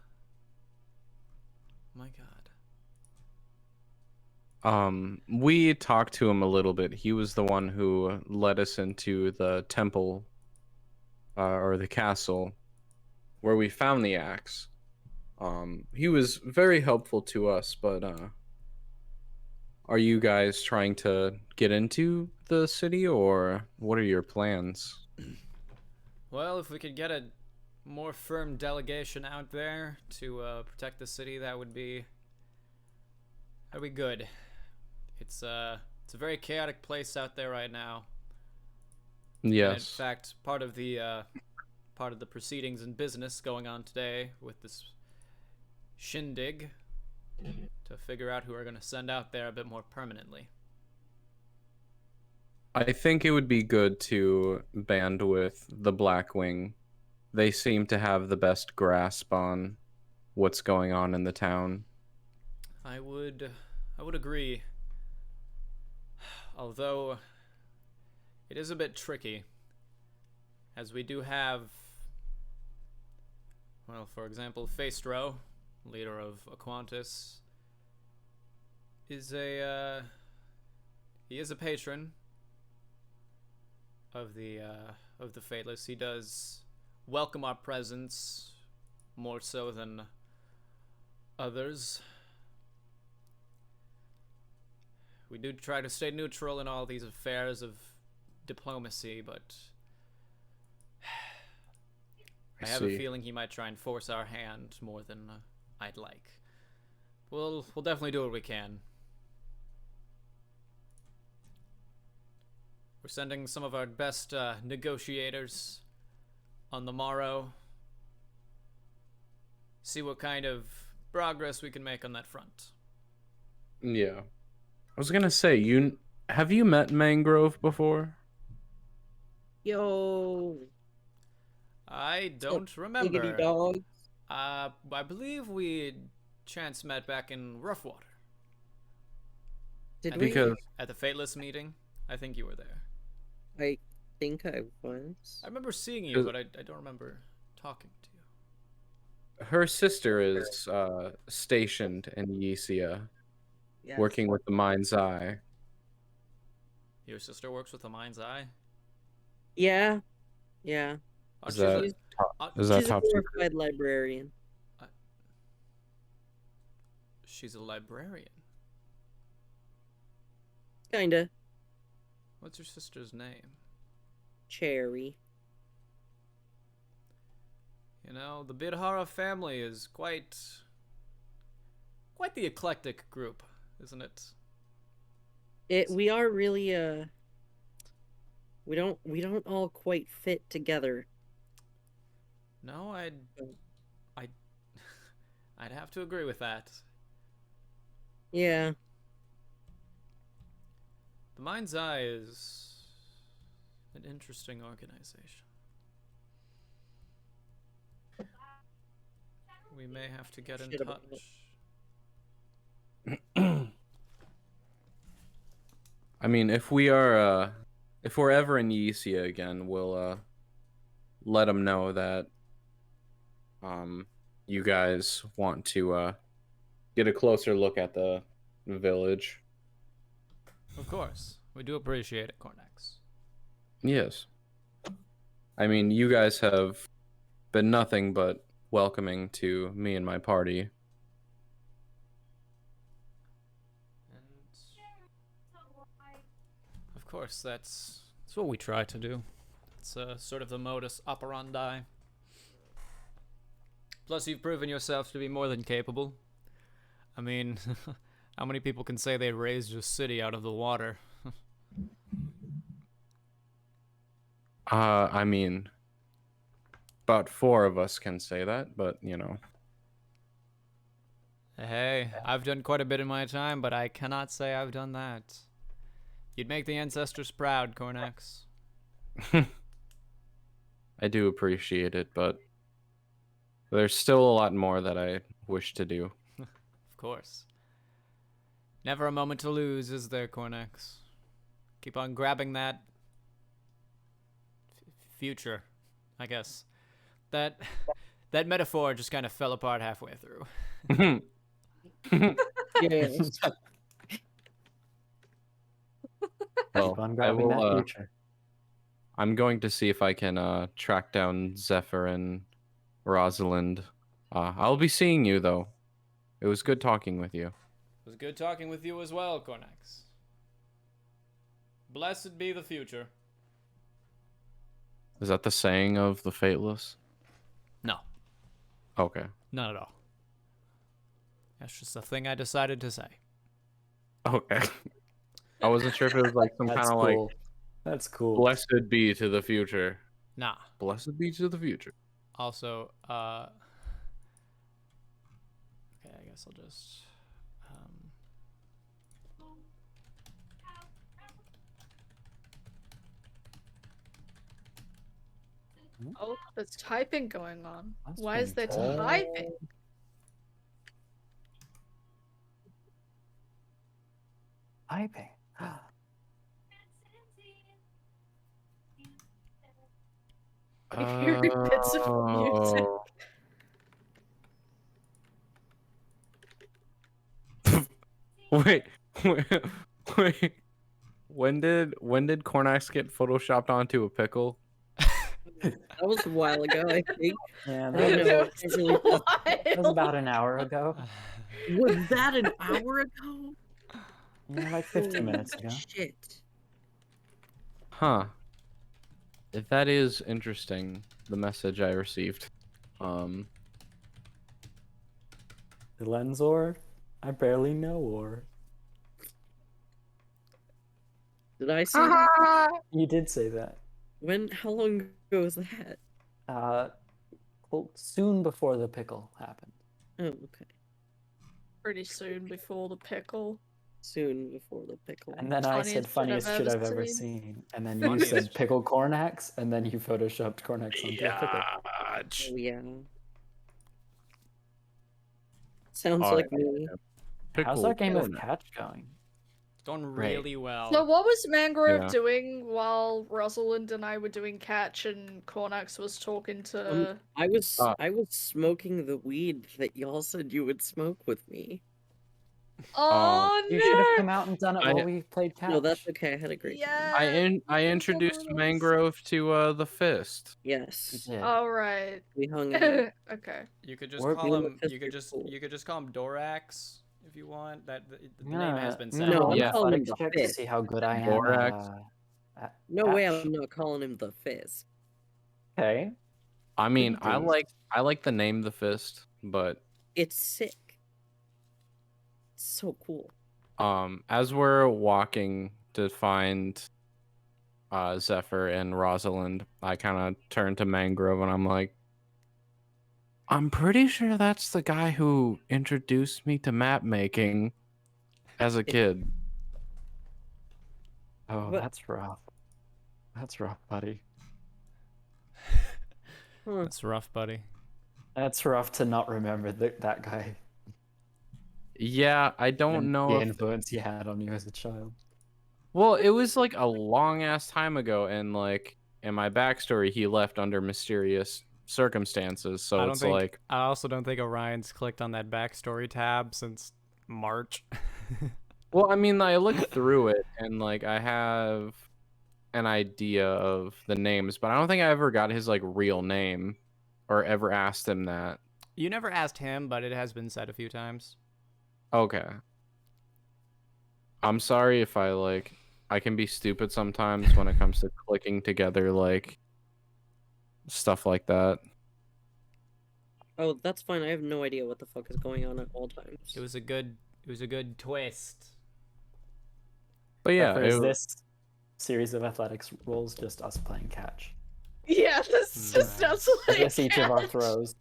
My God. We talked to him a little bit. He was the one who led us into the temple, or the castle, where we found the axe. He was very helpful to us, but, are you guys trying to get into the city, or what are your plans? Well, if we could get a more firm delegation out there to protect the city, that'd be good. It's a very chaotic place out there right now. And in Yes. fact, part of the proceedings and business going on today with this shindig to figure out who we're going to send out there a bit more permanently. I think it would be good to band with the Blackwing. They seem to have the best grasp on what's going on in the town. I would agree. Although it is a bit tricky, as we do have, well, for example, Phaestro, leader of Aquantis, he is a patron of the Fateless. He does welcome our presence more so than others. We do try to stay neutral in all these affairs of diplomacy, but I have a feeling he might try and force our hand more than I'd like. We'll definitely do what we can. We're sending some of our best negotiators on the morrow. See what kind of progress we can make on that front. Yeah. I was gonna say, have you met Mangrove before? Yo. I don't remember. Giggity dogs. I believe we chance met back in Roughwater. Did Because At the Fateless meeting. I think you were there. I think I was. I remember seeing you, but I don't remember talking to you. her sister is stationed in Yesia, Yes. working with the Mind's Eye. Your sister works with the Mind's Eye? Yeah. Yeah. Is She's that a- is that She's a top secret? glorified librarian. She's a librarian. Kinda. What's your sister's name? Cherry. You know, the Bidhara family is quite the eclectic group, isn't it? We are really we don't all quite fit together. No, I'd have to agree with that. Yeah. The Mind's Eye is an interesting organization. We may have to get in Shit about touch. I mean, if we're ever in Yesia again, we'll let them know that you guys want to get a closer look at the village. Of course. We do appreciate it, Cornex. Yes. I mean, you guys have been nothing but welcoming to me and my party. And of course, that's what we try to do. It's sort of the modus operandi. Plus, you've proven yourself to be more than capable. I mean, how many people can say they raised a city out of the water? I mean, about 4 of us can say that, but you know. Hey, I've done quite a bit in my time, but I cannot say I've done that. You'd make the ancestors proud, Cornex. I do appreciate it, but there's still a lot more that I wish to do. Of course. Never a moment to lose, is there, Cornex? Keep on grabbing that future, I guess. That metaphor just kind of fell apart halfway through. Yes. Well, Keep on I grabbing will, that future. I'm going to see if I can track down Zephyr and Rosalind. I'll be seeing you, though. It was good talking with you. It was good talking with you as well, Cornax. Blessed be the future. Is that the saying of the Fateless? No, Okay. not at all. That's just a thing I decided to say. Okay. I wasn't sure if it was like some That's kind of cool. like That's cool. blessed be to the future. Nah. Blessed be to the future. Also, okay, I guess I'll just, Oh, there's typing going on. That's Why is there pretty cool. typing? Typing. Hearing bits of music. Wait, wait. When did Cornax get photoshopped onto a pickle? That was a while ago, I think. Yeah, I don't that know. was, I can't really tell. that was about an hour ago. Was that an hour ago? Yeah, like 15 Holy minutes ago. Shit. Huh. If that is interesting, the message I received. The Lensor? I barely know or. Did I see that? You did say that. How long ago was that? Well, soon before the pickle happened. Oh, okay. Pretty soon before the pickle. Soon before the pickle. And then I said Funniest funniest shit shit I've I've ever ever seen. seen. And then you Funniest said shit. pickle Cornax, and then you photoshopped Cornax onto a pickle. Oh, yeah. Sounds All like right. me. How's that game of Cornax. catch going? it's going Great. really well. So what was Mangrove Yeah. doing while Rosalind and I were doing catch and Cornax was talking to... I was Uh, smoking the weed that y'all said you would smoke with me. Oh You should have no! come out and done it I- while we played catch. No, that's okay. I had a great time. Yeah. I introduced Mangrove to the Fist. You Yes. did. Alright. We hung out. Okay. You could just Or call being the him. fifth You could is just. cool. You could just call him Dorax if you want. That the name Yeah, has been I'm said. gonna No, roll I'm an calling him athletics the check to fifth. see how good I am Borax. at No way, catch. I'm not calling him the Fizz. Okay. I mean, Pretty decent. I like the name the Fist, but It's sick. It's so cool. as we're walking to find Zephyr and Rosalind, I kind of turn to Mangrove and I'm like, I'm pretty sure that's the guy who introduced me to map making as a kid. Oh, What? that's rough. That's rough, buddy. Huh. That's rough, buddy. That's rough to not remember that guy. Yeah, I don't and know the if influence he had on you as a child. well, it was like a long ass time ago, and like in my backstory, he left under mysterious circumstances. So I don't it's think. like, I also don't think Orion's clicked on that backstory tab since March. well, I mean, I looked through it, and like I have an idea of the names, but I don't think I ever got his like real name, or ever asked him that. You never asked him, but it has been said a few times. Okay. I'm sorry if I can be stupid sometimes when it comes to clicking together like stuff like that. Oh, that's fine. I have no idea what the fuck is going on at all times. It was a good twist. But yeah, Zephyr, is it- this series of athletics rolls just us playing catch? Yeah, this is just Nice. us Is like this each of our catch. throws?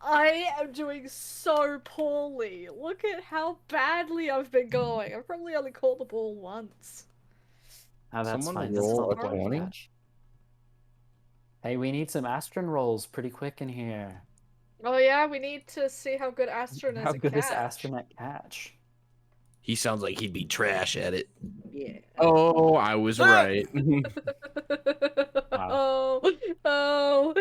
I am doing so poorly. Look at how badly I've been going. I've probably only caught the ball once. Oh, that's Someone fine. That's roll not the a point of 20? catch. Hey, we need some Astron rolls pretty quick in here. Oh yeah, we need to see how good Astron is How at good is catch. Astron at catch? He sounds like he'd be trash at it. Yeah. Oh, I was right. Oh, oh.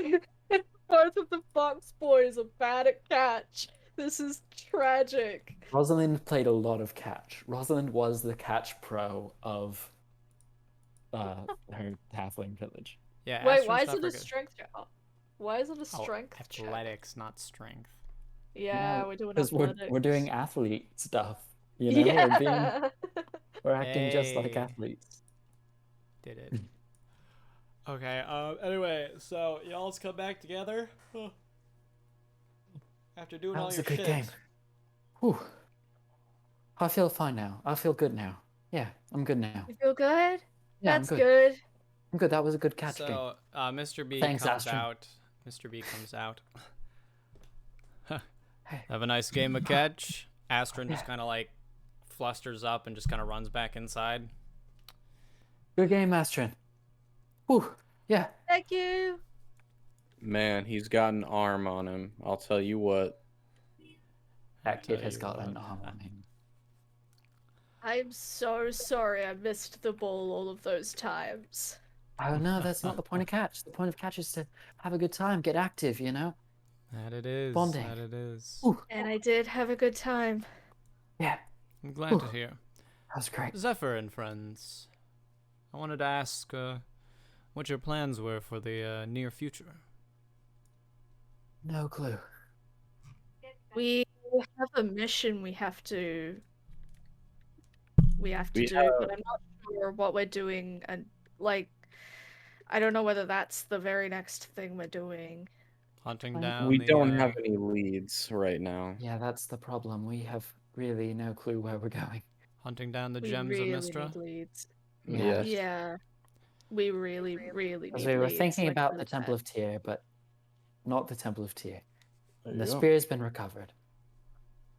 Both of the Fox boys are bad at catch. This is tragic. Rosalind played a lot of catch. Rosalind was the catch pro of her halfling village. Yeah. Wait, Astron's why is not it for a good. strength check? Why is it a Oh, strength check? athletics, not strength. Yeah, we're doing Because athletics. we're doing athlete stuff. You know, we're acting just like Hey. athletes. Did it. Okay, anyway, so y'all's come back together? After doing That all was your a good shit. game. Whew. I feel fine now. I feel good now. Yeah, I'm good now. You feel good? Yeah, That's I'm good. good. I'm good. That was a good catch game. So, Mr. B Thanks, comes Astrid. out. Mr. B comes out. Hey. Have a nice game of catch. Astrid just kind of like flusters up and just kind of runs back inside. Good game, Astrid. Whew. Yeah. Thank you. Man, he's got an arm on him. I'll tell you what. That kid Tell has you got an what. arm on him. I'm so sorry I missed the ball all of those times. Oh no, that's not the point of catch. The point of catch is to have a good time, get active, you know? That it is. Bonding. That it is. Ooh. And I did have a good time. Yeah, I'm glad to hear. that was great. Zephyr and friends, I wanted to ask what your plans were for the near future. No clue. We have a mission we have to do, but I'm not sure what we're doing, and like I don't know whether that's the very next thing we're doing. Hunting We down We the, don't have any leads right now. Yeah, that's the problem. We have really no clue where we're going. hunting down the We gems really of Mistra. need leads. Yeah. Yes. Yeah. We really, really Because need we were leads, thinking like about really the Temple bad. of Tyr, but not the Temple of Tyr. There The you go. spear's been recovered.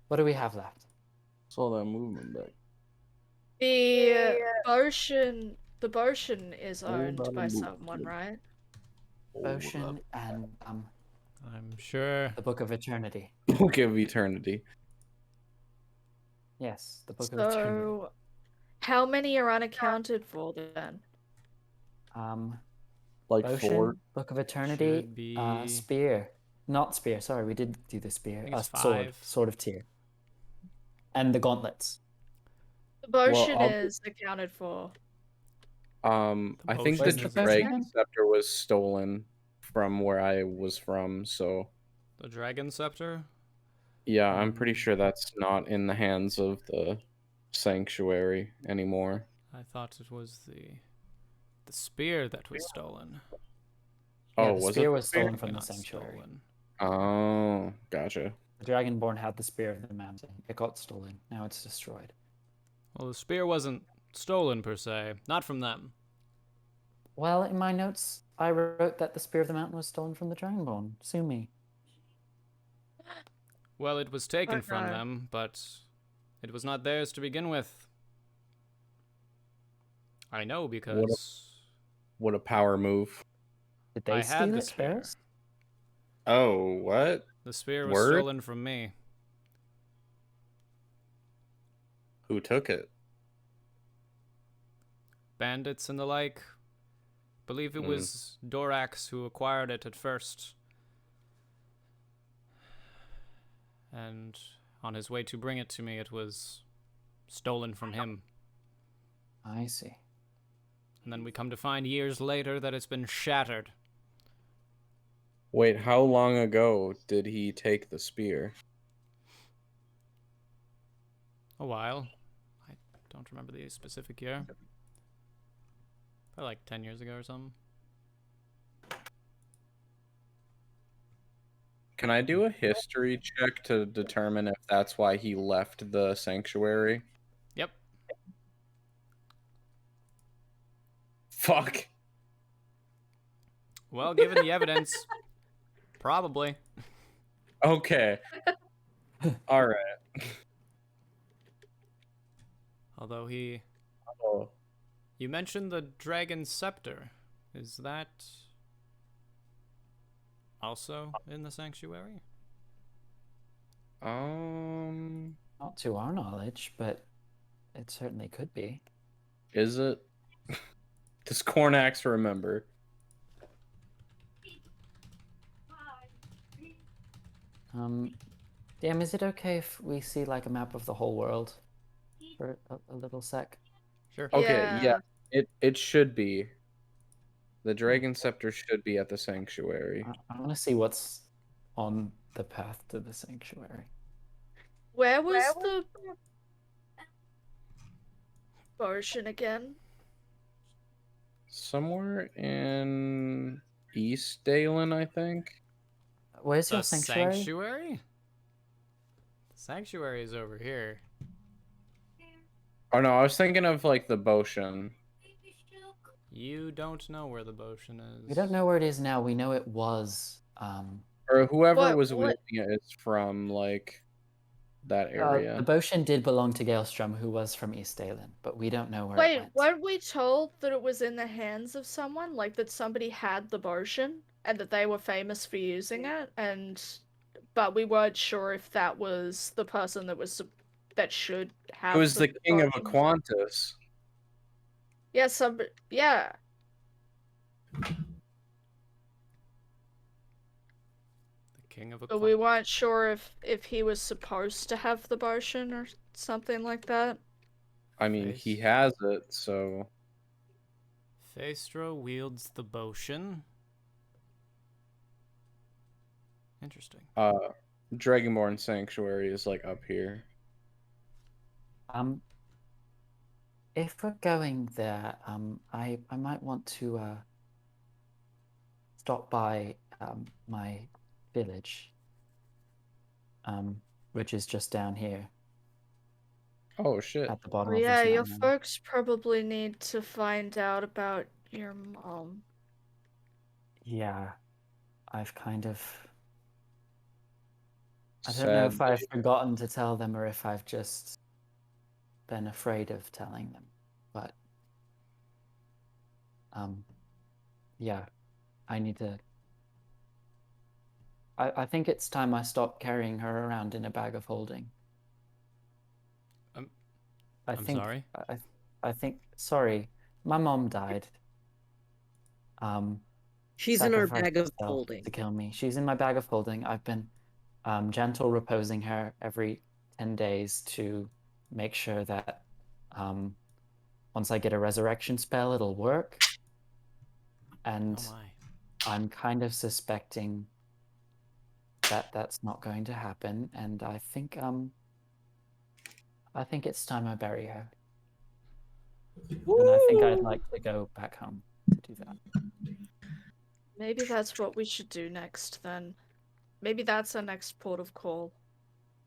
What do we have left? Saw that movement back. The Boshin is Oh, owned that by movement. someone, right? Ocean and I'm sure. the Book of Eternity. Book of Eternity. Yes, the Book of Eternity. So, how many are unaccounted for then? Like Ocean, 4. Book of Eternity, Should be- spear. Not spear, sorry, we did do the spear. think it's Sword. 5. Sword of Tyr. And the gauntlets. The Boshin I'll- is accounted for. I think the potion is Dragon again? Scepter was stolen from where I was from, so The Dragon Scepter? yeah, I'm pretty sure that's not in the hands of the Sanctuary anymore. I thought it was the spear that was stolen. Yeah, Oh, the was spear it? was stolen Maybe from the not Sanctuary. stolen. Oh, gotcha. The Dragonborn had the Spear of the Mountain. It got stolen. Now it's destroyed. Well, the spear wasn't stolen per se. Not from them. Well, in my notes, I wrote that the Spear of the Mountain was stolen from the Dragonborn. Sue me. Well, it was taken from Okay. them, but it was not theirs to begin with. I know because What a power move. Did they I had steal the it spear. first? Oh, what? The spear was Word? stolen from me. Who took it? Bandits and the like. Believe it was Dorax who acquired it at first. And on his way to bring it to me, it was stolen from him. I see. And then we come to find years later that it's been shattered. Wait, how long ago did he take the spear? A while. I don't remember the specific year. Probably like 10 years ago or something. Can I do a history check to determine if that's why he left the Sanctuary? Yep. Fuck. Well, given the evidence, probably. Okay. All right. Although he... Oh. You mentioned the Dragon Scepter. Is that also in the Sanctuary? Not to our knowledge, but it certainly could be. Is it? Does Cornax remember? DM, is it okay if we see like a map of the whole world for a little sec? Sure. Okay, yeah. It should be. The Dragon Scepter should be at the Sanctuary. I want to see what's on the path to the Sanctuary. Where was the potion again? Somewhere in East Dalen, I think. Where's The your sanctuary? sanctuary? The sanctuary is over here. Oh no, I was thinking of like the Boshan. You don't know where the potion is. We don't know where it is now. We know it was. Or whoever was What? wielding it is from like that The area. Boshan did belong to Galestrom, who was from East Dalen, but we don't know where it Wait, went. weren't we told that it was in the hands of someone? Like that somebody had the potion and that they were famous for using it, but we weren't sure if that was the person that should have It was the king of potion. Aquantis. Yeah, yeah. The king of But we weren't sure if he was supposed to have the potion or something like that. I mean, he has it, so Phaestra wields the potion. Interesting. Dragonborn Sanctuary is like up here. If we're going there, I might want to stop by my village, which is just down here Oh shit. at the bottom Well, of yeah, this your mountain. folks probably need to find out about your mom. Yeah, I've kind of. I don't know if I've forgotten to tell them or if I've just been afraid of telling them, but yeah, I need to. I think it's time I stopped carrying her around in a bag of holding. I'm sorry. I think. Sorry, my mom died. She's in our Sacrificed bag of herself holding. to kill me. She's in my bag of holding. I've been gentle reposing her every 10 days to make sure that once I get a resurrection spell, it'll work. And Oh my. I'm kind of suspecting that that's not going to happen, and I think it's time I bury her. And I think I'd like to go back home to do that. Maybe that's what we should do next then. Maybe that's our next port of call.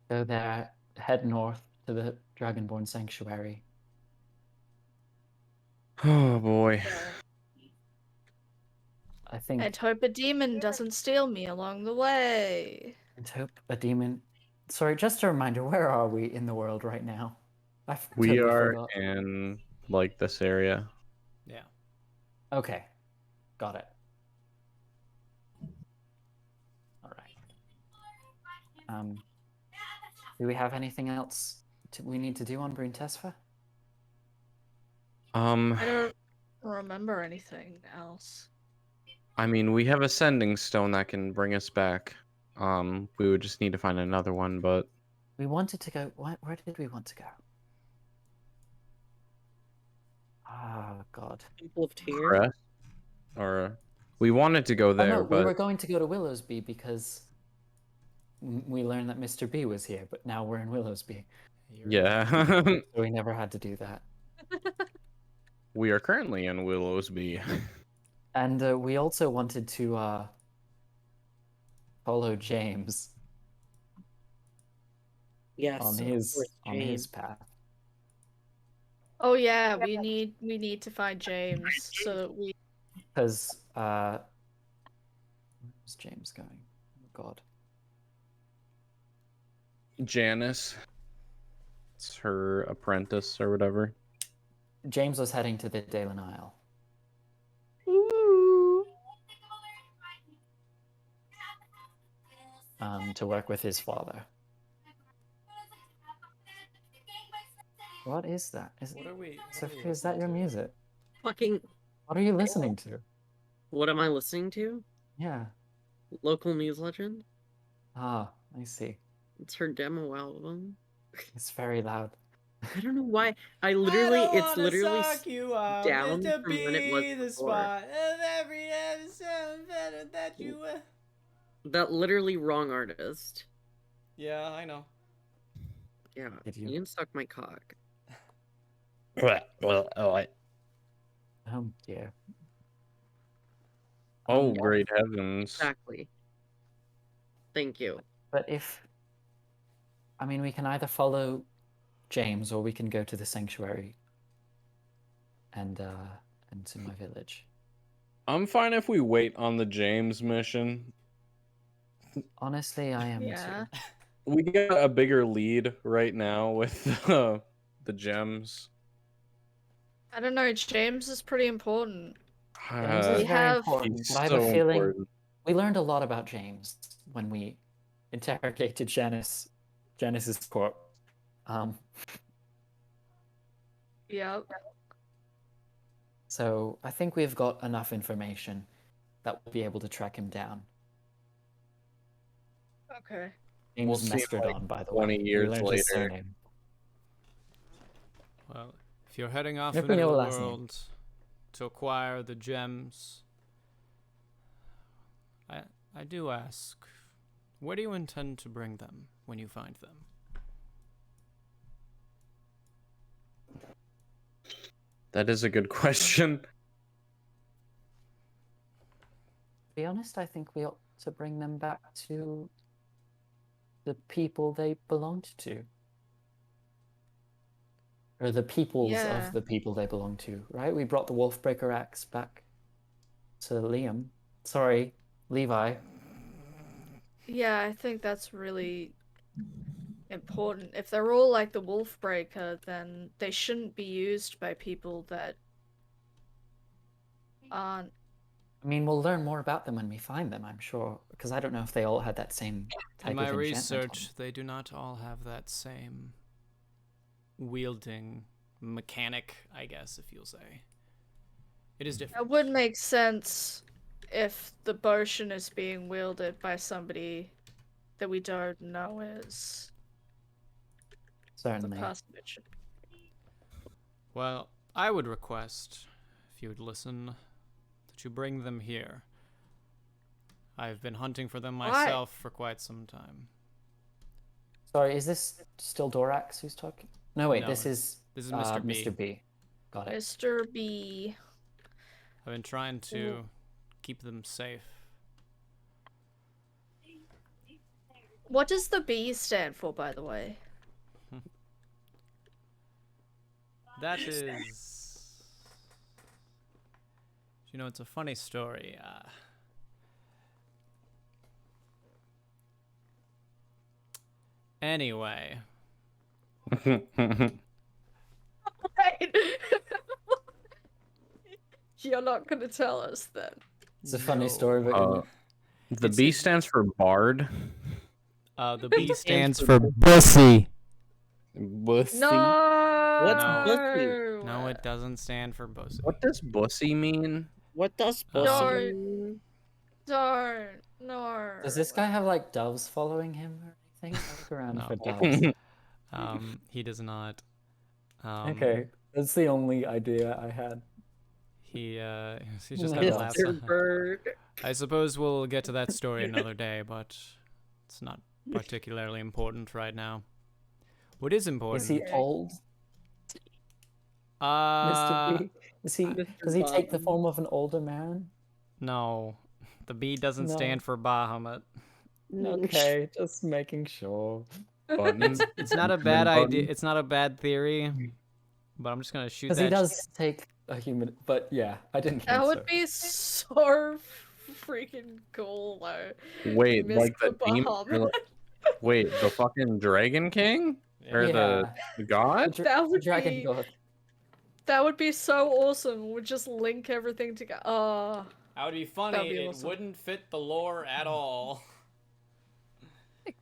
Go there, head north to the Dragonborn Sanctuary. Oh boy. I think. And hope a demon doesn't steal me along the way. And hope a demon. Sorry, just a reminder, where are we in the world right now? We totally are forgot. in like this area. Yeah. Okay, got it. All right. Do we have anything else we need to do on Brune Tesfa? I don't remember anything else. I mean, we have a sending stone that can bring us back. We would just need to find another one, but We wanted to go. Where did we want to go? Oh God. Temple of Tears. Crest? Or we wanted to go Oh there, no, but we were going to go to Willowsby because we learned that Mr. B was here, but now we're in Willowsby. yeah. So we never had to do that. We are currently in Willowsby. And we also wanted to follow James Yes, on of his course, James. path. Oh yeah, we need to find James so that we. Because where's James going? Oh God. Janice. It's her apprentice or whatever. James was heading to the Dalen Isle. To work with his father. What is that? Sophie, is that your music? Fucking. What are you listening to? What am I listening to? Yeah. Local News Legend. Ah, I see. It's her demo album. It's very loud. I don't know why. It's literally you out. down To from when it was be the before. spot of every episode better that you were. That literally wrong artist. Yeah, I know. Yeah, Did you? you can suck my cock. Oh, Oh dear. Oh, Um, great heavens. Exactly. Thank you. But if, I mean, we can either follow James or we can go to the sanctuary and to my village. I'm fine if we wait on the James mission. Honestly, I am Yeah. too. We got a bigger lead right now with the gems. I don't know. James is pretty important. James is We very have- important, He's but I have so a feeling important. we learned a lot about James when we interrogated Janice's corpse. Yep. So I think we've got enough information that we'll be able to track him down. Okay. James We'll see him, Mestrodon, by the 20 way. years we learned later. his surname. Well, if you're heading off If into we know the the last name. world to acquire the gems, I do ask, where do you intend to bring them when you find them? That is a good question. To be honest, I think we ought to bring them back to the people they belonged to. Or the peoples Yeah. of the people they belong to, right? We brought the Wolfbreaker axe back to Liam. Sorry, Levi. Yeah, I think that's really important. If they're all like the Wolfbreaker, then they shouldn't be used by people that aren't. I mean, we'll learn more about them when we find them, I'm sure. Because I don't know if they all had that same type In my of enchantment on research, them. they do not all have that same wielding mechanic, I guess, if you'll say. It is different. It would make sense if the potion is being wielded by somebody that we don't know is the Certainly. person. Well, I would request, if you would listen, that you bring them here. I've been hunting for them myself for quite some time. Sorry, is this still Dorax who's talking? No, wait, No, this is Mr. B. Mr. B. Got it. Mr. B. I've been trying to keep them safe. What does the B stand for, by the way? That is... You know, it's a funny story. Anyway. You're not gonna tell us then. It's a funny No. story, but The B stands for Bard. The B stands for Bussy. Bussy. No. What's No. Bussy? No, it doesn't stand for Bussy. What does Bussy mean? What does No. Bussy mean? Don't. No. does this guy have like doves following him or anything? I look around No. for doves. He does not. Okay, that's the only idea I had. He just No. kind of laughs. Mr. Bird. I suppose we'll get to that story another day, but it's not particularly important right now. What is important? Is he old, Uh, Mr. B? Is he? Mr. Does he take the Bum. form of an older man? no. The B doesn't No. stand for Bahamut. Okay, just making sure. Button. It's not a bad idea. It's not a bad theory, but I'm just gonna shoot Because that. he does take a human, but yeah, I didn't think That so. would be so freaking cool, though. Wait, like the Mr. demon? Bahamut. Wait, the fucking Dragon King? Or Yeah. the god? That would Dragon be- God. That would be so awesome. We'd just link everything together. Oh. That would be funny. That'd be It awesome. wouldn't fit the lore at all.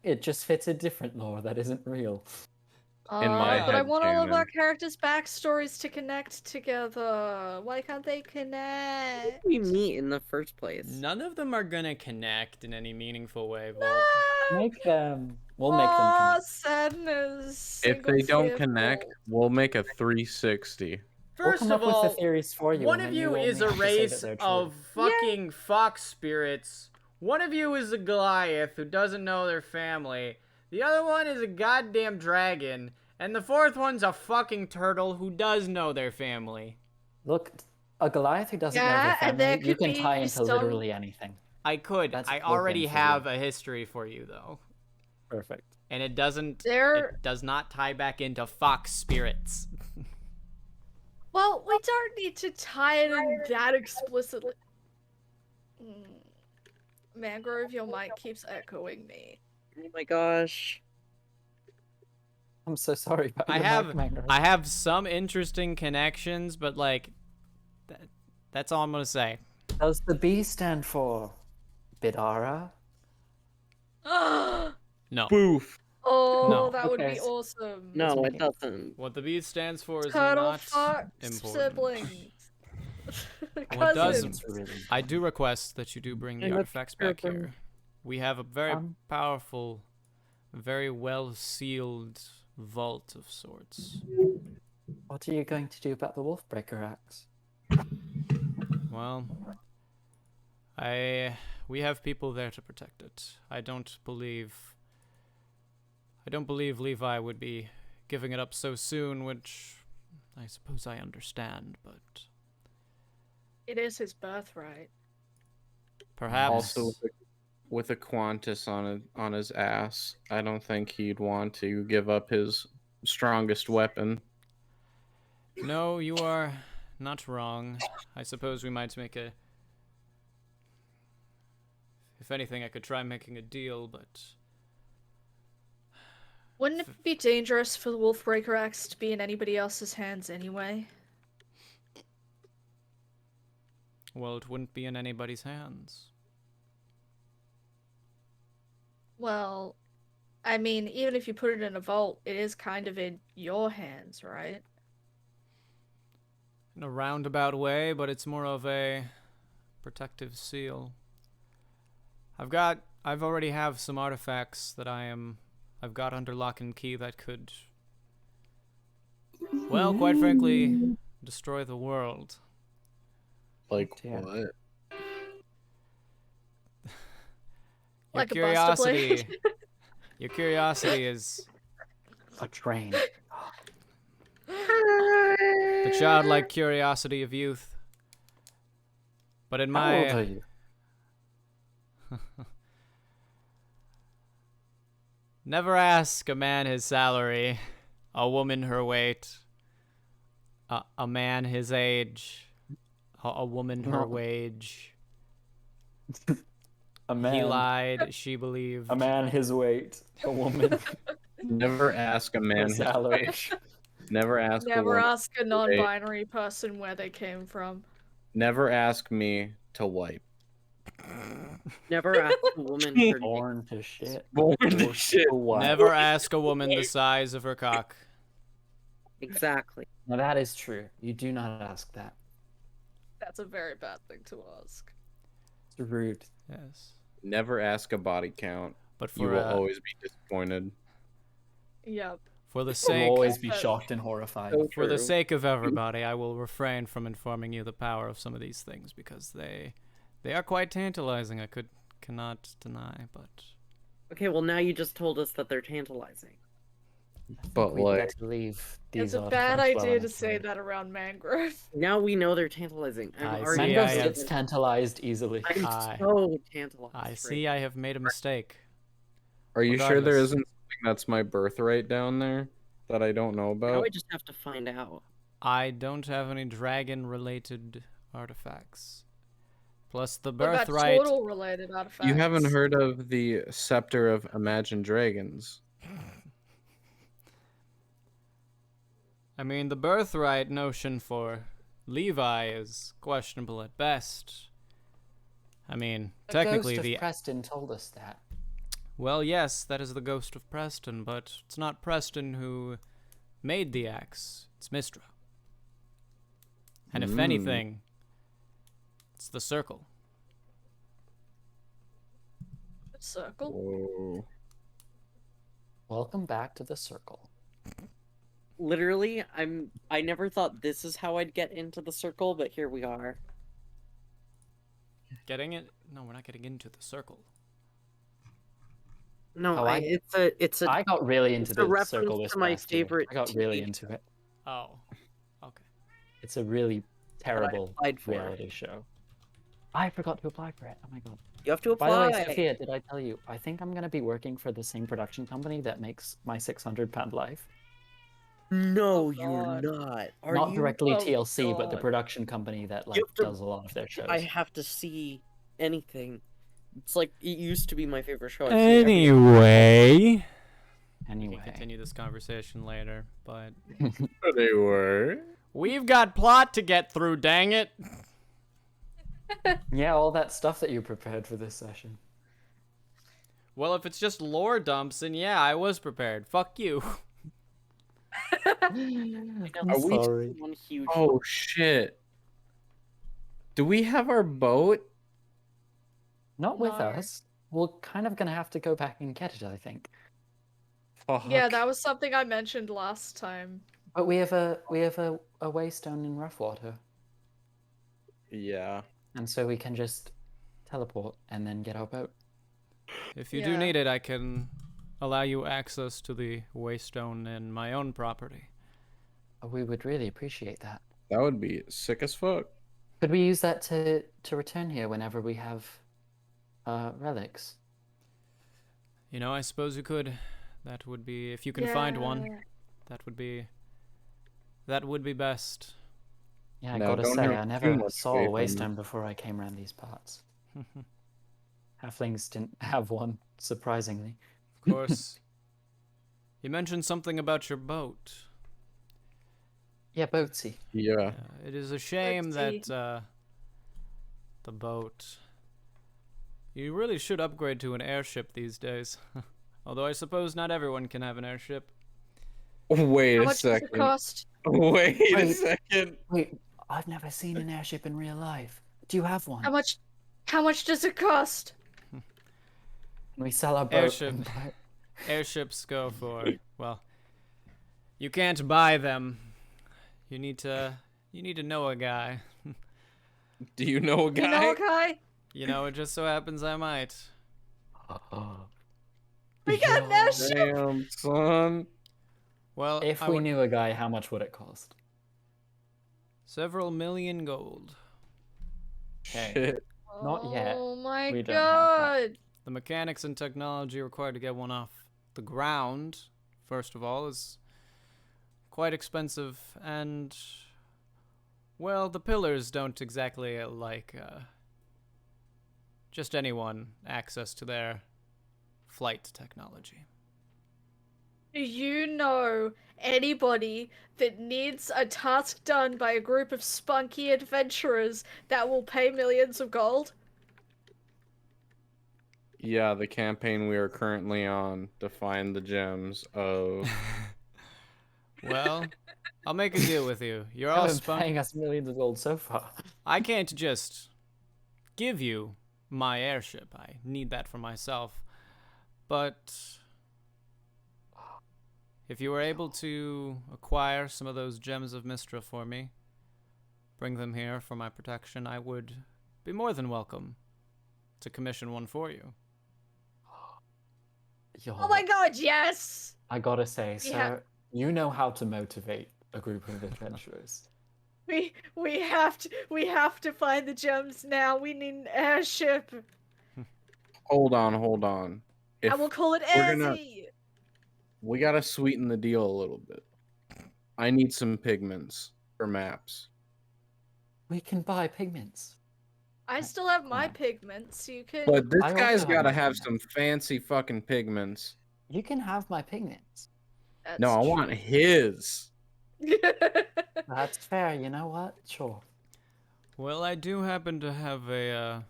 It just fits a different lore that isn't real. In my But I head want all of canon. our characters' backstories to connect together. Why can't they connect? We meet in the first place. None of them are gonna connect in any meaningful way, Volt. No! Make them. We'll make them. Aw, connect. sadness. If they Single don't fear connect, Volt. we'll make a 360. We'll First come of up all, with the theories for you. one and of then you only is a have to say that race they're true. of fucking fox spirits. One of you is a Goliath who doesn't know their family. The other one is a goddamn dragon. And the fourth one's a fucking turtle who does know their family. Look, a Goliath who doesn't know Yeah, their and there family, you could can tie be into some- literally anything. I could. That's I a already plug-in for you. have a history for you, though. Perfect. And it doesn't... There- It does not tie back into fox spirits. Well, we don't need to tie it in that explicitly. Mangrove, your mic keeps echoing me. Oh my gosh. I'm so sorry about I your have mic, Mangrove. I have some interesting connections, but like that's all I'm gonna say. Does the B stand for Bidara? Oh, No. Boof. No. that would Okay. be awesome. No, it making- doesn't. What the B stands for is Turtle not fox important. siblings. What does- Cousins. Really. I do request that you do bring the I'm a artifacts back turtle. here. We have a very Um, powerful, very well sealed vault of sorts. What are you going to do about the Wolfbreaker axe? Well, we have people there to protect it. I don't believe Levi would be giving it up so soon, which I suppose I understand, but It is his birthright. perhaps Also, with a Qantas on his ass, I don't think he'd want to give up his strongest weapon. No, you are not wrong. I suppose we might make a... If anything, I could try making a deal, but... Wouldn't it be dangerous for the Wolfbreaker axe to be in anybody else's hands anyway? Well, it wouldn't be in anybody's hands. Well, I mean, even if you put it in a vault, it is kind of in your hands, right? In a roundabout way, but it's more of a protective seal. I've already have some artifacts that I've got under lock and key that could, well, quite frankly, destroy the world. Like Yeah. what? Your Like a Buster Blade. Your curiosity is A train. the childlike curiosity of youth. But in How old are my you? never ask a man his salary, a woman her weight, a man his age, a woman her No. wage. A man. He lied, she believed. A man his weight. A woman Never ask a man her his salary. age. Never ask a Never woman. ask a non-binary person where they came from. Never ask me to wipe. Never ask a woman her Born to shit. Born to Or shit. to what? Never ask a woman the size of her cock. Exactly. Now that is true. You do not ask that. That's a very bad thing to ask. It's rude. Yes. Never ask a body count. But You for will always be disappointed. Yep. for the You'll sake always be But- shocked and horrified. So for the true. sake of everybody, I will refrain from informing you the power of some of these things because they are quite tantalizing. I cannot deny, but Okay, well now you just told us that they're tantalizing. But We like, better leave these It's a bad artifacts well idea in to its say way. that around Mangrove. Now we know they're tantalizing. I'm I already see, Mango I have- gets tantalized easily. I'm I- so tantalized. I right see I have made a mistake. are you sure there Regardless. isn't something that's my birthright down there that I don't know now about? I just have to find out. I don't have any dragon-related artifacts. Plus the What about birthright. turtle-related artifacts? You haven't heard of the Scepter of Imagine Dragons? I mean, the birthright notion for Levi is questionable at best. I mean, The technically ghost the of Preston told us that. well, yes, that is the ghost of Preston, but it's not Preston who made the axe. It's Mistra. And if Mm. anything, it's the circle. Circle? Whoa. Welcome back to the circle. Literally, I never thought this is how I'd get into the circle, but here we are. Getting it? No, we're not getting into the circle. No, Oh, it's a I got really into it's a the reference Circle Wisp to my last year. favorite I got really TV into it. Oh, okay. It's a really terrible applied for. reality show. I forgot to apply for it. Oh my god. You have to By the way, apply. Sophia, did I tell you? I think I'm going to be working for the same production company that makes my £600 life. No, Oh, you're God. not. Are Not you? directly Oh, TLC, but the God. production company that like have to- does a lot of their shows. I have to see anything. It's like it used to be my favorite show. I've seen every Anyway, we Anyway, can continue this conversation later, but Anyway. we've got plot to get through, dang it. yeah, all that stuff that you prepared for this session. Well, if it's just lore dumps, then yeah, I was prepared. Fuck you. I'm Are we- sorry. one huge. Oh shit. Do we have our boat? Not with No. us. We're kind of gonna have to go back and get it, I think. Fuck. Yeah, that was something I mentioned last time. But we have a waystone in Roughwater, Yeah. and so we can just teleport and then get our boat. If you do Yeah. need it, I can allow you access to the waystone in my own property. We would really appreciate that. That would be sick as fuck. Could we use that to return here whenever we have relics? You know, I suppose you could. That would be, if you can find one, that would be best. Yeah, I No, gotta don't say, have I too never much saw faith a in waystone before I came around these parts. Halflings didn't have one, surprisingly. Of course. You mentioned something about your boat. Yeah, boatsy. Yeah. It is a shame Oopsie. that the boat. You really should upgrade to an airship these days. Although I suppose not everyone can have an airship. Wait How a much does it second. cost? Wait a Wait. second. Wait, I've never seen an airship in real life. Do you have one? How much does it cost? Can we sell our boat? Airship. and buy- Airships go for, well, you can't buy them. You need to know a guy. Do you know a guy? You know, Kai? You know, it just so happens I might. We got an airship! Damn, son. Well, If I we would- knew a guy, how much would it cost? several million gold. Okay. Shit. Not yet. Oh my We don't have that. god. The mechanics and technology required to get one off the ground, first of all, is quite expensive, and, well, the pillars don't exactly like just anyone access to their flight technology. Do you know anybody that needs a task done by a group of spunky adventurers that will pay millions of gold? Yeah, the campaign we are currently on to find the gems of. Well, I'll make a deal with you. You're You're all been paying us millions of gold so far. I can't just give you my airship. I need that for myself. But if you were able to acquire some of those gems of Mistra for me, bring them here for my protection, I would be more than welcome to commission one for you. Oh my god, yes! I gotta say, We sir, have- you know how to motivate a group of adventurers. We have to find the gems now. We need an airship. Hold on. I will call it we're gonna- Azzy. We gotta sweeten the deal a little bit. I need some pigments for maps. We can buy pigments. I still have my on. pigments. You can. But this I also guy's have gotta my have pigments. some fancy fucking pigments. You can have my pigments. That's No, I true. want his. That's fair. You know what? Sure. Well, I do happen to have an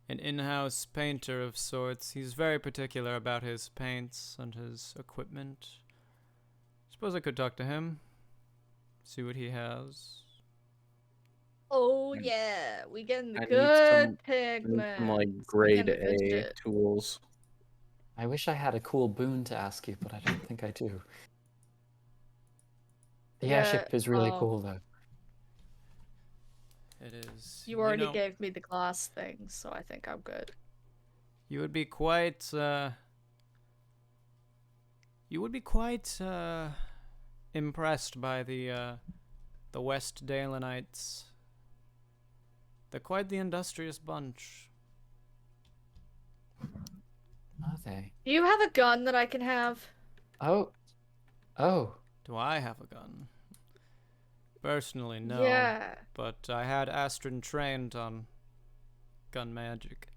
in-house painter of sorts. He's very particular about his paints and his equipment. Suppose I could talk to him, see what he has. Oh yeah, we getting the I need good some- I need pigments. some like We grade getting the good A shit. tools. I wish I had a cool boon to ask you, but I don't think I do. The Yeah, airship is really oh. cool, though. It is. You already know, gave me the glass thing, so I think I'm good. You would be quite You would be quite impressed by the West Dalenites. They're quite the industrious bunch. Are they? Do you have a gun that I can have? Oh. Oh. Do I have a gun? Personally, no. Yeah. But I had Astrid trained on gun magic.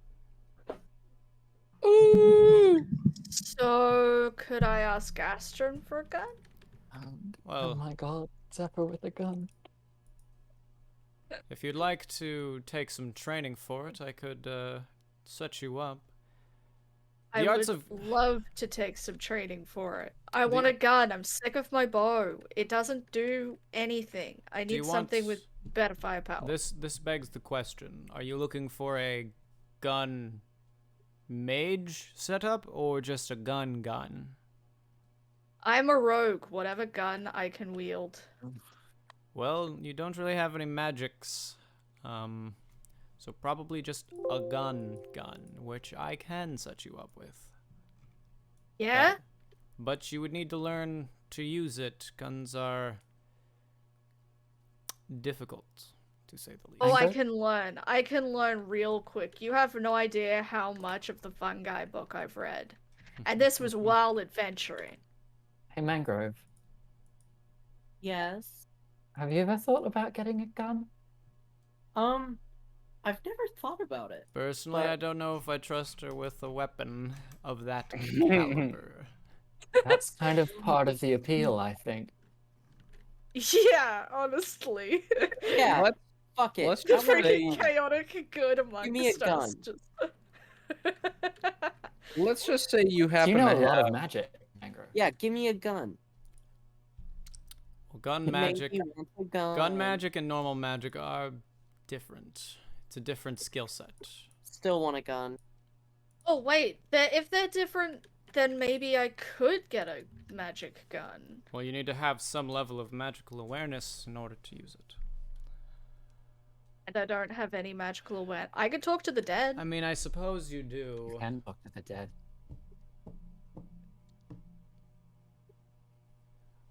Ooh. So, could I ask Astron for a gun? Oh Well, my god, Zephyr with a gun. if you'd like to take some training for it, I could set you up. I The arts would of love to take some training for it. I want a gun. I'm sick of my bow. It doesn't do anything. I Do you need something want- with better firepower. this begs the question: are you looking for a gun mage setup or just a gun? I'm a rogue. Whatever gun I can wield. Well, you don't really have any magics, so probably just a gun, which I can set you up with. Yeah? But you would need to learn to use it. Guns are difficult, to say the least. Oh, I Mango? can learn. I can learn real quick. You have no idea how much of the fungi book I've read. And this was while adventuring. Hey, Mangrove, Yes. have you ever thought about getting a gun? I've never thought about it. Personally, But- I don't know if I trust her with a weapon of that caliber. That's kind of part of the appeal, I think. Yeah, honestly. Yeah. Let's- Fuck it. let's The just I'm gonna- freaking chaotic good amongst me a us. gun. Just... Let's just say you Do happen you know a to lot have. of magic, Mangrove? Yeah, give me a gun. Well, gun Make magic, me want a gun. gun magic, and normal magic are different. It's a different skill set. Still want a gun. Oh wait, if they're different, then maybe I could get a magic gun. Well, you need to have some level of magical awareness in order to use it. And I don't have any magical awareness. I could talk to the dead. I mean, I suppose you You do. can talk to the dead.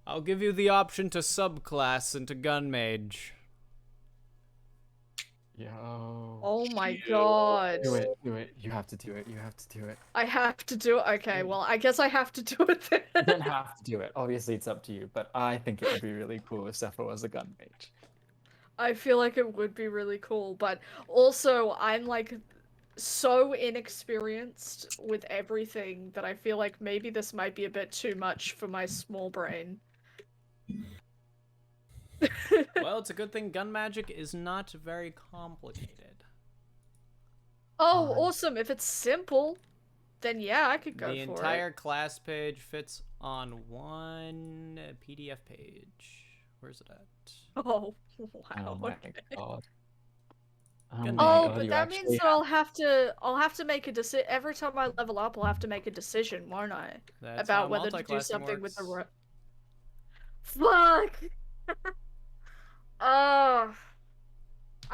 I'll give you the option to subclass into gun mage. Yo. Oh my god. Do it, do it. You have to do it. You have to do it. I have to do it. Okay, well, I guess I have to do it then. You don't have to do it. Obviously, it's up to you, but I think it would be really cool if Zephyr was a gun mage. I feel like it would be really cool, but also I'm like so inexperienced with everything that I feel like maybe this might be a bit too much for my small brain. Well, it's a good thing gun magic is not very complicated. Oh, Fine. awesome. If it's simple, then yeah, I could go The for entire it. class page fits on one PDF page. Where's it at? Oh, Oh wow. my okay. god. Good my Oh, god, but you that means actually that I'll have to make a decision every time I level up. I'll have to make a decision, won't I? That's About how whether to do multiclassing something with the works. Fuck. I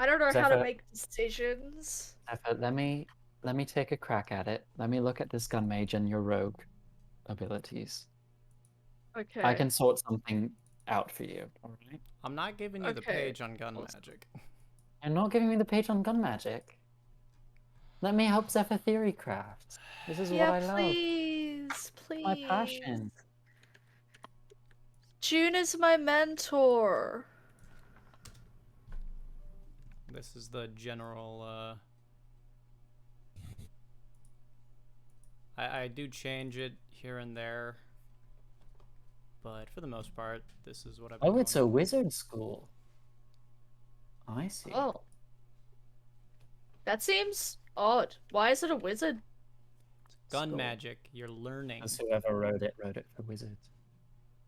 don't know how to Zephyr- make decisions. Zephyr, let me take a crack at it. Let me look at this gun mage and your rogue abilities. Okay. I can sort something out for you. Alright? I'm not giving you the Okay. page on gun Awesome. magic. You're not giving me the page on gun magic. Let me help Zephyr theory craft. This is Yeah, what I love. please, please. My passion. June is my mentor. This is the general, I do change it here and there, but for the most part, this is what I've been Oh, it's a going with. wizard school. I see. Oh. That seems odd. Why is it a wizard? Gun School. magic, you're learning. Because whoever wrote it for wizards.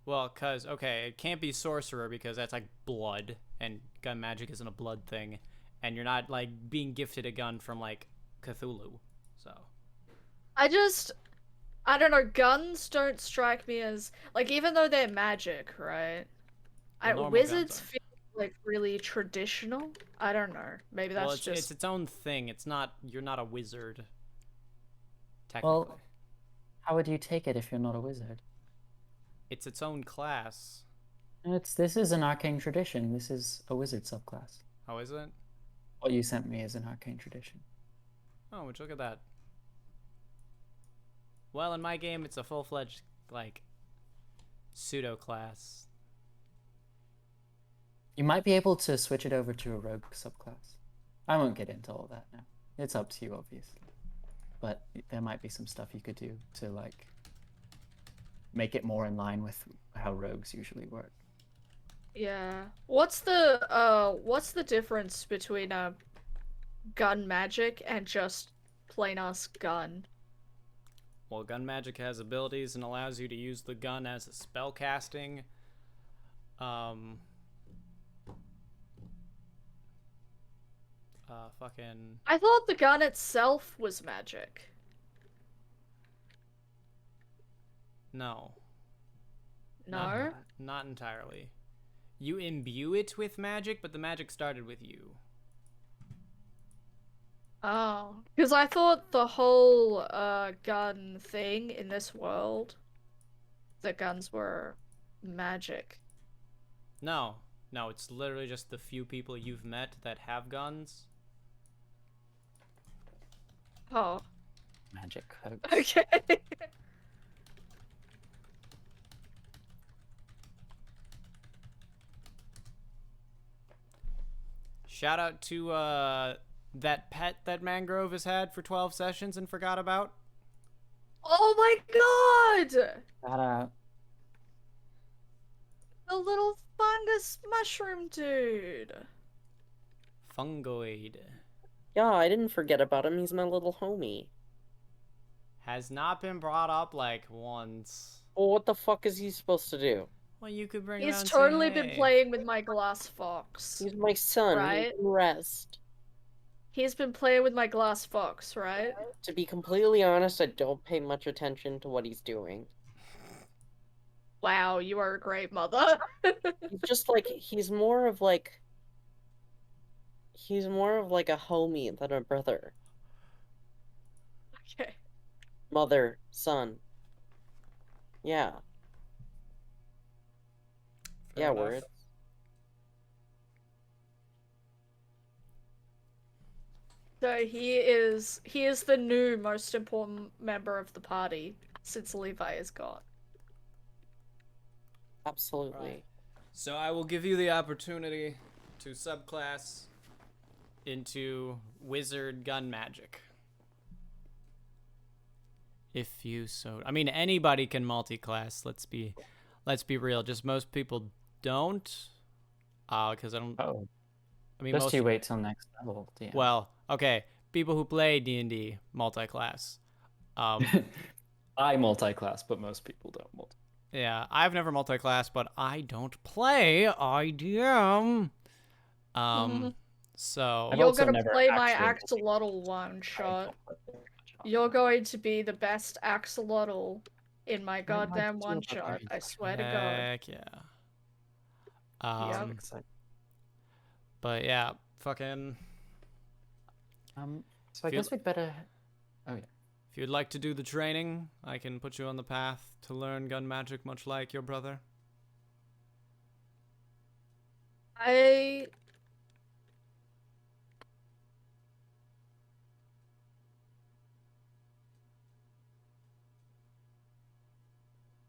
Well, okay, it can't be sorcerer because that's like blood, and gun magic isn't a blood thing, and you're not, like, being gifted a gun from, like, Cthulhu, so. I don't know, guns don't strike me as, like, even though they're magic, right? Well, normal Wizards guns are. feel, like, really traditional. I don't know. Maybe that's Well, it's just... its own thing. It's not, you're not a wizard, technically. Well, how would you take it if you're not a wizard? It's its own class. This is an arcane tradition. This is a wizard subclass. How is it? What you sent me is an arcane tradition. Oh, would you look at that? Well, in my game, it's a full-fledged, like, pseudo-class. You might be able to switch it over to a rogue subclass. I won't get into all that now. It's up to you, obviously. But there might be some stuff you could do to, like, make it more in line with how rogues usually work. Yeah. What's the difference between gun magic and just plain ass gun? Well, gun magic has abilities and allows you to use the gun as a spell casting. Fucking. I thought the gun itself was magic. No. No? Not entirely. You imbue it with magic, but the magic started with you. Oh. Because I thought the whole gun thing in this world, the guns were magic. No. No, it's literally just the few people you've met that have guns. Oh. Magic hoax. Okay. Shout out to that pet that Mangrove has had for 12 sessions and forgot about. Oh my god! Shout out. The little fungus mushroom dude. Fungoid. Yeah, I didn't forget about him. He's my little homie. Has not been brought up like once. Well, what the fuck is he supposed to do? Well, you could bring He's around totally say, been hey. playing with my glass fox. He's my son. Right? He can rest. He's been playing with my glass fox, right? To be completely honest, I don't pay much attention to what he's doing. Wow, you are a great mother. He's just like, he's more of like a homie than a brother. Okay. Mother, son. Yeah. Fair Yeah, enough. word. So he is the new most important member of the party since Levi is gone. Absolutely. Right. So I will give you the opportunity to subclass into wizard gun magic. If you so, I mean, anybody can multi-class. Let's be real. Just most people don't, because I don't. Oh. I mean, Just most. you wait till next level. DM. Well, okay. People who play D&D multi-class. I multi-class, but most people don't multi. Yeah, I've never multi-class, but I don't play. I DM. So I've You're also gonna never play my actually axolotl one shot. You're going to be the best axolotl in my goddamn one shot. I swear to God. heck yeah. Yep. But yeah, fucking. So I Feel- guess we'd better. Oh yeah. If you'd like to do the training, I can put you on the path to learn gun magic, much like your brother.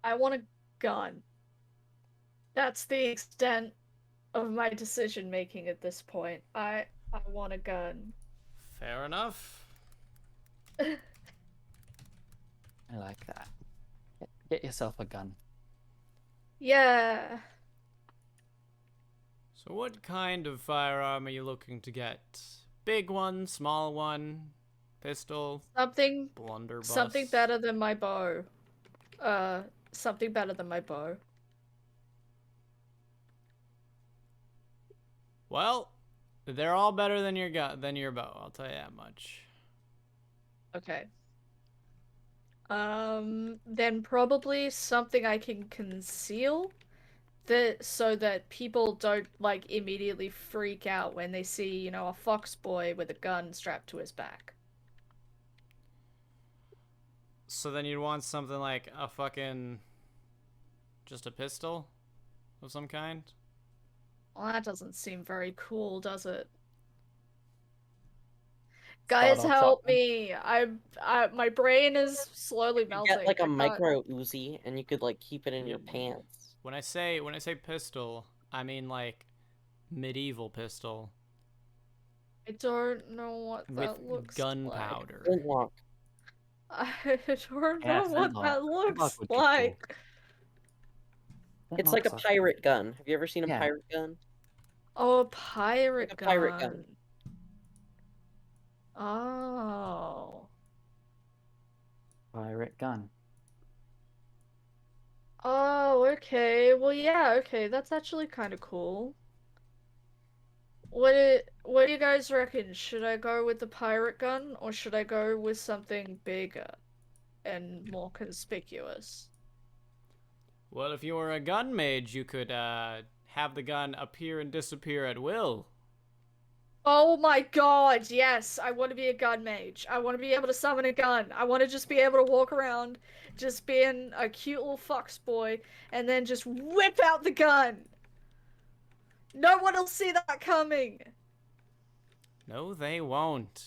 I want a gun. That's the extent of my decision making at this point. I want a gun. Fair enough. I like that. Get yourself a gun. Yeah. So what kind of firearm are you looking to get? Big one, small one, pistol, Something blunderbuss? something better than my bow. Something better than my bow. Well, they're all better than your bow, I'll tell you that much. Okay. Then probably something I can conceal so that people don't like immediately freak out when they see, you know, a fox boy with a gun strapped to his back. So then you'd want something like a fucking Just a pistol of some kind? Well, that doesn't seem very cool, does it? Start Guys, off help shotgun. me! My brain is slowly You melting. get like I a can't- micro Uzi, and you could like keep it in your Yeah. pants. When I say pistol, I mean like medieval pistol I don't know what that with looks gunpowder. Flintlock. like. I don't Yeah, know what that Flintlock looks would be cool. like. It's like a Flintlock's pirate gun. Have you ever seen a Yeah. pirate gun? Oh, a pirate Like a pirate gun. Oh. pirate gun. Oh, okay. Well, yeah, okay. That's actually kind of cool. What do you guys reckon? Should I go with the pirate gun or should I go with something bigger and more conspicuous? Well, if you were a gun mage, you could have the gun appear and disappear at will. Oh my god, yes. I want to be a gun mage. I want to be able to summon a gun. I want to just be able to walk around just being a cute little fox boy and then just whip out the gun. No one will see that coming. No, they won't.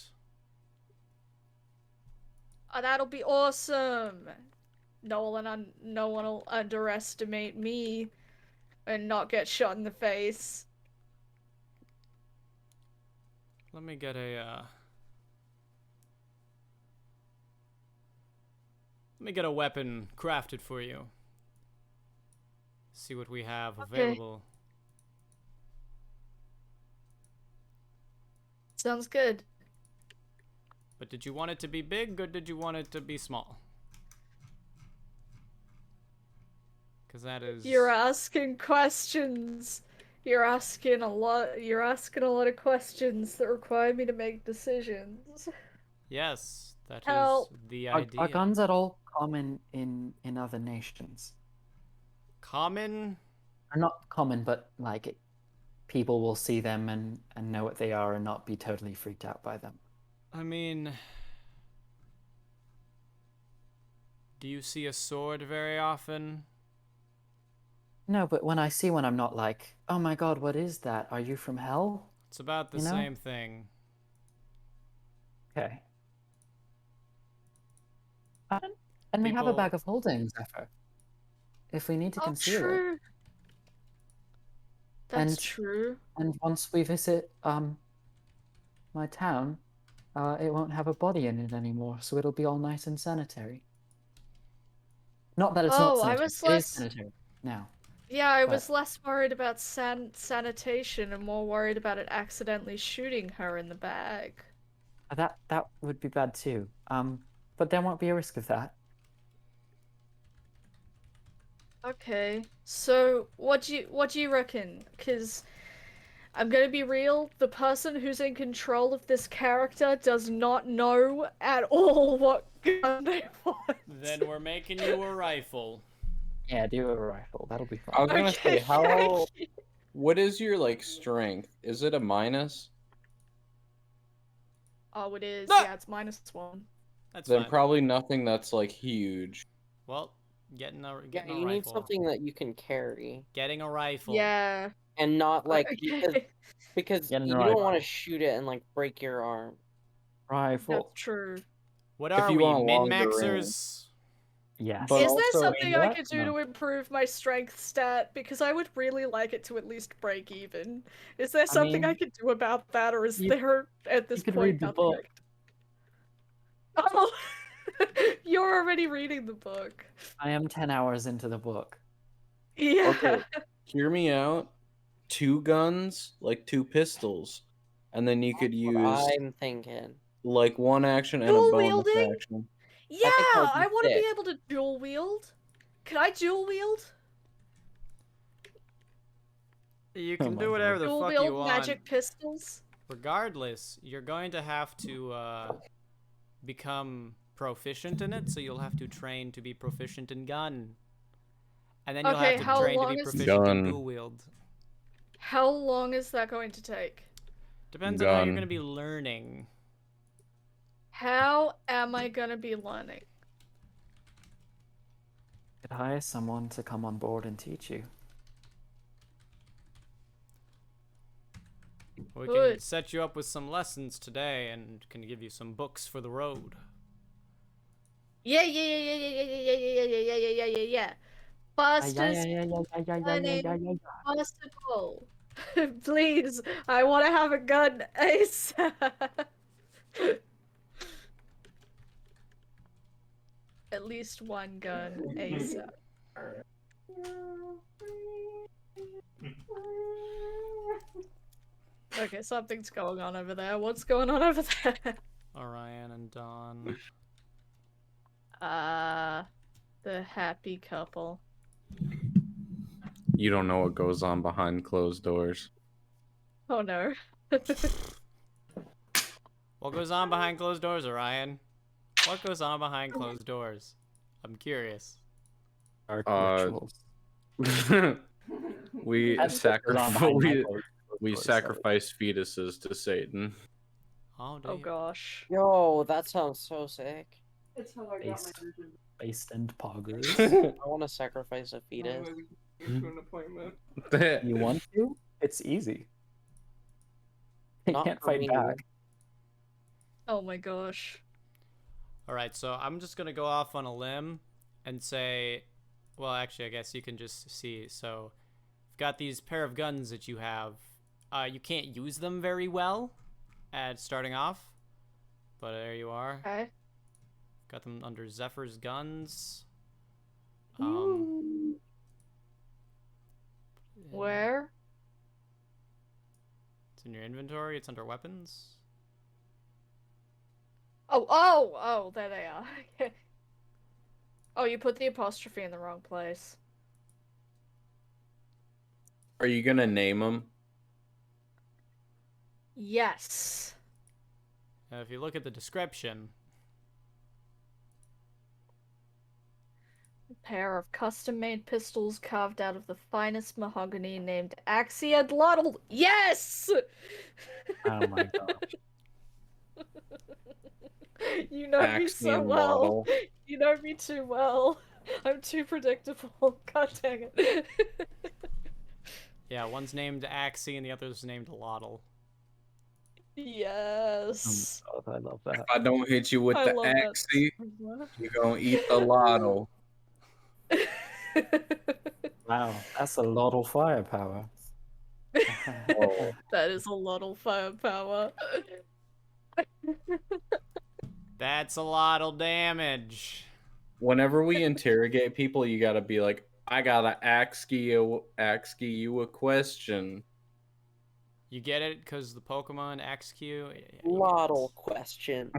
Oh, that'll be awesome. No one will underestimate me and not get shot in the face. Let me get a weapon crafted for you. See what we have Okay. available. Sounds good. But did you want it to be big or did you want it to be small? Because that is... You're asking questions. You're asking a lot of questions that require me to make decisions. Yes, that is Help. the Are idea. guns at all common in other nations? Common? Or not common, but like people will see them and know what they are and not be totally freaked out by them. I mean... Do you see a sword very often? No, but when I see one, I'm not like, oh my god, what is that? Are you from hell? It's about the You know? same thing. Okay. And we have a People- bag of holding, Zephyr. If we need to Oh, conceal it. true. That's And- true. And once we visit my town, it won't have a body in it anymore, so it'll be all nice and sanitary. Not that it's not Oh, I sanitary. was It is less- sanitary now. Yeah, I But- was less worried about sanitation and more worried about it accidentally shooting her in the bag. That would be bad too. But there won't be a risk of that. Okay, so what do you reckon? Because I'm gonna be real, the person who's in control of this character does not know at all what gun they want. Then we're making you a rifle. Yeah, do a rifle. That'll be I fun. was gonna Okay, say, how? What is your like strength? Is it a minus? Oh, it is. No! Yeah, it's -1. That's Then fine. probably nothing that's like huge. Well, getting a Yeah, rifle. you need something that you can carry, Getting a rifle. Yeah. and not like Okay. because Get in you the don't rifle. want to shoot it and like break your arm. Rifle. That's true. What If are you we, want longer min-maxers? Yes. But Is there also- something I What? could do No. to improve my strength stat? Because I would really like it to at least break even. Is there something I mean, could do about that, or is you- there at this could point read the nothing I book. could- Oh, you're already reading the book. I am 10 hours into the book. Yeah. Okay. Hear me out. 2 guns, like 2 pistols, and then you could use What I'm thinking. like 1 action and a Dual bonus wielding? action. Yeah, that would be I want to be sick. able to dual wield. Can I dual wield? You Oh can my do whatever the Dual fuck you wield want. magic pistols? Regardless, you're going to have to become proficient in it, so you'll have to train to be proficient in gun. And then you'll Okay, have to how train to long be is- proficient in Gun. dual wield. How long is that going to take? Depends on how you're Gun. going to be learning. How am I gonna be learning? could hire someone to come on board and teach you. We can Good. set you up with some lessons today and can give you some books for the road. Yeah, yeah, yeah, yeah, yeah, yeah, yeah, yeah, yeah, yeah, yeah, yeah, yeah. Fastest learning possible. Please, I want to have a gun ASAP. At least one gun ASAP. Okay, something's going on over there. What's going on over there? Orion and Dawn. The happy couple. You don't know what goes on behind closed doors. Oh no. What goes on behind closed doors, Orion? What goes on behind closed doors? I'm curious. Dark Uh, rituals. we That's what goes on behind my closed we doors, sacrifice fetuses to Satan. Oh, do Oh you? gosh. Yo, that sounds so sick. That's how I got Based, my virgin. based and poggers. I want to sacrifice a fetus. Way we can go to an appointment. You want to? It's easy. You Not can't for fight me. back. Oh my gosh. Alright, so I'm just gonna go off on a limb and say, well, actually, I guess you can just see. So, you've got these pair of guns that you have. You can't use them very well at starting off, but there you are. Okay. Got them under Zephyr's guns. Where? It's in your inventory. It's under weapons. Oh, there they are. Okay. Oh, you put the apostrophe in the wrong place. Are you gonna name them? Yes. Now, if you look at the description, A pair of custom-made pistols carved out of the finest mahogany named Axiodlotl. Yes! Oh my gosh. You know me so well. Axiolotl. You know me too well. I'm too predictable. God dang it. yeah, one's named Axie and the other's named Lotl. Yes. Oh, I love that. If I don't hit you with I the love that axie, so much. you're gonna eat the lotto. Wow, that's a lot of firepower. Oh. That is a lot of firepower. That's a lot of damage. Whenever we interrogate people, you gotta be like, I gotta ask you a question. You get it? Because the Pokemon XQ? Yeah, you get it. Lottle question.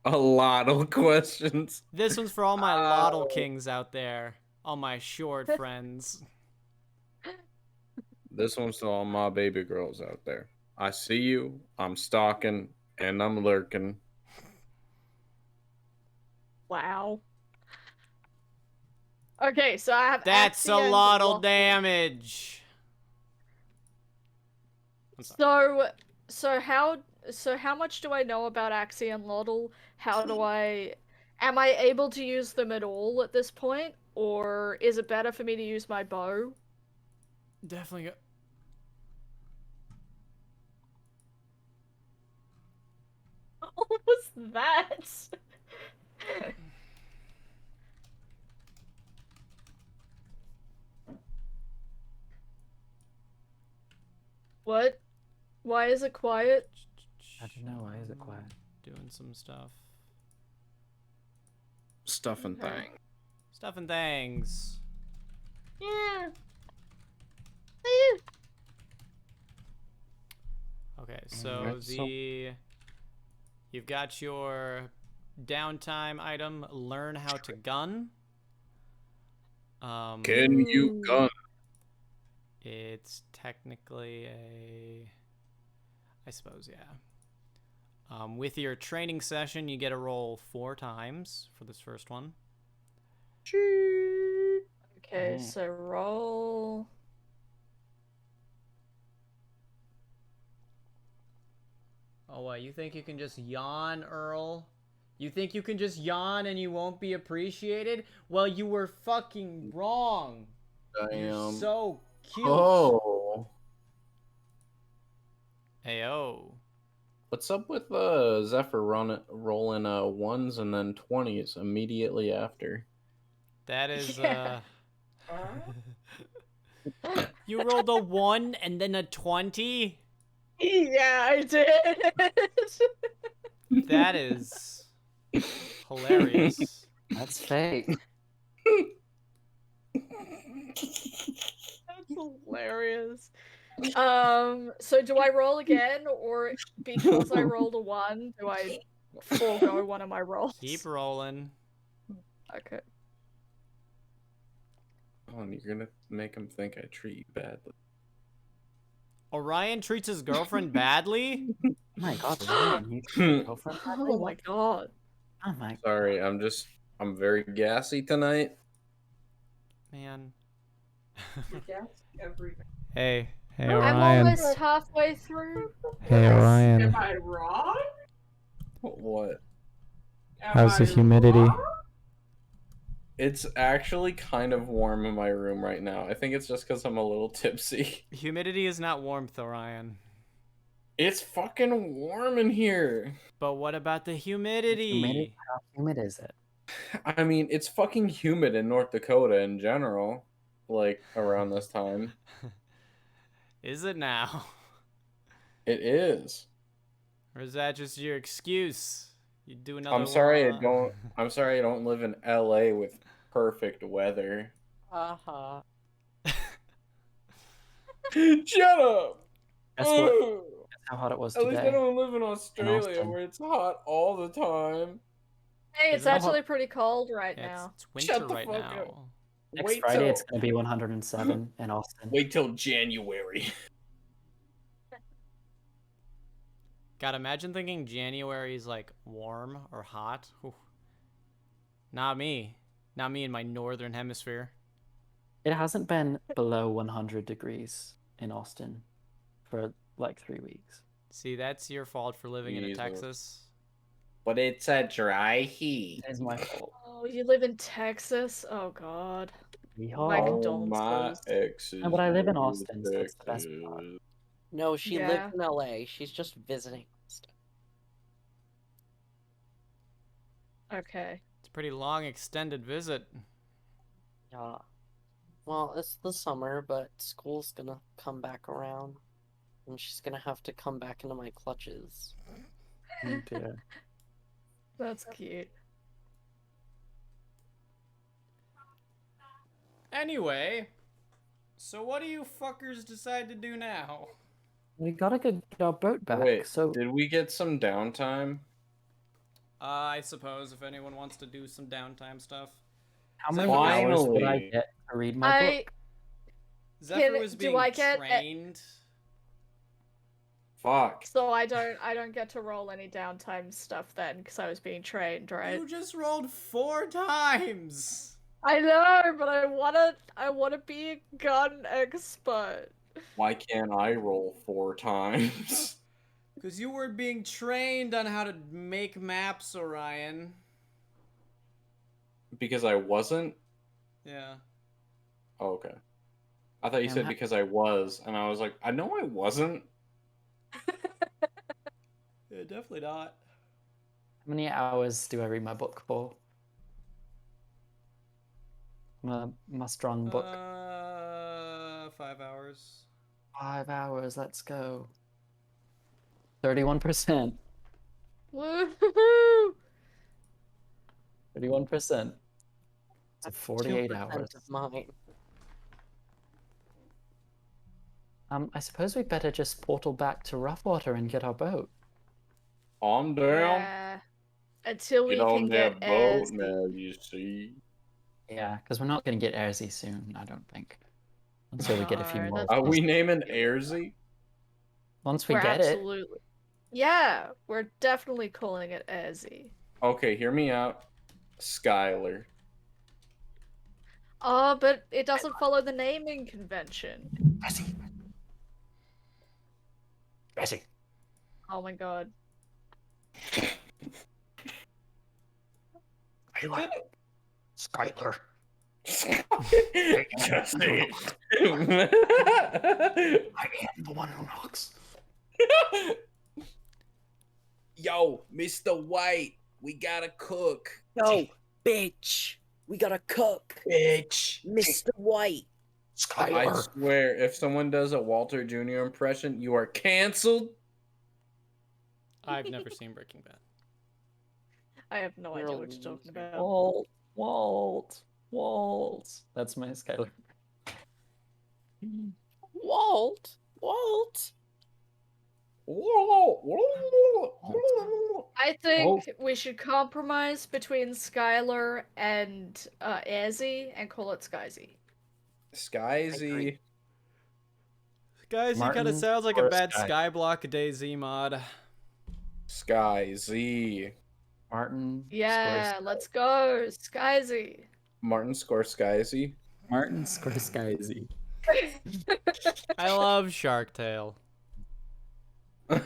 A lot of questions. This one's for all my Lotl Kings out there. All my short friends. This one's to all my baby girls out there. I see you, I'm stalking, and I'm lurking. Wow. Okay, so I have That's a Axie and lot of Lotl. damage. I'm sorry. So how much do I know about Axie and Lotl? How do am I able to use them at all at this point? Or is it better for me to use my bow? Definitely go. What was that? What? Why is it quiet? I don't know, why is it quiet? Doing some stuff. Stuff and Okay. thing. Stuff and things. Yeah. Okay, so Alright, so- you've got your downtime item, learn how to gun. Can you gun? It's technically I suppose, yeah. With your training session, you get a roll 4 times for this first one. Okay, so roll. Oh, what, you think you can just yawn, Earl? You think you can just yawn and you won't be appreciated? Well, you were fucking wrong. You're Damn. so cute. Oh. Ayo. What's up with Zephyr rolling ones and then 20s immediately after? That is Yeah. You rolled a 1 and then a 20? Yeah, I did. That is hilarious. That's fake. That's hilarious. So do I roll again, or because I rolled a 1, do I forego one of my rolls? Keep rolling. Okay. Oh, and you're gonna make him think I treat you badly. Orion treats his girlfriend badly? Oh my god, Ryan, you treat your girlfriend badly? Oh my god. Oh my Sorry, I'm very gassy tonight. Man. Yes, every. Hey I'm Orion. almost halfway through. Hey Orion. Am I wrong? What? Am How's the I humidity? wrong? It's actually kind of warm in my room right now. I think it's just because I'm a little tipsy. Humidity is not warmth, Orion. It's fucking warm in here. But what about the humidity? How humid is it? I mean, it's fucking humid in North Dakota in general, like around this time. Is it now? It is. Or is that just your excuse? You do another I'm sorry one. I'm sorry I don't live in LA with perfect weather. Uh-huh. Shut up. Guess what? Guess how hot it was At least I today. don't live in Australia Austin. where it's hot all the time. Hey, it's Isn't it actually pretty cold right Yeah, now. it's winter Shut the right fuck now. up. Next Friday, it's going to be 107 in Austin. Wait till January. God, imagine thinking January is like warm or hot. Whew. Not me. Not me in my northern hemisphere. It hasn't been below 100 degrees in Austin for like 3 weeks. See, that's your fault for living in Jesus. Texas. But it's a dry heat. It is my fault. Oh, you live in Texas? Oh god. My Yeehaw. Oh, my condolences. exes. No, but I live in live Austin, so it's the best part. Texas. No, she Yeah. lives in LA. She's just visiting. Okay. It's a pretty long extended visit. Yeah. Well, it's the summer, but school's gonna come back around. And she's gonna have to come back into my clutches. Oh dear. That's cute. Anyway, so what do you fuckers decide to do now? We gotta get our boat back, Wait, so did we get some downtime? I suppose if anyone wants to do some downtime stuff. how many Zephyr- hours would I Finally. get to read my book? Zephyr was do being I get trained. Fuck. So I don't get to roll any downtime stuff then because I was being trained, right? You just rolled 4 times. I know, but I wanna be a gun expert. Why can't I roll 4 times? Because you were being trained on how to make maps, Orion. Because I wasn't? Yeah. Oh, okay. I thought you Yeah, said I'm because I was, and I was like, I know I wasn't. Yeah, definitely not. How many hours do I read my book for? My strong book. 5 hours. 5 hours, let's go. 31%. Woohoo! 31%. So That's 48 2% hours. of mine. I suppose we better just portal back to Roughwater and get our boat. I'm down. Yeah. Until we Get on can that get boat airs. now, you see. Yeah, because we're not going to get Airsy soon, I don't think. Until we get a few No, more. that's- Are we naming Airsy? Once we We're get it, absolutely. Yeah, we're definitely calling it Ezzy. Okay, hear me out. Skylar. Oh, but it doesn't follow the naming convention. Airsy. Oh my god. Skylar. Just I am the one who knocks. Yo, Mr. White, we gotta cook. Yo, bitch, we gotta cook, bitch. Mr. White. I Skylar. swear, if someone does a Walter Jr. impression, you are canceled. I've never seen Breaking Bad. I have no You're idea a what you're talking loser. about. Walt. That's my Skylar. Walt. I think we should compromise between Skylar and Azzy and call it Skyzy. Skyzy. Guys, he kind Martin of sounds like a or bad Sky? Skyblock DayZ mod. Skyzy. Martin. Yeah, Scores- let's go, Skyzy. Martin Scorsese. Martin Scorsese. I love Shark Tale. All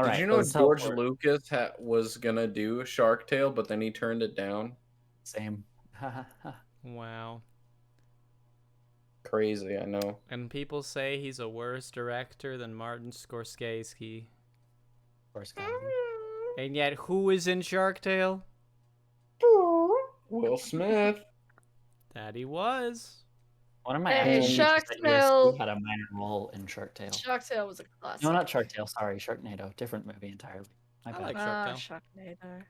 right. Did you know let's George teleport. Lucas was gonna do Shark Tale, but then he turned it down? Same. Wow. Crazy, I know. And people say he's a worse director than Martin Scorsese. Scorsese. And yet, who is in Shark Tale? Will Smith. That he was. One of my Hey, acting Shark teachers at USC Tale. had a minor role in Shark Tale. Shark Tale was a classic. No, not Shark Tale. Sorry, Sharknado. Different movie entirely. My I bad. like Shark Tale. Sharknado.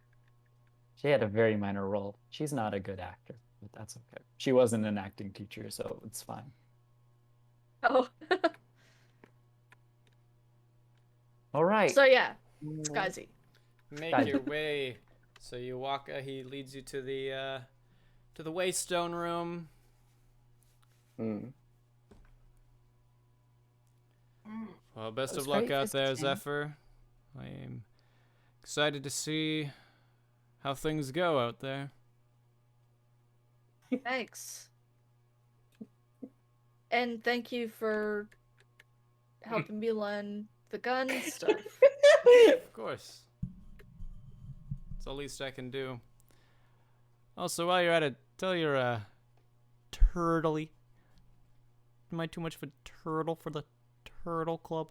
She had a very minor role. She's not a good actor, but that's okay. She wasn't an acting teacher, so it's fine. Oh. All right. So yeah, Skyzy. Make Guys. your way. So you walk. He leads you to the Waystone room. Hmm. Well, best That of was luck great out there, visiting. Zephyr. I am excited to see how things go out there. Thanks. And thank you for helping me learn the gun stuff. Of course. It's the least I can do. Also, while you're at it, tell your turtley. Am I too much of a turtle for the turtle club?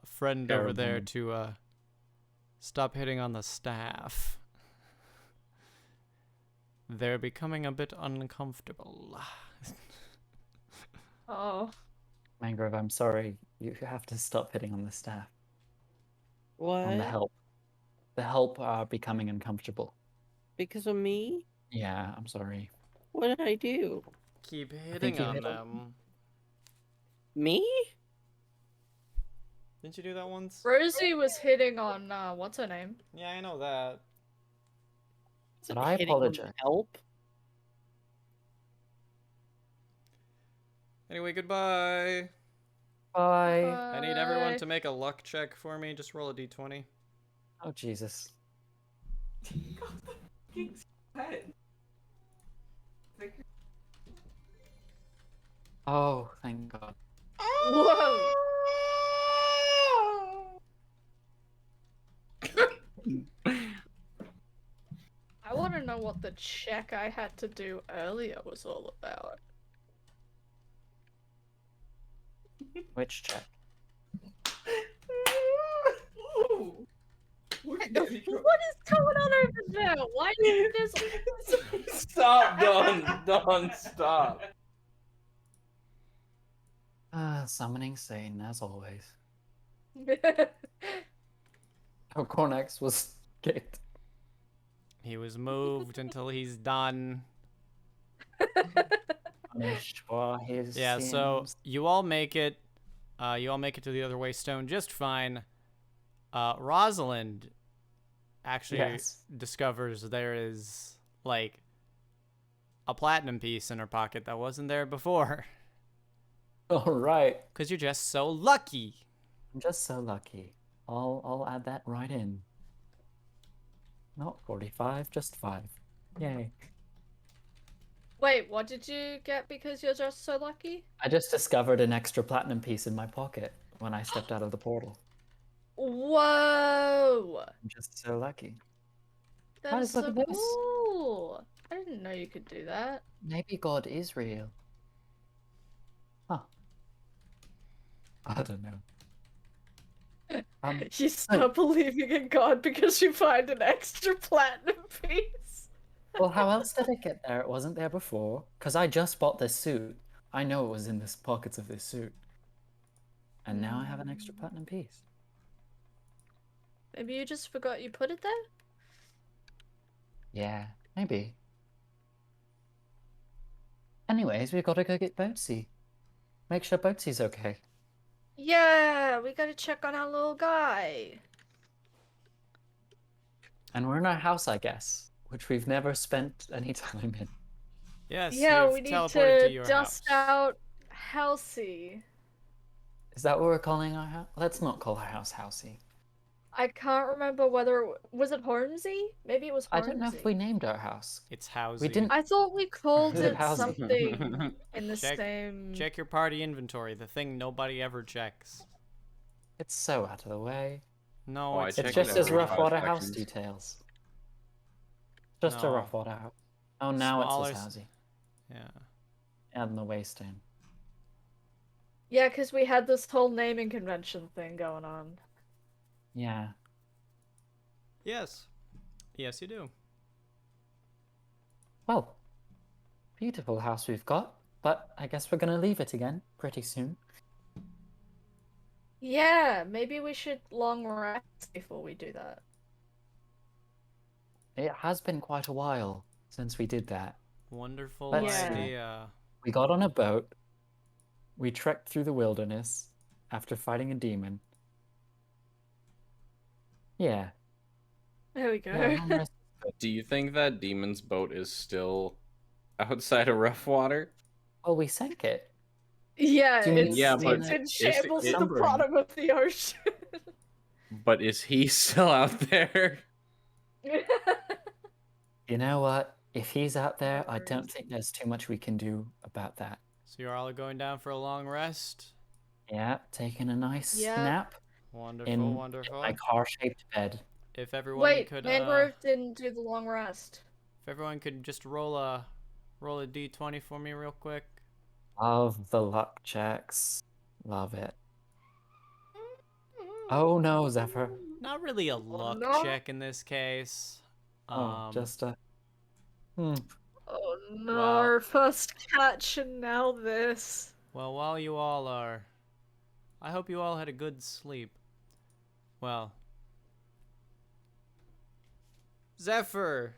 Friend over there Terrible. to stop hitting on the staff. They're becoming a bit uncomfortable. Oh. Mangrove, I'm sorry. You have to stop hitting on the staff. What? On the help. The help are becoming uncomfortable. Because of me? Yeah, I'm sorry. What did I do? Keep hitting you on hit on them. Me? Didn't you do that once? Rosie was hitting on what's her name? Yeah, I know that. Is But it I hitting on the apologize. Help? Anyway, goodbye. Bye. I need everyone to make a luck check for me. Just roll a d20. Oh, Jesus. King's head. Oh, thank God. Whoa! I want to know what the check I had to do earlier was all about. Which check? Ooh. Look at What you. is going on over there? Why is this? Stop, Don, stop. Summoning Satan, as always. Oh, Cornex was kicked. He was moved until he's done. Punished for his Yeah, so sins. you all make it. You all make it to the other waystone just fine. Rosalind actually Yes. discovers there is like a platinum piece in her pocket that wasn't there before. All right. Cause you're just so lucky. I'm just so lucky. I'll add that right in. Not 45, just 5. Yay. Wait, what did you get because you're just so lucky? I just discovered an extra platinum piece in my pocket when I stepped out of the portal. Whoa! I'm just so lucky. That Guys, is look so at this. cool. I didn't know you could do that. Maybe God is real. Huh. I don't know. You stop believing in God because you find an extra platinum piece. Well, how else did it get there? It wasn't there before. Because I just bought this suit. I know it was in the pockets of this suit. And now I have an extra platinum piece. Maybe you just forgot you put it there? Yeah, maybe. Anyways, we gotta go get Boatsy. Make sure Boatsy's okay. Yeah, we gotta check on our little guy. And we're in our house, I guess, which we've never spent any time in. Yes, Yeah, you've we need teleported to to your dust house. out Halsey. Is that what we're calling our house? Let's not call our house Housey. I can't remember whether was it Hornsey? Maybe it was I Hornsey. don't know if we named our house. It's housey. We didn't. I thought we called Is it it Halsey? something in the Check- same. Check your party inventory, the thing nobody ever checks. It's so out of the way. No, Oh, I it's It's checked just it as every rough 5 water house seconds. details. Just a No. rough water house. Oh, now Smaller it's s- as Housey. Yeah. And the waste in. Yeah, because we had this whole naming convention thing going on. Yeah. Yes. Yes, you do. Well, beautiful house we've got, but I guess we're gonna leave it again pretty soon. Yeah, maybe we should long rest before we do that. It has been quite a while since we did that. Wonderful Let's see. idea. We got on a boat. We trekked through the wilderness after fighting a demon. Yeah. There we go. Yeah, long rest is good. Do you think that demon's boat is still outside of rough water? Oh, we sank it. Yeah, Do you mean it's, Yeah, but it's in is shambles it- at the Slumbering. bottom of the ocean. But is he still out there? You know what? If he's out there, I Worries. don't think there's too much we can do about that. So you're all going down for a long rest? Yeah, taking a nice Yep. nap Wonderful, in wonderful. my car-shaped bed. If everyone Wait, could Mangrove didn't do the long rest. if everyone could just roll a d20 for me real quick. Love the luck checks. Love it. Oh no, Zephyr. Not really a luck no. check in this case. Oh, just a. Oh no, Well- our first catch and now this. Well, while you all are, I hope you all had a good sleep. Well, Zephyr,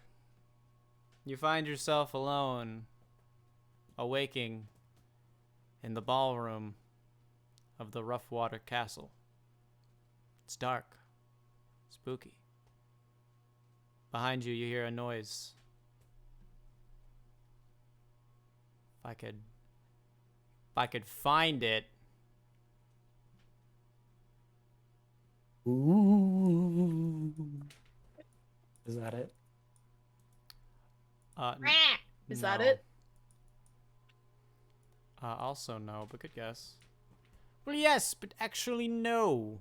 you find yourself alone, awaking in the ballroom of the Roughwater Castle. It's dark, spooky. Behind you, you hear a noise. If I could find it. Ooh. Is that it? Is that no. it? Also no, but good guess. Well, yes, but actually no.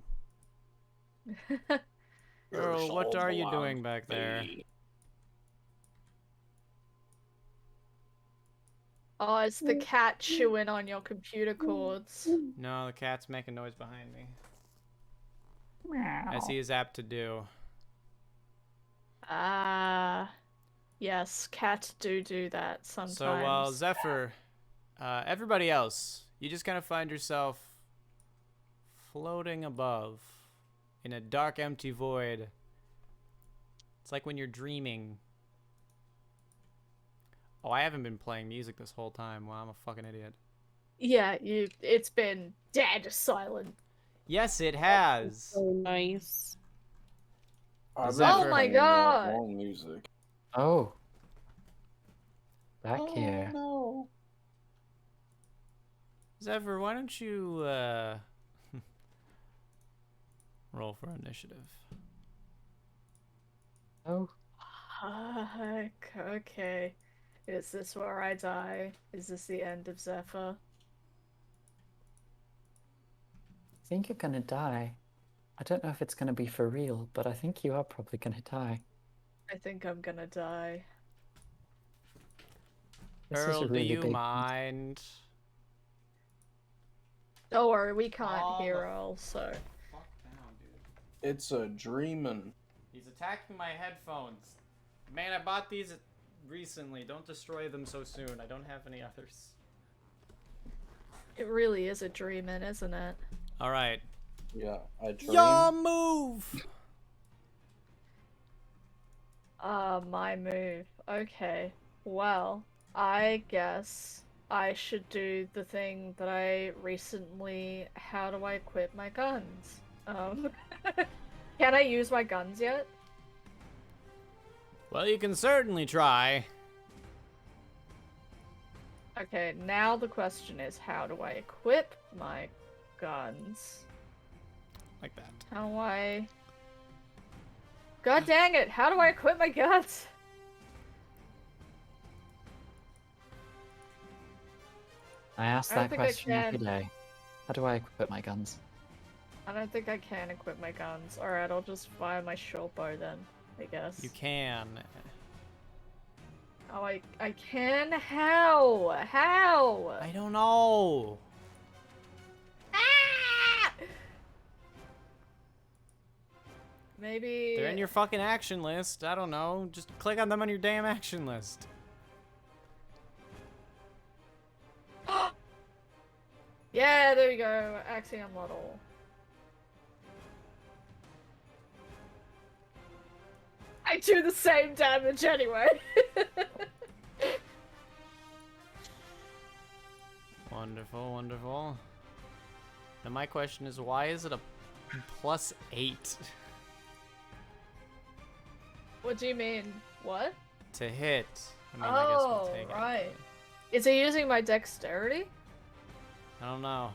Earl, what are you doing back there? Oh, it's the cat chewing on your computer cords. No, the cat's making noise behind me. As he is apt to do. Ah, yes, cats do that sometimes. So while Zephyr, everybody else, you just kind of find yourself floating above in a dark, empty void. It's like when you're dreaming. Oh, I haven't been playing music this whole time. Wow, I'm a fucking idiot. Yeah, it's been dead silent. Yes, it has. So nice. Zephyr. Oh my god! Long music. Oh. Back here. No. Zephyr, why don't you roll for initiative? Oh. Okay. Is this where I die? Is this the end of Zephyr? I think you're gonna die. I don't know if it's gonna be for real, but I think you are probably gonna die. I think I'm gonna die. This is Earl, a do really you big. mind? Don't worry, we can't All hear the- all, so. Fuck down, dude. It's a dreamin'. He's attacking my headphones. Man, I bought these recently. Don't destroy them so soon. I don't have any others. It really is a dream-in, isn't it? All right. Yeah, I dream. Your move. My move. Okay. Well, I guess I should do the thing that I recently. How do I equip my guns? Can I use my guns yet? Well, you can certainly try. Okay, now the question is, how do I equip my guns? Like that. How do I... God dang it! How do I equip my guns? I ask I don't that think I question every can. day. How do I equip my guns? I don't think I can equip my guns. Alright, I'll just fire my short bow then, I guess. You can. Oh, I can? How? How? I don't know. Ah! Maybe... They're in your fucking action list. I don't know. Just click on them on your damn action list. Yeah, there we go. Axiom model. I do the same damage anyway. Wonderful, wonderful. Now my question is, why is it a +8 What do you mean? What? to hit? I mean, I guess we'll Oh, take right. it. Is it using my dexterity? I don't know.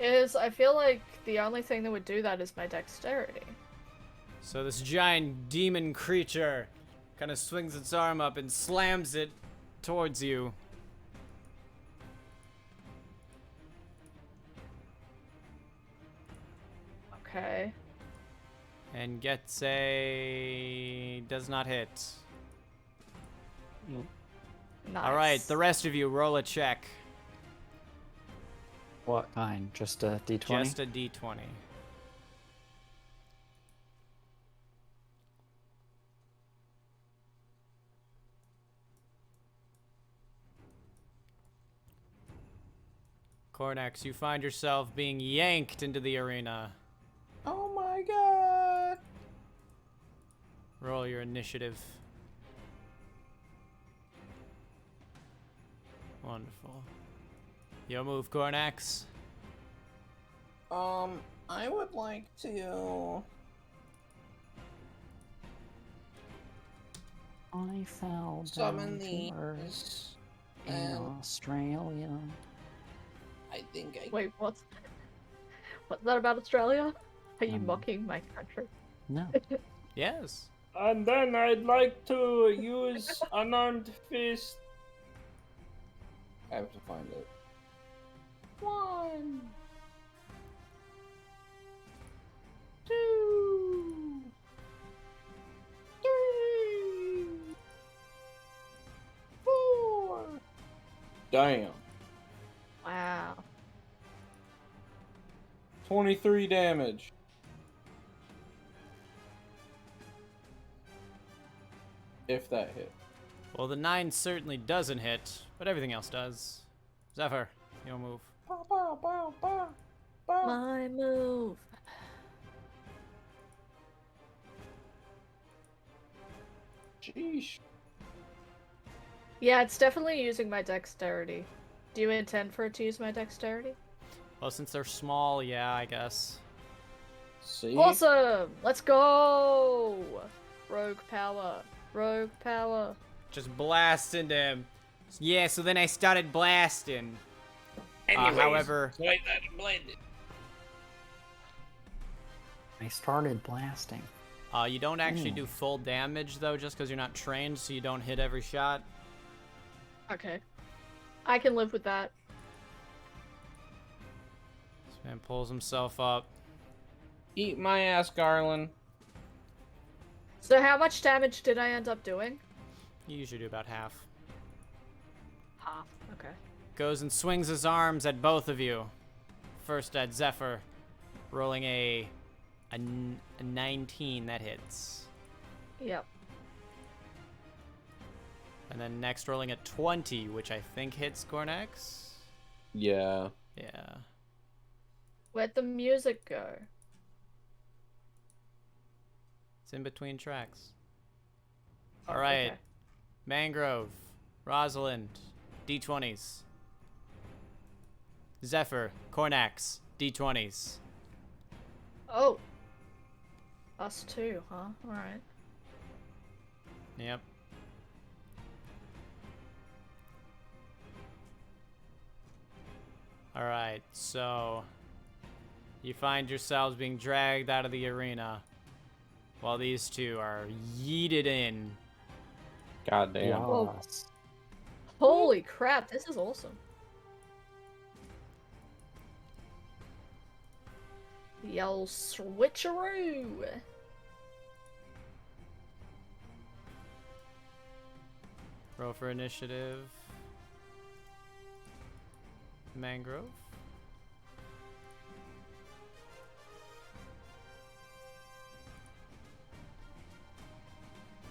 I feel like the only thing that would do that is my dexterity. So this giant demon creature kind of swings its arm up and slams it towards you. Okay. And gets a... does not hit. Nice. Alright, the rest of you, roll a check. What kind? Just a d20? Just a d20. Cornax, you find yourself being yanked into the arena. Oh my god! Roll your initiative. Wonderful. Your move, Cornax. I would like to. I fell Summon down to Earth these. in And Australia. I think I. Wait, what's that about Australia? Are you Um, mocking my country? No. Yes. And then I'd like to use unarmed fist. I have to find it. 1, 2, 3, 4. Damn. Wow. 23 damage. If that hit. Well, the 9 certainly doesn't hit, but everything else does. Zephyr, your move. Bow, bow, bow, bow, bow. My move. Sheesh. Yeah, it's definitely using my dexterity. Do you intend for it to use my dexterity? Well, since they're small, yeah, I guess. See? Awesome! Let's go! Rogue power. Rogue power. Just blast into him. Yeah, so then I started blasting. However, so I started blending. I started blasting. you don't actually do full damage, though, just because you're not trained, so you don't hit every shot. Okay. I can live with that. This man pulls himself up. Eat my ass, Garland. So how much damage did I end up doing? You usually do about half. Half. Okay. Goes and swings his arms at both of you. First at Zephyr, rolling a 19 that hits. Yep. And then next rolling a 20, which I think hits Gornex. Yeah. Yeah. Where'd the music go? It's in between tracks. Oh, All right. okay. Mangrove, Rosalind, D20s. Zephyr, Cornax, D20s. Oh. Us too, huh? Alright. Yep. All right, so you find yourselves being dragged out of the arena while these two are yeeted in. Goddamn. Whoa. Yes. Holy crap, this is awesome. The old switcheroo. Roll for initiative. Mangrove.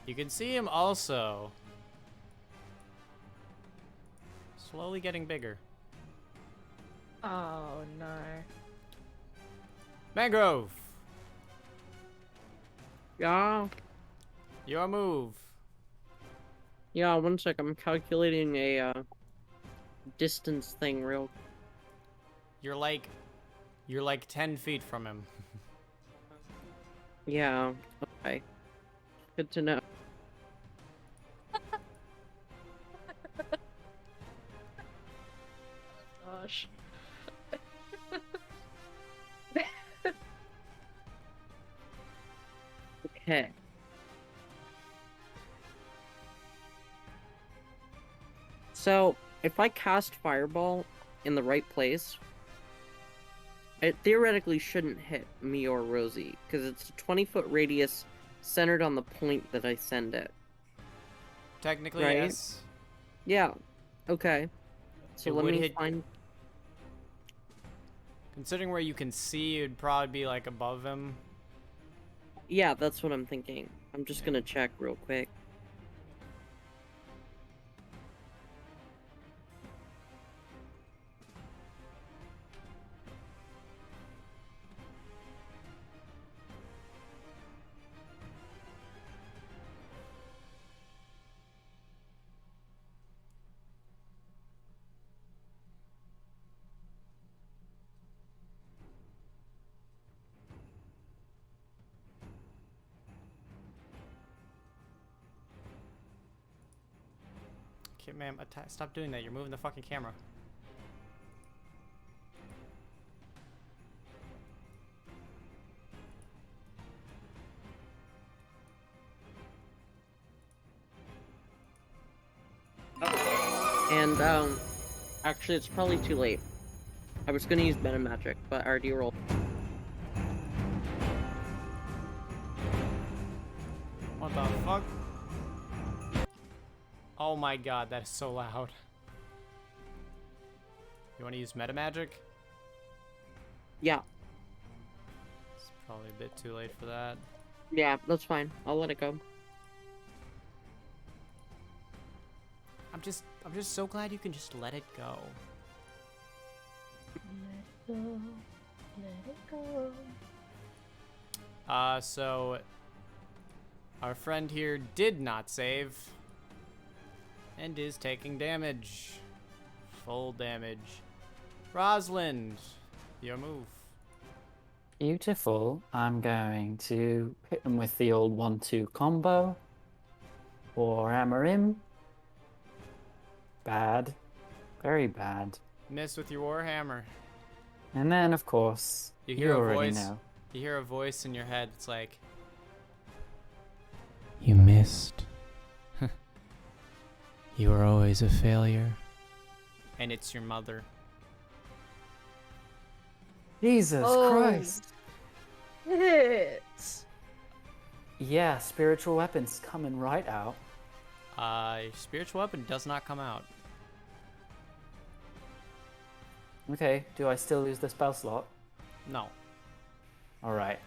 You can see him also slowly getting bigger. Oh no. Mangrove, Yeah. your move. Yeah, one sec. I'm calculating a distance thing real. You're like 10 feet from him. Yeah. Okay. Good to know. Gosh. Okay. So, if I cast Fireball in the right place, it theoretically shouldn't hit me or Rosie, because it's a 20-foot radius centered on the point that I send it. Technically, Right? yes. Yeah. Okay. So It let would me hit- find... Considering where you can see, it'd probably be like above him. Yeah, that's what I'm thinking. I'm just gonna check real quick. Okay, ma'am, stop doing that. You're moving the fucking camera. And, actually, it's probably too late. I was gonna use Meta Magic, but I already rolled. What the fuck? Oh my god, that is so loud. You want to use meta magic? Yeah. It's probably a bit too late for that. Yeah, that's fine. I'll let it go. I'm just so glad you can just let it go. Let it go. Let it go. So our friend here did not save and is taking damage. Full damage. Rosalind, your move. Beautiful. I'm going to hit him with the old 1-2 combo. Warhammer him. Bad. Very bad. Miss with your warhammer. And then, of course, You you hear a already voice. know. You hear a voice in your head. It's like, you missed. You were always a failure. And it's your mother. Jesus Oh. Christ. Hits. Yeah, spiritual weapons coming right out. Spiritual weapon does not come out. Okay, do I still use the spell slot? No. Alright.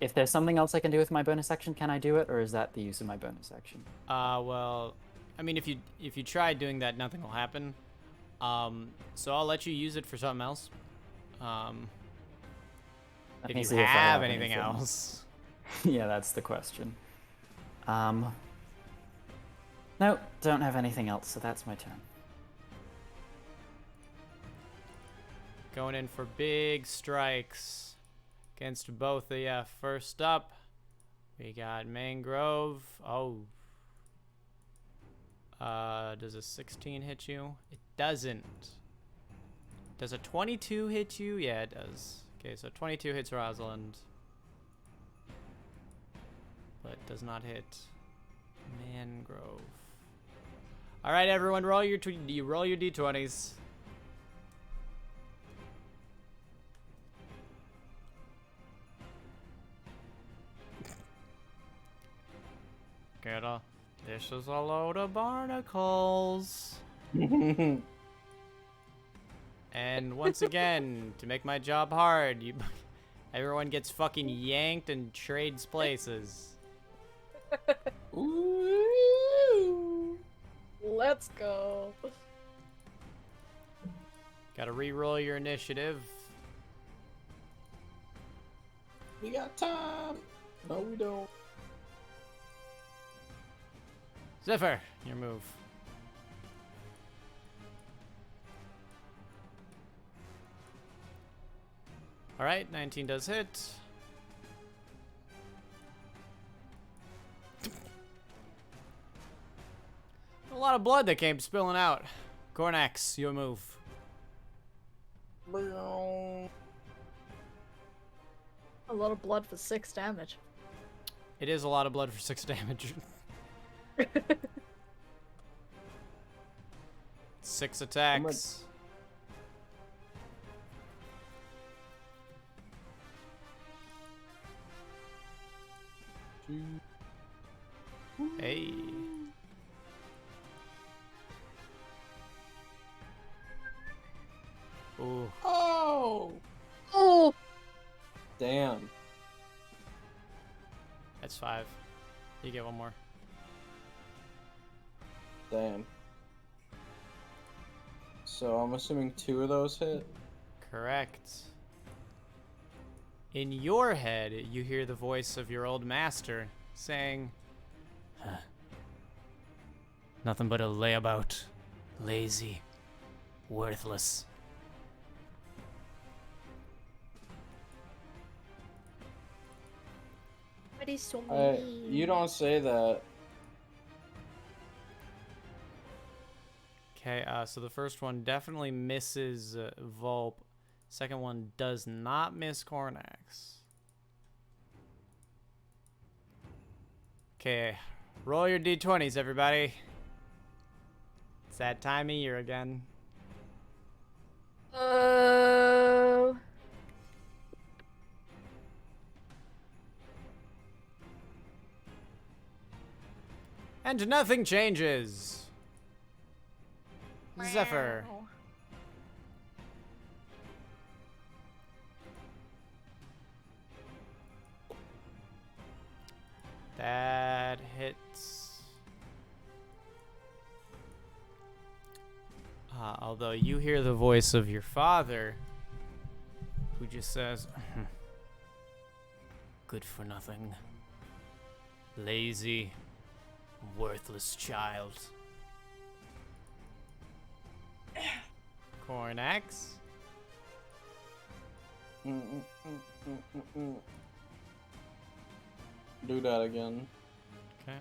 If there's something else I can do with my bonus action, can I do it, or is that the use of my bonus action? Well, I mean, if you try doing that, nothing will happen. So I'll let you use it for something else. Let If me you see I have anything else. Yeah, that's the question. No, don't have anything else, so that's my turn. Going in for big strikes against both of ya. First up, we got Mangrove. Oh. Does a 16 hit you? It doesn't. Does a 22 hit you? Yeah, it does. Okay, so 22 hits Rosalind. But does not hit Mangrove. All right, everyone, roll your d20s. This is a load of barnacles. And once again, to make my job hard, everyone gets fucking yanked and trades places. Ooh. Let's go. Gotta re-roll your initiative. We got time. No, we don't. Zephyr, your move. All right, 19 does hit. A lot of blood that came spilling out. Cornax, your move. A lot of blood for 6 damage. It is a lot of blood for 6 damage. 6 attacks. Hey. Ooh. Oh. Oh! Damn. That's 5. You get one more. Damn. So I'm assuming 2 of those hit? Correct. In your head, you hear the voice of your old master saying, nothing but a layabout. Lazy. Worthless. But he's so mean. You don't say that. Okay, so the first one definitely misses Volp. Second one does not miss Cornax. Okay, roll your d20s, everybody. It's that time of year again. And nothing changes. Zephyr. That hits. Although you hear the voice of your father, who just says, good for nothing. Lazy, worthless child. Cornax. Do that again. Okay.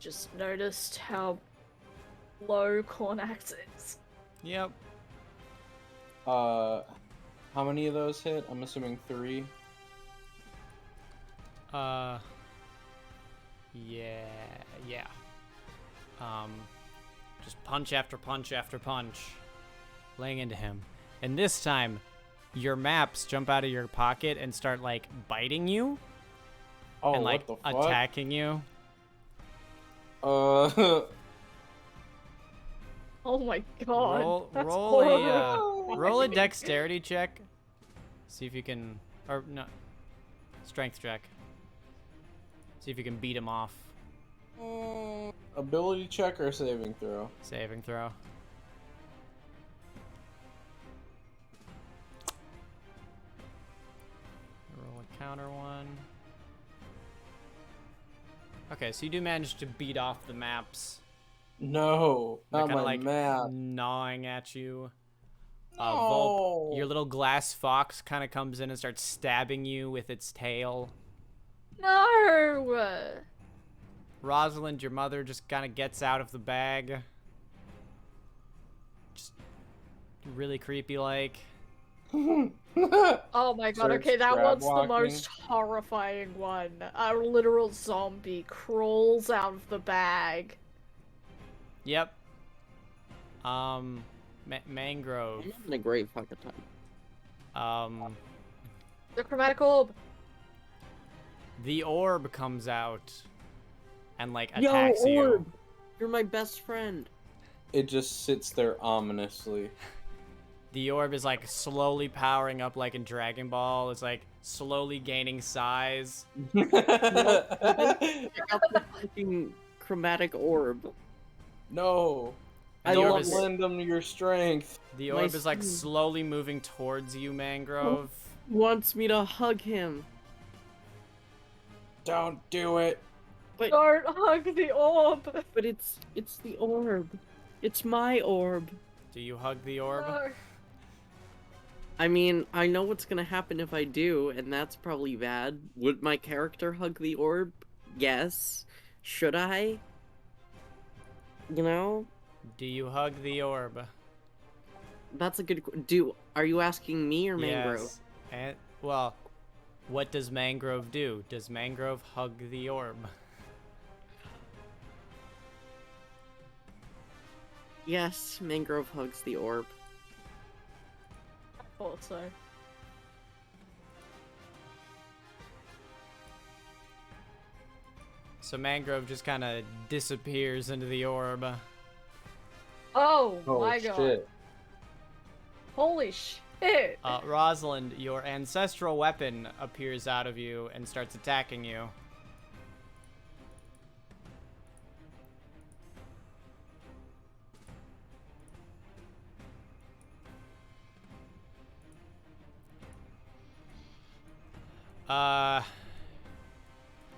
just noticed how low Cornax is. Yep. How many of those hit? I'm assuming 3. Yeah. Just punch after punch after punch, laying into him. And this time, your maps jump out of your pocket and start, like, biting you. Oh, and, like, what the fuck? attacking you. Uh, Oh my god. Roll, that's roll a, horrible. roll a dexterity check. See if you can, or no, strength check. See if you can beat him off. ability check or saving throw? Saving throw. Roll a counter one. Okay, so you do manage to beat off the maps. No, They're not kind my of like map. gnawing at you. No. Volp, your little glass fox kind of comes in and starts stabbing you with its tail. No! Rosalind, your mother, just kind of gets out of the bag. Just really creepy like. Oh my god, Starts okay, that grab one's the walking. most horrifying one. A literal zombie crawls out of the bag. Yep. Mangrove. I'm having a great fucking time. The chromatic orb. The orb comes out and, like, Yo, attacks you. orb! You're my best friend. It just sits there ominously. The orb is, like, slowly powering up like in Dragon Ball. It's, like, slowly gaining size. Check out the fucking chromatic orb. No. I The orb love is- it. lend them your strength. The My orb is, like, skin. slowly moving towards you, Mangrove. Wants me to hug him. Don't do it. But Don't hug the orb! but it's the orb. It's my orb. Do you hug the orb? No. I mean, I know what's gonna happen if I do, and that's probably bad. Would my character hug the orb? Yes. Should I? You know? Do you hug the orb? That's a good are you asking me or Mangrove? Yes. And, well, what does Mangrove do? Does Mangrove hug the orb? Yes, Mangrove hugs the orb. I thought so. So Mangrove just kind of disappears into the orb. Oh, Oh my god. shit. Holy shit! Rosalind, your ancestral weapon appears out of you and starts attacking you.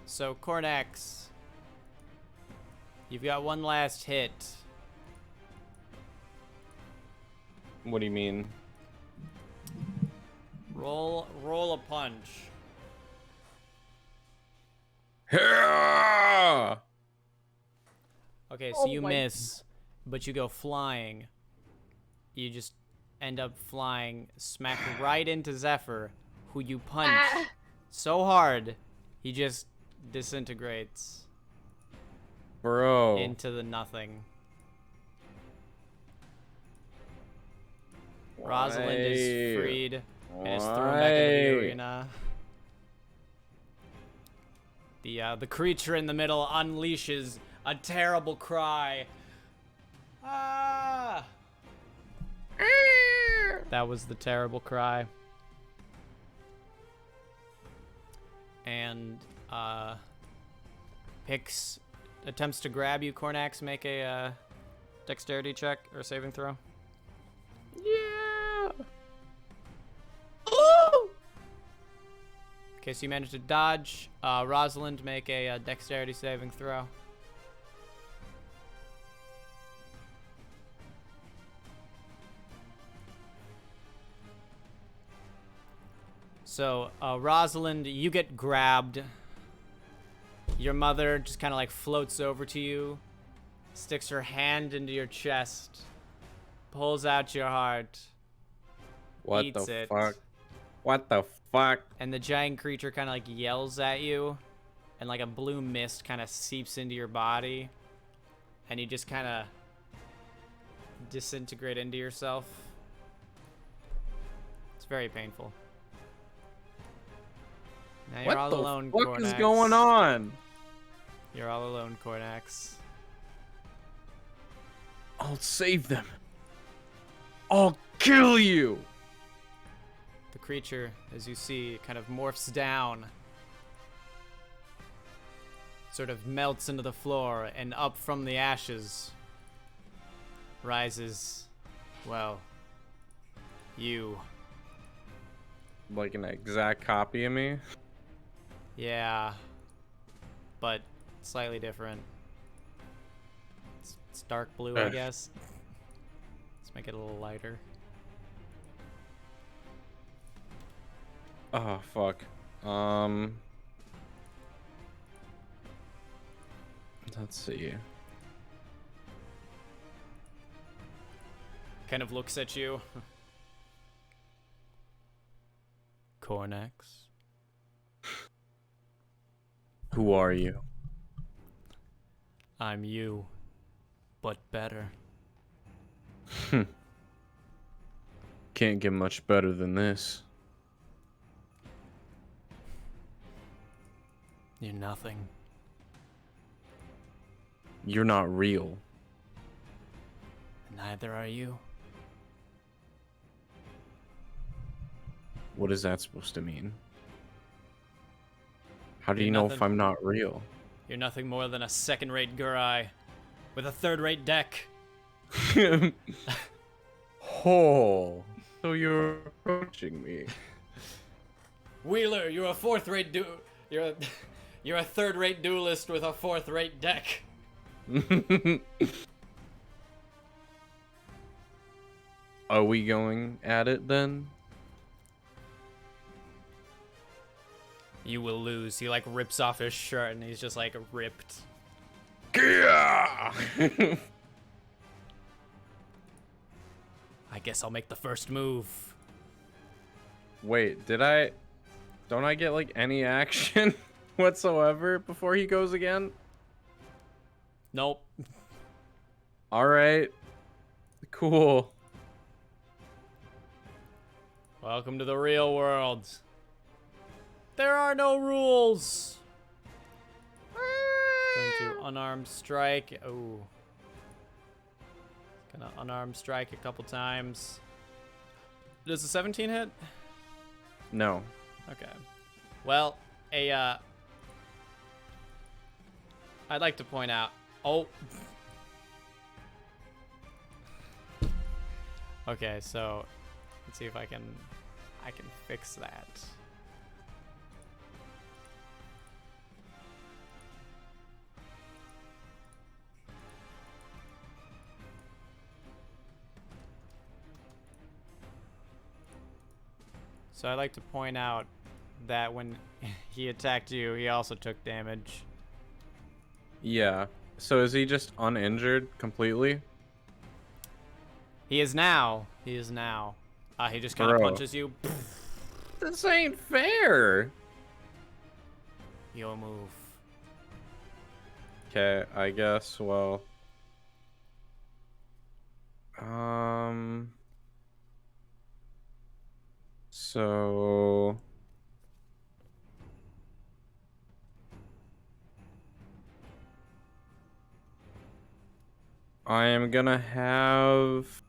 So Cornax, you've got one last hit. What do you mean? Roll a punch. Yeah! Okay, so Oh you my- miss, but you go flying. You just end up flying, smack right into Zephyr, who you punch Ah. so hard, he just disintegrates Bro. into the nothing. Rosalind is Why? freed and is thrown back into the Why? arena. The creature in the middle unleashes a terrible cry. Ah! That was the terrible cry. And Pix attempts to grab you. Cornax, make a dexterity check or saving throw. Yeah. Okay, so you managed to dodge. Rosalind, make a dexterity saving throw. So, Rosalind, you get grabbed. Your mother just kind of like floats over to you, sticks her hand into your chest, pulls out your heart, What eats the it, fuck? What the fuck? and the giant creature kind of like yells at you, and like a blue mist kind of seeps into your body, and you just kind of disintegrate into yourself. It's very painful. Now you're What all the alone, fuck is Cornax. going on? You're all alone, Cornax. I'll save them. I'll kill you. The creature, as you see, kind of morphs down, sort of melts into the floor, and up from the ashes rises, well, you. Like an exact copy of me? Yeah, but slightly different. It's dark blue, I Ugh. guess. Let's make it a little lighter. Oh, fuck. Let's see. Kind of looks at you. Cornax. Who are you? I'm you, but better. Can't get much better than this. You're nothing. You're not real. Neither are you. What is that supposed to mean? How do You're you know if nothing. I'm not real? You're nothing more than a second-rate Gurai with a third-rate deck. Oh, so you're approaching me. Wheeler, you're a fourth-rate you're a third-rate duelist with a fourth-rate deck. Are we going at it then? You will lose. He like rips off his shirt and he's just like ripped. Yeah! I guess I'll make the first move. Wait, don't I get like any action whatsoever before he goes again? Nope. All right. Cool. Welcome to the real world. There are no rules. Going to unarmed strike. Oh. Gonna unarmed strike a couple times. Does a 17 hit? No. Okay. Well, I'd like to point out. Oh. Okay, so let's see if I can fix that. So I'd like to point out that when he attacked you, he also took damage. Yeah. So is he just uninjured completely? He is now. He is now. He just kind of Bro. punches you. This ain't fair. Your move. Okay, I guess, well. So I am gonna have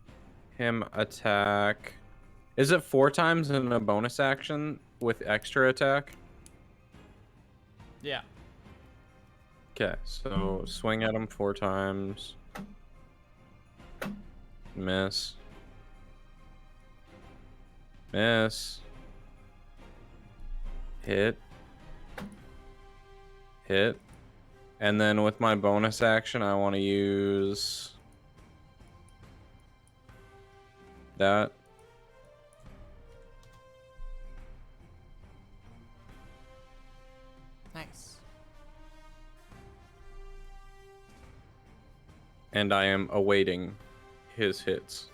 him attack. Is it 4 times in a bonus action with extra attack? Yeah. Okay, so swing at him 4 times. Miss. Miss. Hit. Hit. And then with my bonus action, I want to use that. Nice. and I am awaiting his hits.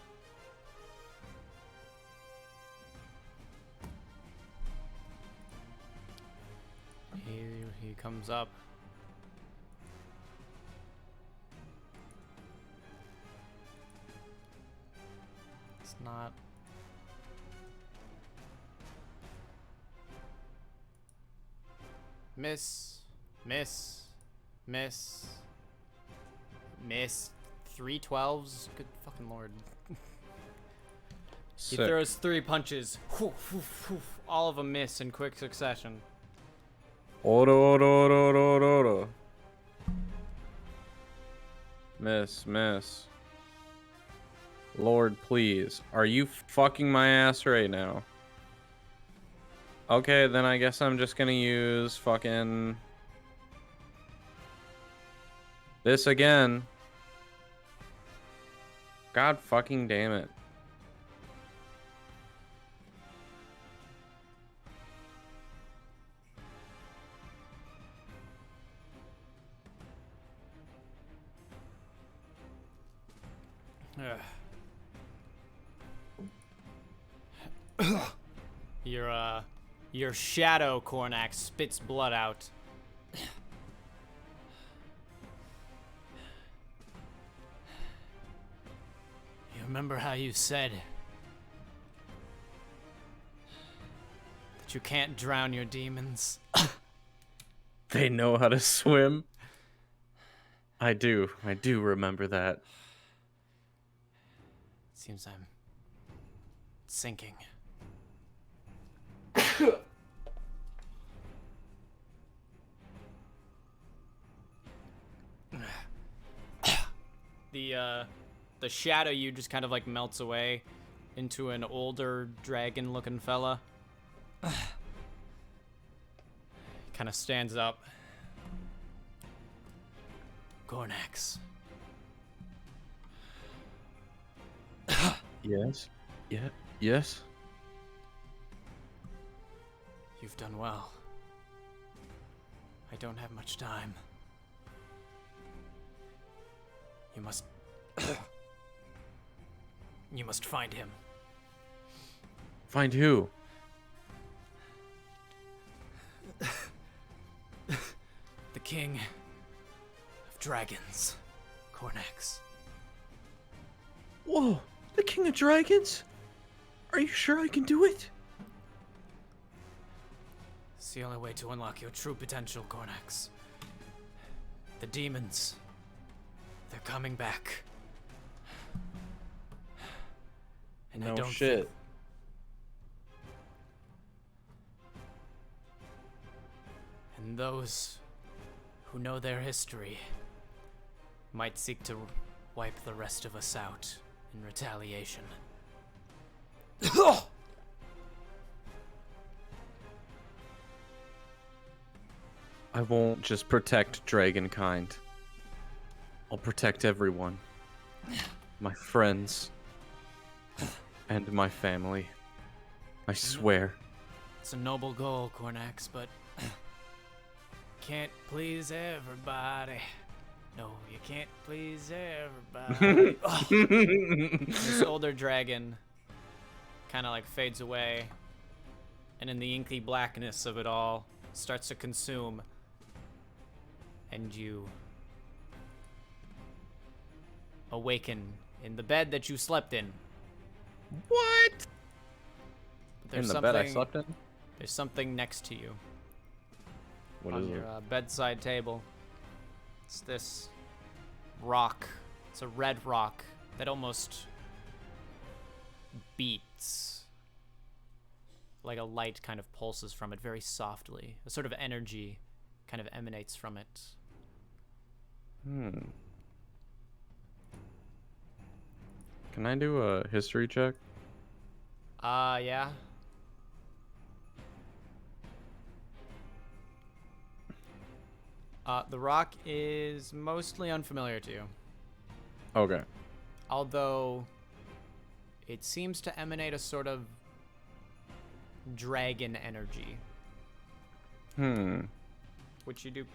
He comes up. It's not. Miss. 3 12s. Good fucking lord. He Sick. throws 3 punches. All of them miss in quick succession. Oro. Miss. Lord, please. Are you fucking my ass right now? Okay, then I guess I'm just gonna use fucking... this again. God fucking damn it. Your shadow, Cornax, spits blood out. You remember how you said that you can't drown your demons? They know how to swim. I do remember that. Seems I'm sinking. The shadow you just kind of like melts away into an older dragon-looking fella. Kind of stands up. Gornax. Yes. Yes. You've done well. I don't have much time. You must... You must find him. Find who? The king of dragons, Cornax. Whoa, the King of Dragons? Are you sure I can do it? It's the only way to unlock your true potential, Cornax. The demons, they're coming back. And I No don't shit. And those who know their history might seek to wipe the rest of us out in retaliation. I won't just protect Dragonkind. I'll protect everyone. My friends. And my family. I swear. It's a noble goal, Cornax, but can't please everybody. No, you can't please everybody. This older dragon kind of like fades away, and in the inky blackness of it all, starts to consume, and you awaken in the bed that you slept in. What? But In the bed I slept in? There's something next to you What on is your it? bedside table. It's this rock. It's a red rock that almost beats. Like a light kind of pulses from it very softly. A sort of energy kind of emanates from it. Can I do a history check? Yeah. The rock is mostly unfamiliar to you. Okay. Although it seems to emanate a sort of dragon energy. Which you do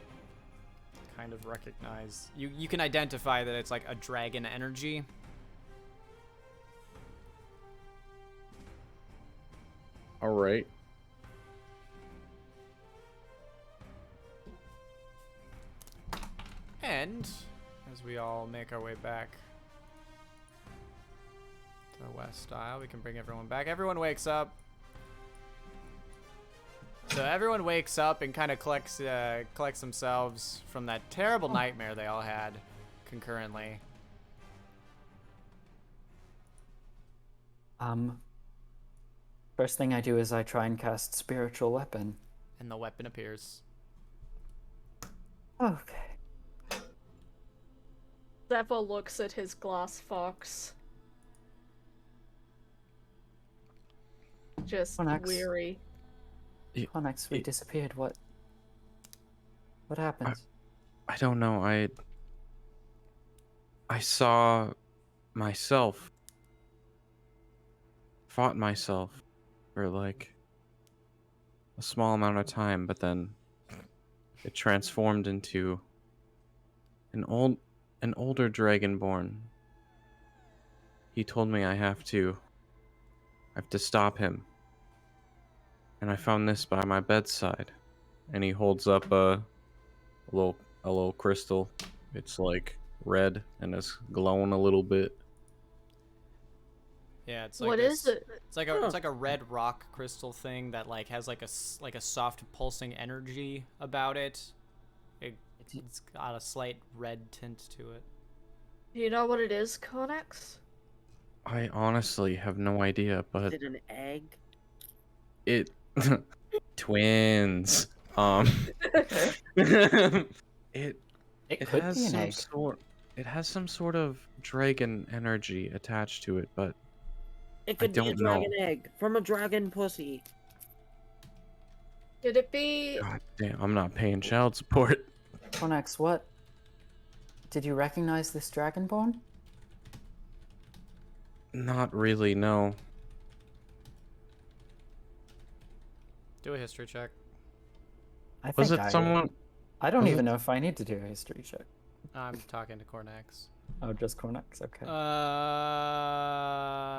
kind of recognize. You can identify that it's like a dragon energy. All right. And as we all make our way back to the west style, we can bring everyone back. Everyone wakes up. So everyone wakes up and kind of collects themselves from that terrible nightmare they all had concurrently. First thing I do is I try and cast spiritual weapon. And the weapon appears. Okay. Zephyr looks at his glass fox. Just Onyx. weary. Onyx, we disappeared. What happened? I don't know. I saw myself, fought myself for like a small amount of time, but then it transformed into an older dragonborn. He told me I have to stop him. And I found this by my bedside. And he holds up a little crystal. It's like red and it's glowing a little bit. Yeah, it's like What is it? It's like a red rock crystal thing that like has like a soft pulsing energy about it. It's got a slight red tint to it. Do you know what it is, Connex? I honestly have no idea, Is but it an egg? it twins. It could has be an some egg. it has some sort of dragon energy attached to it, but It could be a don't dragon know. egg from a dragon pussy. Did it be? god damn, I'm not paying child support. Onyx, what? Did you recognize this dragonborn? Not really, no. Do a history check. I Was think it someone? I don't was even it- know if I need to do a history check. I'm talking to Cornex. Oh, just Cornex. Okay.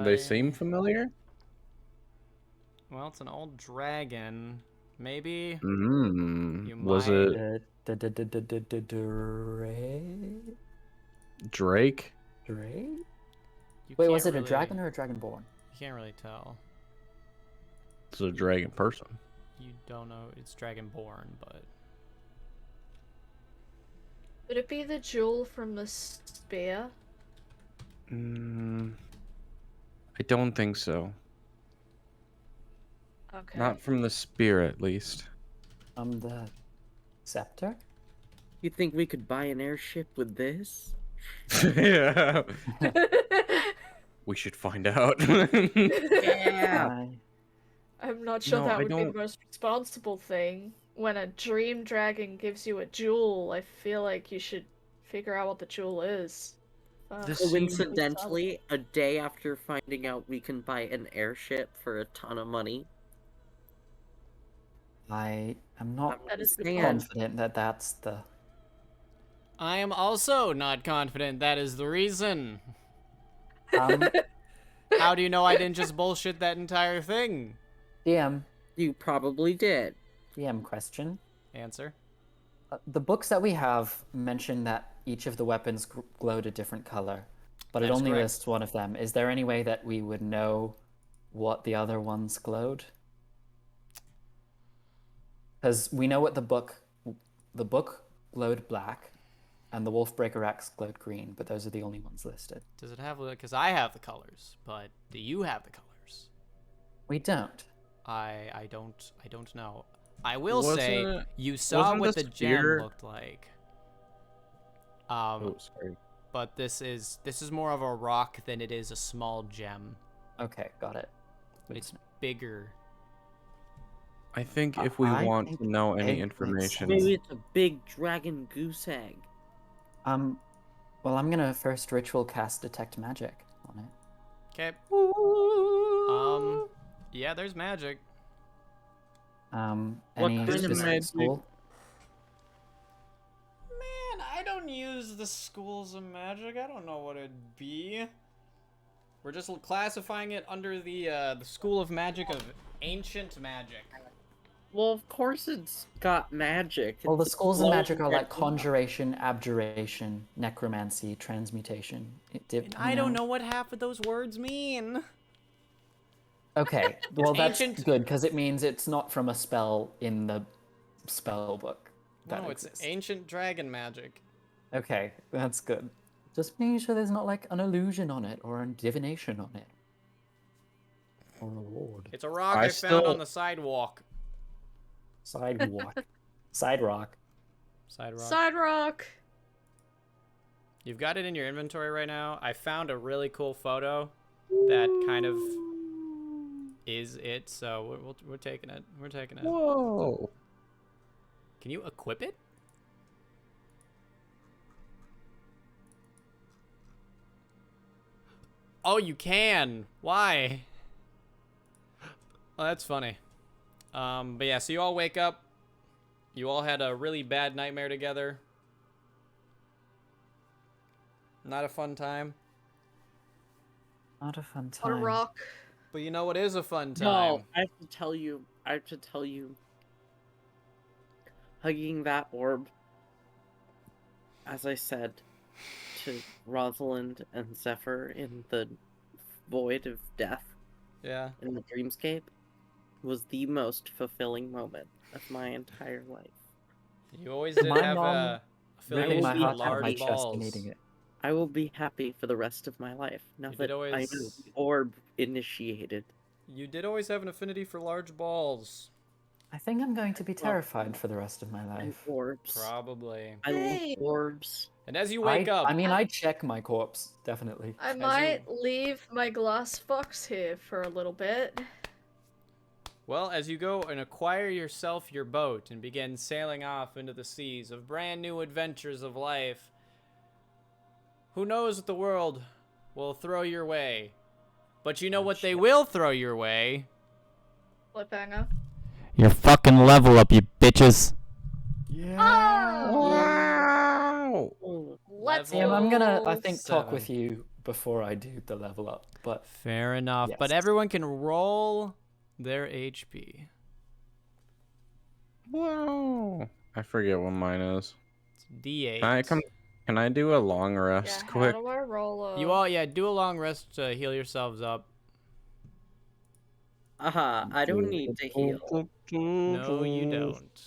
They seem familiar? Well, it's an old dragon. Maybe you Was might- it Drake? Drake? Drake? you Wait, was can't it a really- dragon or a dragonborn? You can't really tell. It's a dragon person. You don't know. It's dragonborn, but Could it be the jewel from the spear? I don't think so. Okay. Not from the spear, at least. The scepter? You think we could buy an airship with this? Yeah. We should find out. Yeah. I'm not sure No, that I would be don't- the most responsible thing. When a dream dragon gives you a jewel, I feel like you should figure out what the jewel is. This seems- Coincidentally, a day after finding out we can buy an airship for a ton of money. I am not That is the Understand. confident that that's the... I am also not confident that is the reason. How do you know I didn't just bullshit that entire thing? DM You probably did. question. Answer. The books that we have mention that each of the weapons glowed a different color, but it That is only correct. lists one of them. Is there any way that we would know what the other ones glowed? Because we know what the book glowed black, and the Wolfbreaker Axe glowed green, but those are the only ones listed. Does it have? Because I have the colors, but do you have the colors? We don't. I don't know. I will say Wasn't- you saw wasn't what the the gem spear- looked like. Oh, sorry. But this is more of a rock than it is a small gem. Okay, got it. It's bigger. I think if we I want think to know egg any makes information, Maybe it's a big dragon goose egg. Well, I'm gonna first ritual cast detect magic on it. Okay. Yeah, there's magic. Any kind of specific magic? school? Man, the schools of magic? I don't know what it'd be. We're just classifying it under the school of magic of ancient magic. Well, of course it's got magic. Well, the It's schools of magic are glowing like red. conjuration, abjuration, necromancy, transmutation. And I don't know what half of those words mean. Okay, well that's ancient- good because it means it's not from a spell in the spell book. that No, it's exists. ancient dragon magic. Okay, that's good. Just making sure there's not like an illusion on it or a divination on it. Or a ward. It's a rock I I found still- on the sidewalk. Sidewalk. Side rock. Side rock. Side rock. You've got it in your inventory right now. I found a really cool photo that kind of is it, so we're taking it. We're taking it. Whoa. Can you equip it? Oh, you can. Why? Oh, that's funny. But yeah, so you all wake up. You all had a really bad nightmare together. Not a fun time. Not a fun On a time. rock. But you know what is a fun time? No, I have to tell you. Hugging that orb, as I said to Rosalind and Zephyr in the void of death Yeah. in the dreamscape, was the most fulfilling moment of my entire life. You always did My have mom a Ripping affiliation my with heart out of my large chest balls. and eating it. I will be happy for the rest of my life now You that did I know always- the orb initiated. You did always have an affinity for large balls. I think I'm going to be terrified for the rest of my And life. orbs. Probably. I Hey. love orbs. And as you wake up, I mean, I'd check my corpse, definitely. I you- might leave my glass box here for a little bit. well, as you go and acquire yourself your boat and begin sailing off into the seas of brand new adventures of life, who knows what the world will throw your way. But you know what they will throw your way? Cliffhanger. Your fucking level up, you bitches. Oh! Wow. Let's Level- go. I'm gonna, I think, talk 7. with you before I do the level up. But Fair enough. But Yes. everyone can roll their HP. Wow. I forget what mine is. It's D8. Can I do a long rest Yeah, quick? how do I roll a... You all, yeah, do a long rest to heal yourselves up. I don't need to heal. No, you don't.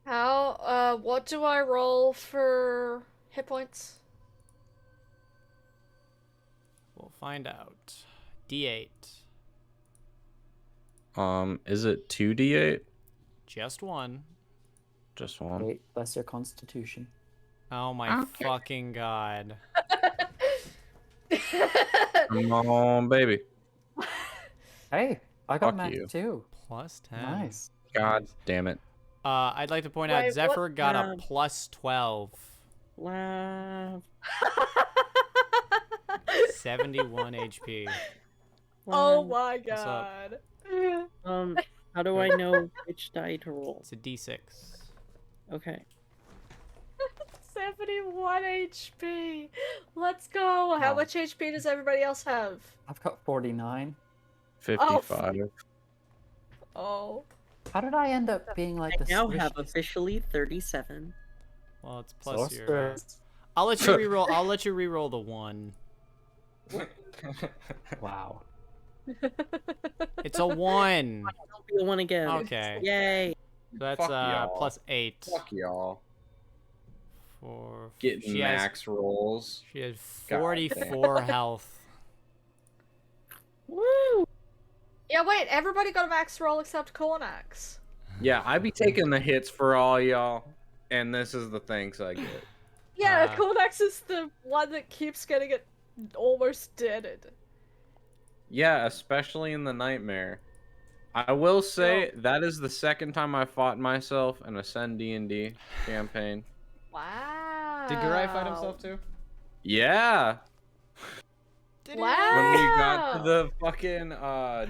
How, what do I roll for hit points? We'll find out. D8. Is it 2d8? Just one. Just one. wait, bless your constitution. Oh my fucking god. Come on, baby. Hey, I got Fuck max you. too. Plus 10. Nice. God damn it. I'd like to point Wait, out what- Zephyr got a plus 12. Laugh. 71 HP. Oh laugh. my What's up? god. How do I know which die to roll? It's a D6. Okay. 71 HP. Let's go. How Wow. much HP does everybody else have? I've got 49. 55. Oh. How did I end up being like I the now have squishiest officially 37. Well, it's plus your. sorceress? I'll let you reroll. I'll let you reroll the 1. Wow. It's a 1. Don't be a one again. Okay. Yay. So that's Fuck y'all. plus 8. Fuck y'all. For Getting she has max rolls. she has God 44 health. Woo! Yeah, wait. Everybody got a max roll except Cornax. Yeah, I be taking the hits for all y'all, and this is the thanks I get. Yeah, Ah. Cornax is the one that keeps getting it almost deaded. Yeah, especially in the nightmare. I will say that is the second time I fought myself in a CenD&D campaign. Wow. Did Garai fight himself too? Yeah, Wow. when we got to the fucking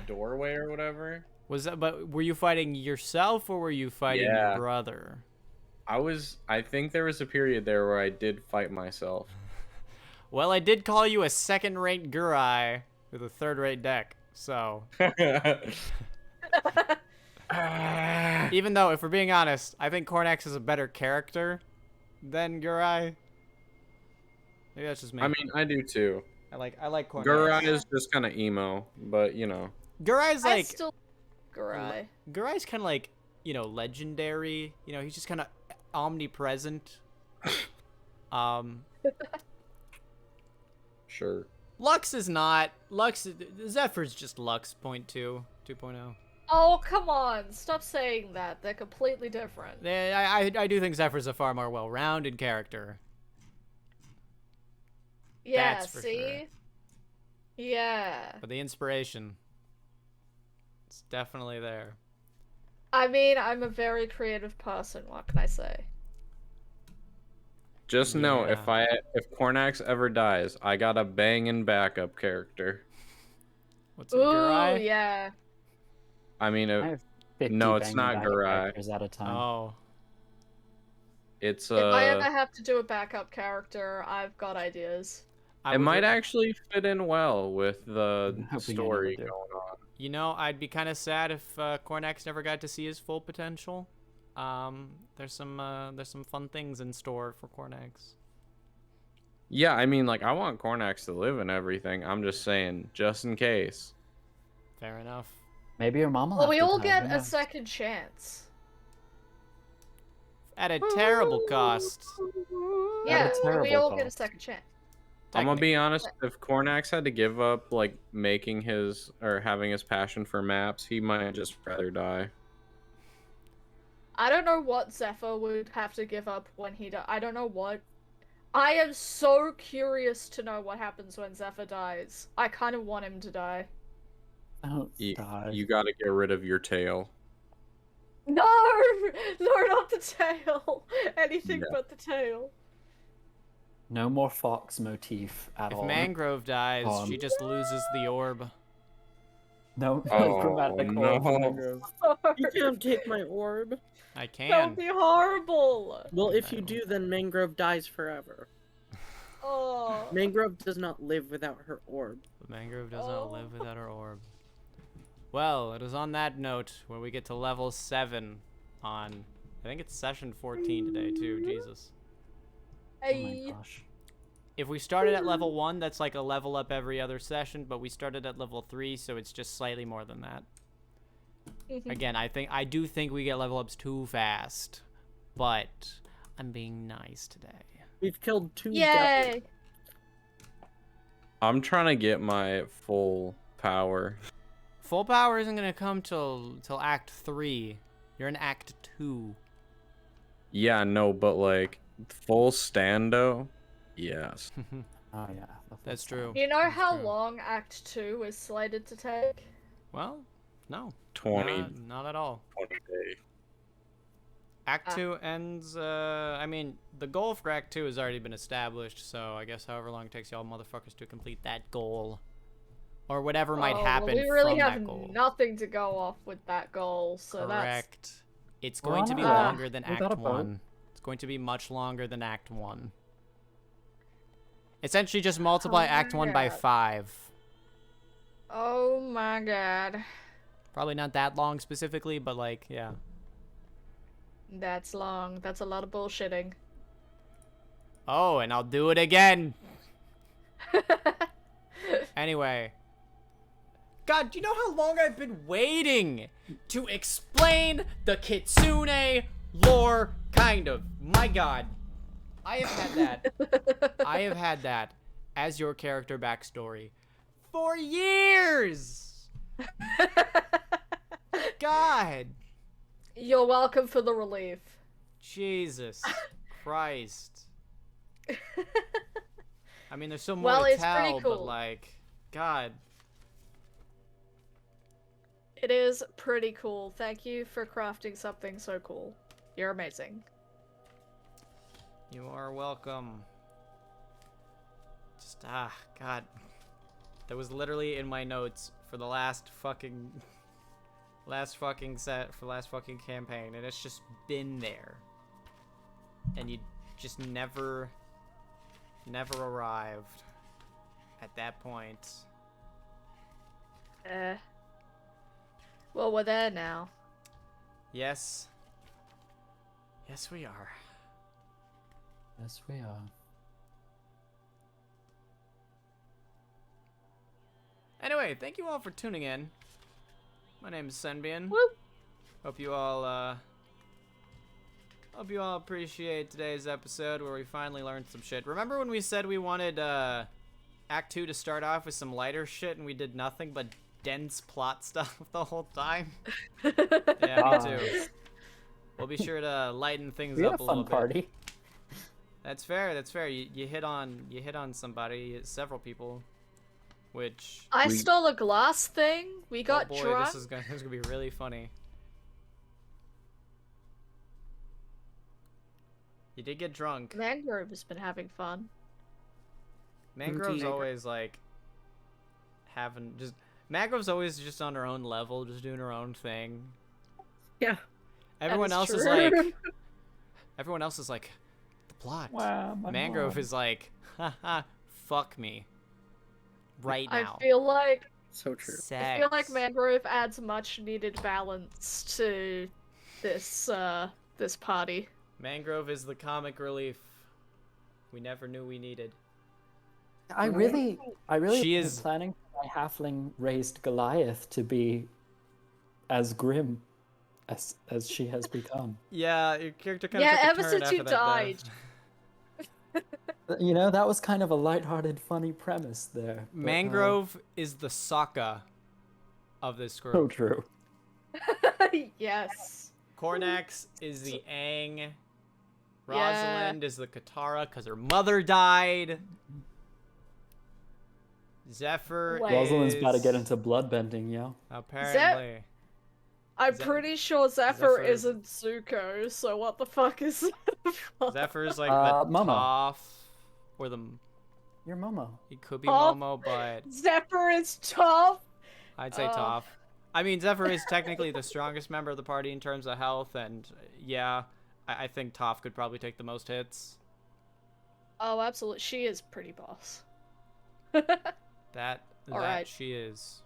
doorway or whatever. Was that? But were you fighting yourself or were you fighting your Yeah. brother? I think there was a period there where I did fight myself. Well, I did call you a second-rate Gurai with a third-rate deck, so... Even though, if we're being honest, I think Cornax is a better character than Gurai. Maybe that's just me. I mean, I do too. I like Cornax. Gurai is just kind of emo, but you know. Gurai's I like... still Gurai. Gurai's kind of like, you know, legendary. You know, he's just kind of omnipresent. Sure. Lux is not. Zephyr's just Lux 2.0. Oh, come on. Stop saying that. They're completely different. I do think Zephyr's a far more well-rounded character. Yeah, That's for see? sure. Yeah. But the inspiration, it's definitely there. I mean, I'm a very creative person, what can I say? Just know Yeah. if Cornax ever dies, I got a banging backup character. What's it, Ooh, Gurai? yeah. I mean, I have 50 no, it's banging not backup Gurai. characters at a time. Oh. It's If I ever have to do a backup character, I've got ideas. I it would might re- actually fit in well with the I'm hoping I story never do. going on. You know, I'd be kind of sad if Cornax never got to see his full potential. There's some fun things in store for Cornax. Yeah, I mean, like, I want Cornax to live and everything. I'm just saying, just in case. Fair enough. Maybe your mom will Well, have we to all die, get who a knows? second chance. At a terrible cost. Yeah, we terrible all get a cost. second chance. I'm gonna be Technically. honest, if Cornax had to give up, like, making his, or having his passion for maps, he might just rather die. I don't know what Zephyr would have to give up when he I don't know what. I am so curious to know what happens when Zephyr dies. I kind of want him to die. Don't You, die. you gotta get rid of your tail. No! No, not the tail! Anything Yeah. but the tail. No more fox motif at If all. Mangrove dies, she just loses the orb. No, Oh, chromatic no. orb for Mangrove. You can't take my orb. I That can. would be horrible! Well, if you do, then Mangrove dies forever. Oh. Mangrove does not live without her orb. But Mangrove does not live without her orb. Well, it is on that note where we get to level 7 on, I think it's session 14 today too, Jesus. Oh my Hey. gosh. If we started at level 1, that's like a level up every other session, but we started at level 3, so it's just slightly more than that. Again, I do think we get level ups too fast, but I'm being nice today. We've killed 2 Yay! I'm trying to get my full power. Full power isn't gonna come till Act 3. You're in Act 2. Yeah, no, but, like, full stando? Yes. Oh yeah. That's true. You know That's how true. long Act 2 is slated to take? Well, no. 20 Not at all. days. Act 2 ends, I mean, the goal for Act 2 has already been established, so I guess however long it takes y'all motherfuckers to complete that goal. Or whatever might Oh, happen well, we really from have that goal. nothing to go off with that goal, so that's... Correct. It's We're going on to be our way. longer than We got Act a boat. 1. It's going to be much longer than Act 1. Essentially just multiply Oh Act my 1 by God. 5. Oh my god. Probably not that long specifically, but like, yeah. That's long. That's a lot of bullshitting. Oh, and I'll do it again. Anyway. God, do you know how long I've been waiting to explain the Kitsune lore? Kind of. My God. I have had that. I have had that as your character backstory for years. God. You're welcome for the relief. Jesus Christ. I mean, there's still more Well, to it's pretty tell, cool. but like, God. It is pretty cool. Thank you for crafting something so cool. You're amazing. You are welcome. Just, God. That was literally in my notes for the last fucking campaign, and it's just been there. and you just never arrived at that point. Well, we're there now. Yes. Yes, we are. Yes, we are. Anyway, thank you all for tuning in. My name is CenD&D. Woo! Hope you all appreciate today's episode where we finally learned some shit. Remember when we said we wanted Act 2 to start off with some lighter shit and we did nothing but dense plot stuff the whole time? Yeah, me too. We'll be sure to lighten things We had up a a little fun bit. party. That's fair. That's fair. You hit on somebody, several people, which I stole a glass thing. We got oh boy, drunk. this is gonna be really funny. You did get drunk. Mangrove has been having fun. Mangrove's always like Mangrove's always just on her own level, just doing her own thing. Yeah. Everyone is else is true. like the plot. Wow, my Mangrove mom. is like, haha, fuck me. Right now. I feel like So true. Sex. Mangrove adds much needed balance to this this party. Mangrove is the comic relief we never knew we needed. I really She am is- planning for my halfling raised Goliath to be as grim as she has become. Yeah, your character kind of Yeah, took a ever turn since after you that died. death. You know, that was kind of a lighthearted, funny premise there. but, Mangrove is the Sokka of this so group. true. Yes. Cornax is the Aang. Yeah. Rosalind is the Katara because her mother died. Zephyr Wait. Rosalind's about to get is- into bloodbending, yo. Apparently. I'm Ze- pretty sure Zephyr Zephyr- isn't Zuko, so what the fuck is Zephyr? Zephyr's like the Momo. Toph. Or the... Your Momo. He could be Toph? Momo, but Zephyr is tough. I'd say Oh. Toph. I mean, Zephyr is technically the strongest member of the party in terms of health, and yeah, I think Toph could probably take the most hits. Oh, absolutely. She is pretty boss. That Alright. she is.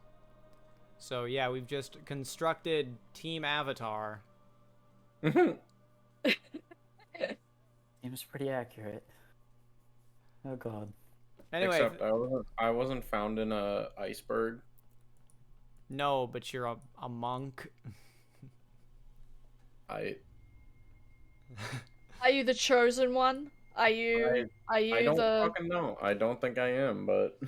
So yeah, we've just constructed Team Avatar. Seems pretty accurate. Oh god. Anyway, Except I wasn't found in a iceberg. no, but you're a monk. I Are you the chosen one? Are you I don't the fucking know. I don't think I am, but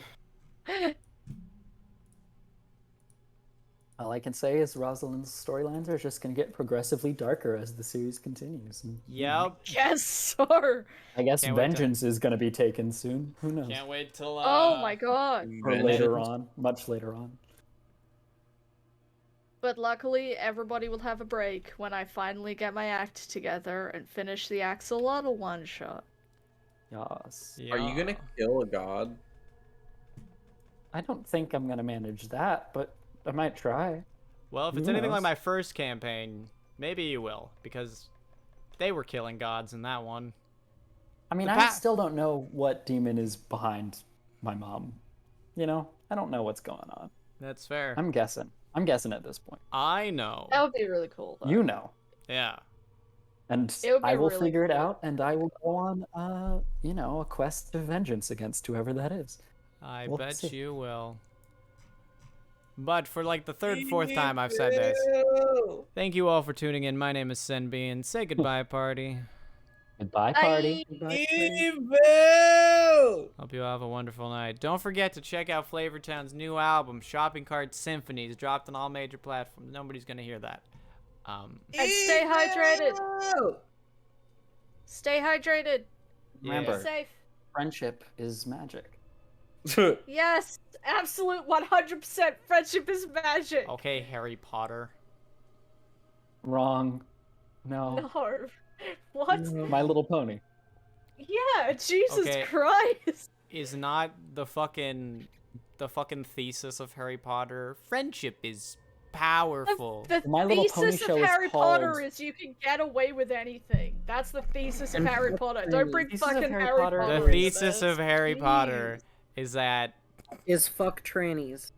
All I can say is Rosalind's storylines are just going to get progressively darker as the series continues. And, Yep. Yes, sir. I guess Can't wait to- vengeance is going to be taken soon. Who knows? Can't wait till Oh my god. Or later on, much later on. But luckily, everybody will have a break when I finally get my act together and finish the Axolotl one-shot. Yes. are you gonna kill a god? I don't think I'm going to manage that, but I might try. Well, if it's Who anything like knows? my first campaign, maybe you will, because they were killing gods in that one. I mean, The I pa- still don't know what demon is behind my mom. You know, I don't know what's going on. That's fair. I'm guessing. I'm guessing at this point. I know. That would be really cool, though. You know. Yeah. And It would be I will really figure it cool. out, and I will go on, you know, a quest of vengeance against whoever that is. I We'll bet see. you will. But for like the third, fourth time I've said this. Thank you all for tuning in. My name is CenD&D, and say goodbye, party. Goodbye, party. Bye. Goodbye, party. Evil! Hope you all have a wonderful night. Don't forget to check out Flavortown's new album, Shopping Cart Symphonies, dropped on all major platforms. Nobody's gonna hear that. And stay hydrated. Stay hydrated. Be Remember, safe. friendship is magic. Yes, absolute 100% friendship is magic. Okay, Harry Potter. Wrong. No. No. What? My Little Pony. Yeah, Jesus Okay. Christ. Is not the fucking thesis of Harry Potter. Friendship is powerful. The My Little Pony thesis show of is Harry Potter called- is you can get away with anything. That's the thesis of And Harry fuck Potter. Don't bring Thesis of fucking Harry Harry Potter Potter. The is- into thesis this. of Harry Potter Jeez. is that Is fuck trannies.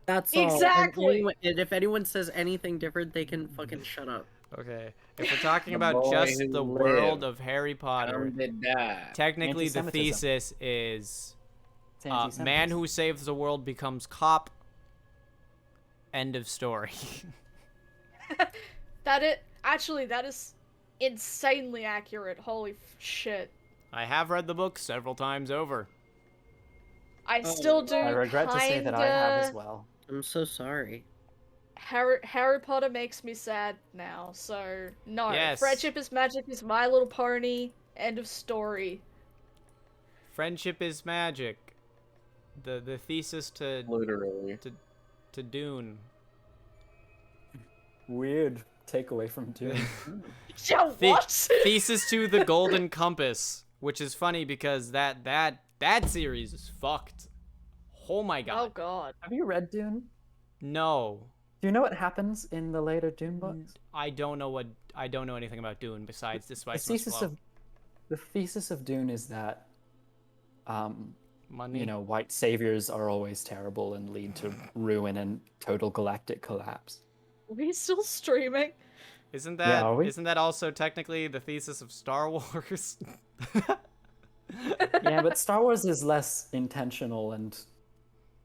That's all. Exactly. And if anyone says anything different, they can fucking shut up. okay. If we're talking The about boy just who the world lived. of Harry Potter, die. technically the Anti-Semitism. thesis is It's man anti-Semitism. who saves the world becomes cop. End of story. That is insanely accurate. Holy shit. I have read the book several times over. I still do. I regret to say that I have as kinda- well. I'm so sorry. Harry Potter makes me sad now, so no. Yes. Friendship is Magic is My Little Pony. End of story. Friendship is magic. The thesis to Literally. Dune. Weird takeaway from Dune. Yo, what? Thesis to the Golden Compass, which is funny because that series is fucked. Oh my Oh god. god. Have you read Dune? No. Do you know what happens in the later Dune books? I don't know anything about Dune besides the The spice must flow. the thesis of Dune is that Money. you know, white saviors are always terrible and lead to ruin and total galactic collapse. Are we still streaming? Isn't Yeah, that are we? isn't that also technically the thesis of Star Wars? Yeah, but Star Wars is less intentional and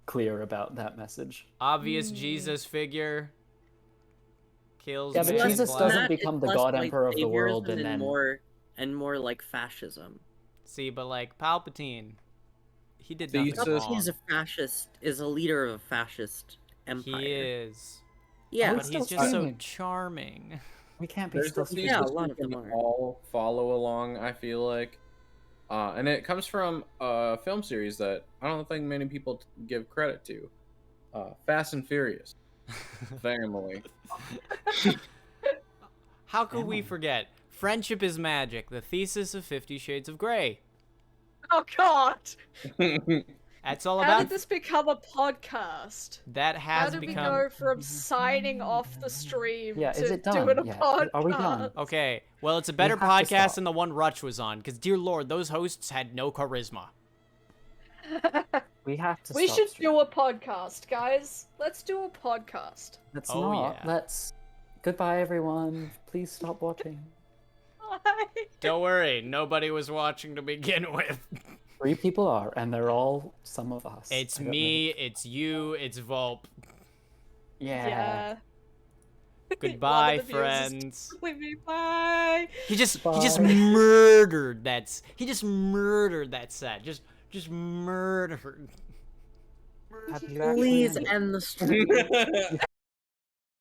clear about that message. Obvious Jesus figure kills Yeah, but man Jesus black. doesn't become the God Emperor of the world and then- more like fascism. See, but like Palpatine, he did Thesis- nothing Palpatine is wrong. a fascist, is a leader of a fascist empire. He is, Yeah, Oh, but still he's just so streaming. charming. We can't be There's still a streaming. Yeah, a thesis lot we of them can are. all follow along, I feel like. And it comes from a film series that I don't think many people give credit to. Fast and Furious. Family. How could we Family. forget? Friendship is magic. The thesis of 50 Shades of Grey. Oh god. That's all How about. did this become a podcast? That How has did we become. go from signing off the stream Yeah, to is it done? doing a Yeah, podcast? are we done? Okay, well, it's a better have to podcast stop. than the one Rutch was on, because dear lord, those hosts had no charisma. We have to We stop should streaming. do a podcast, guys. Let's do a podcast. Let's Oh, not. yeah. Let's. Goodbye, everyone. Please stop watching. Bye. Don't worry, nobody was watching to begin with. 3 people are, and they're all some of us. It's I don't me, it's you, it's Volp. know. Yeah. Yeah. Goodbye, One of the viewers is friends. telling me bye. He just Bye. murdered that. He just murdered that set. Just murdered. Have you actually Please ended? end the stream.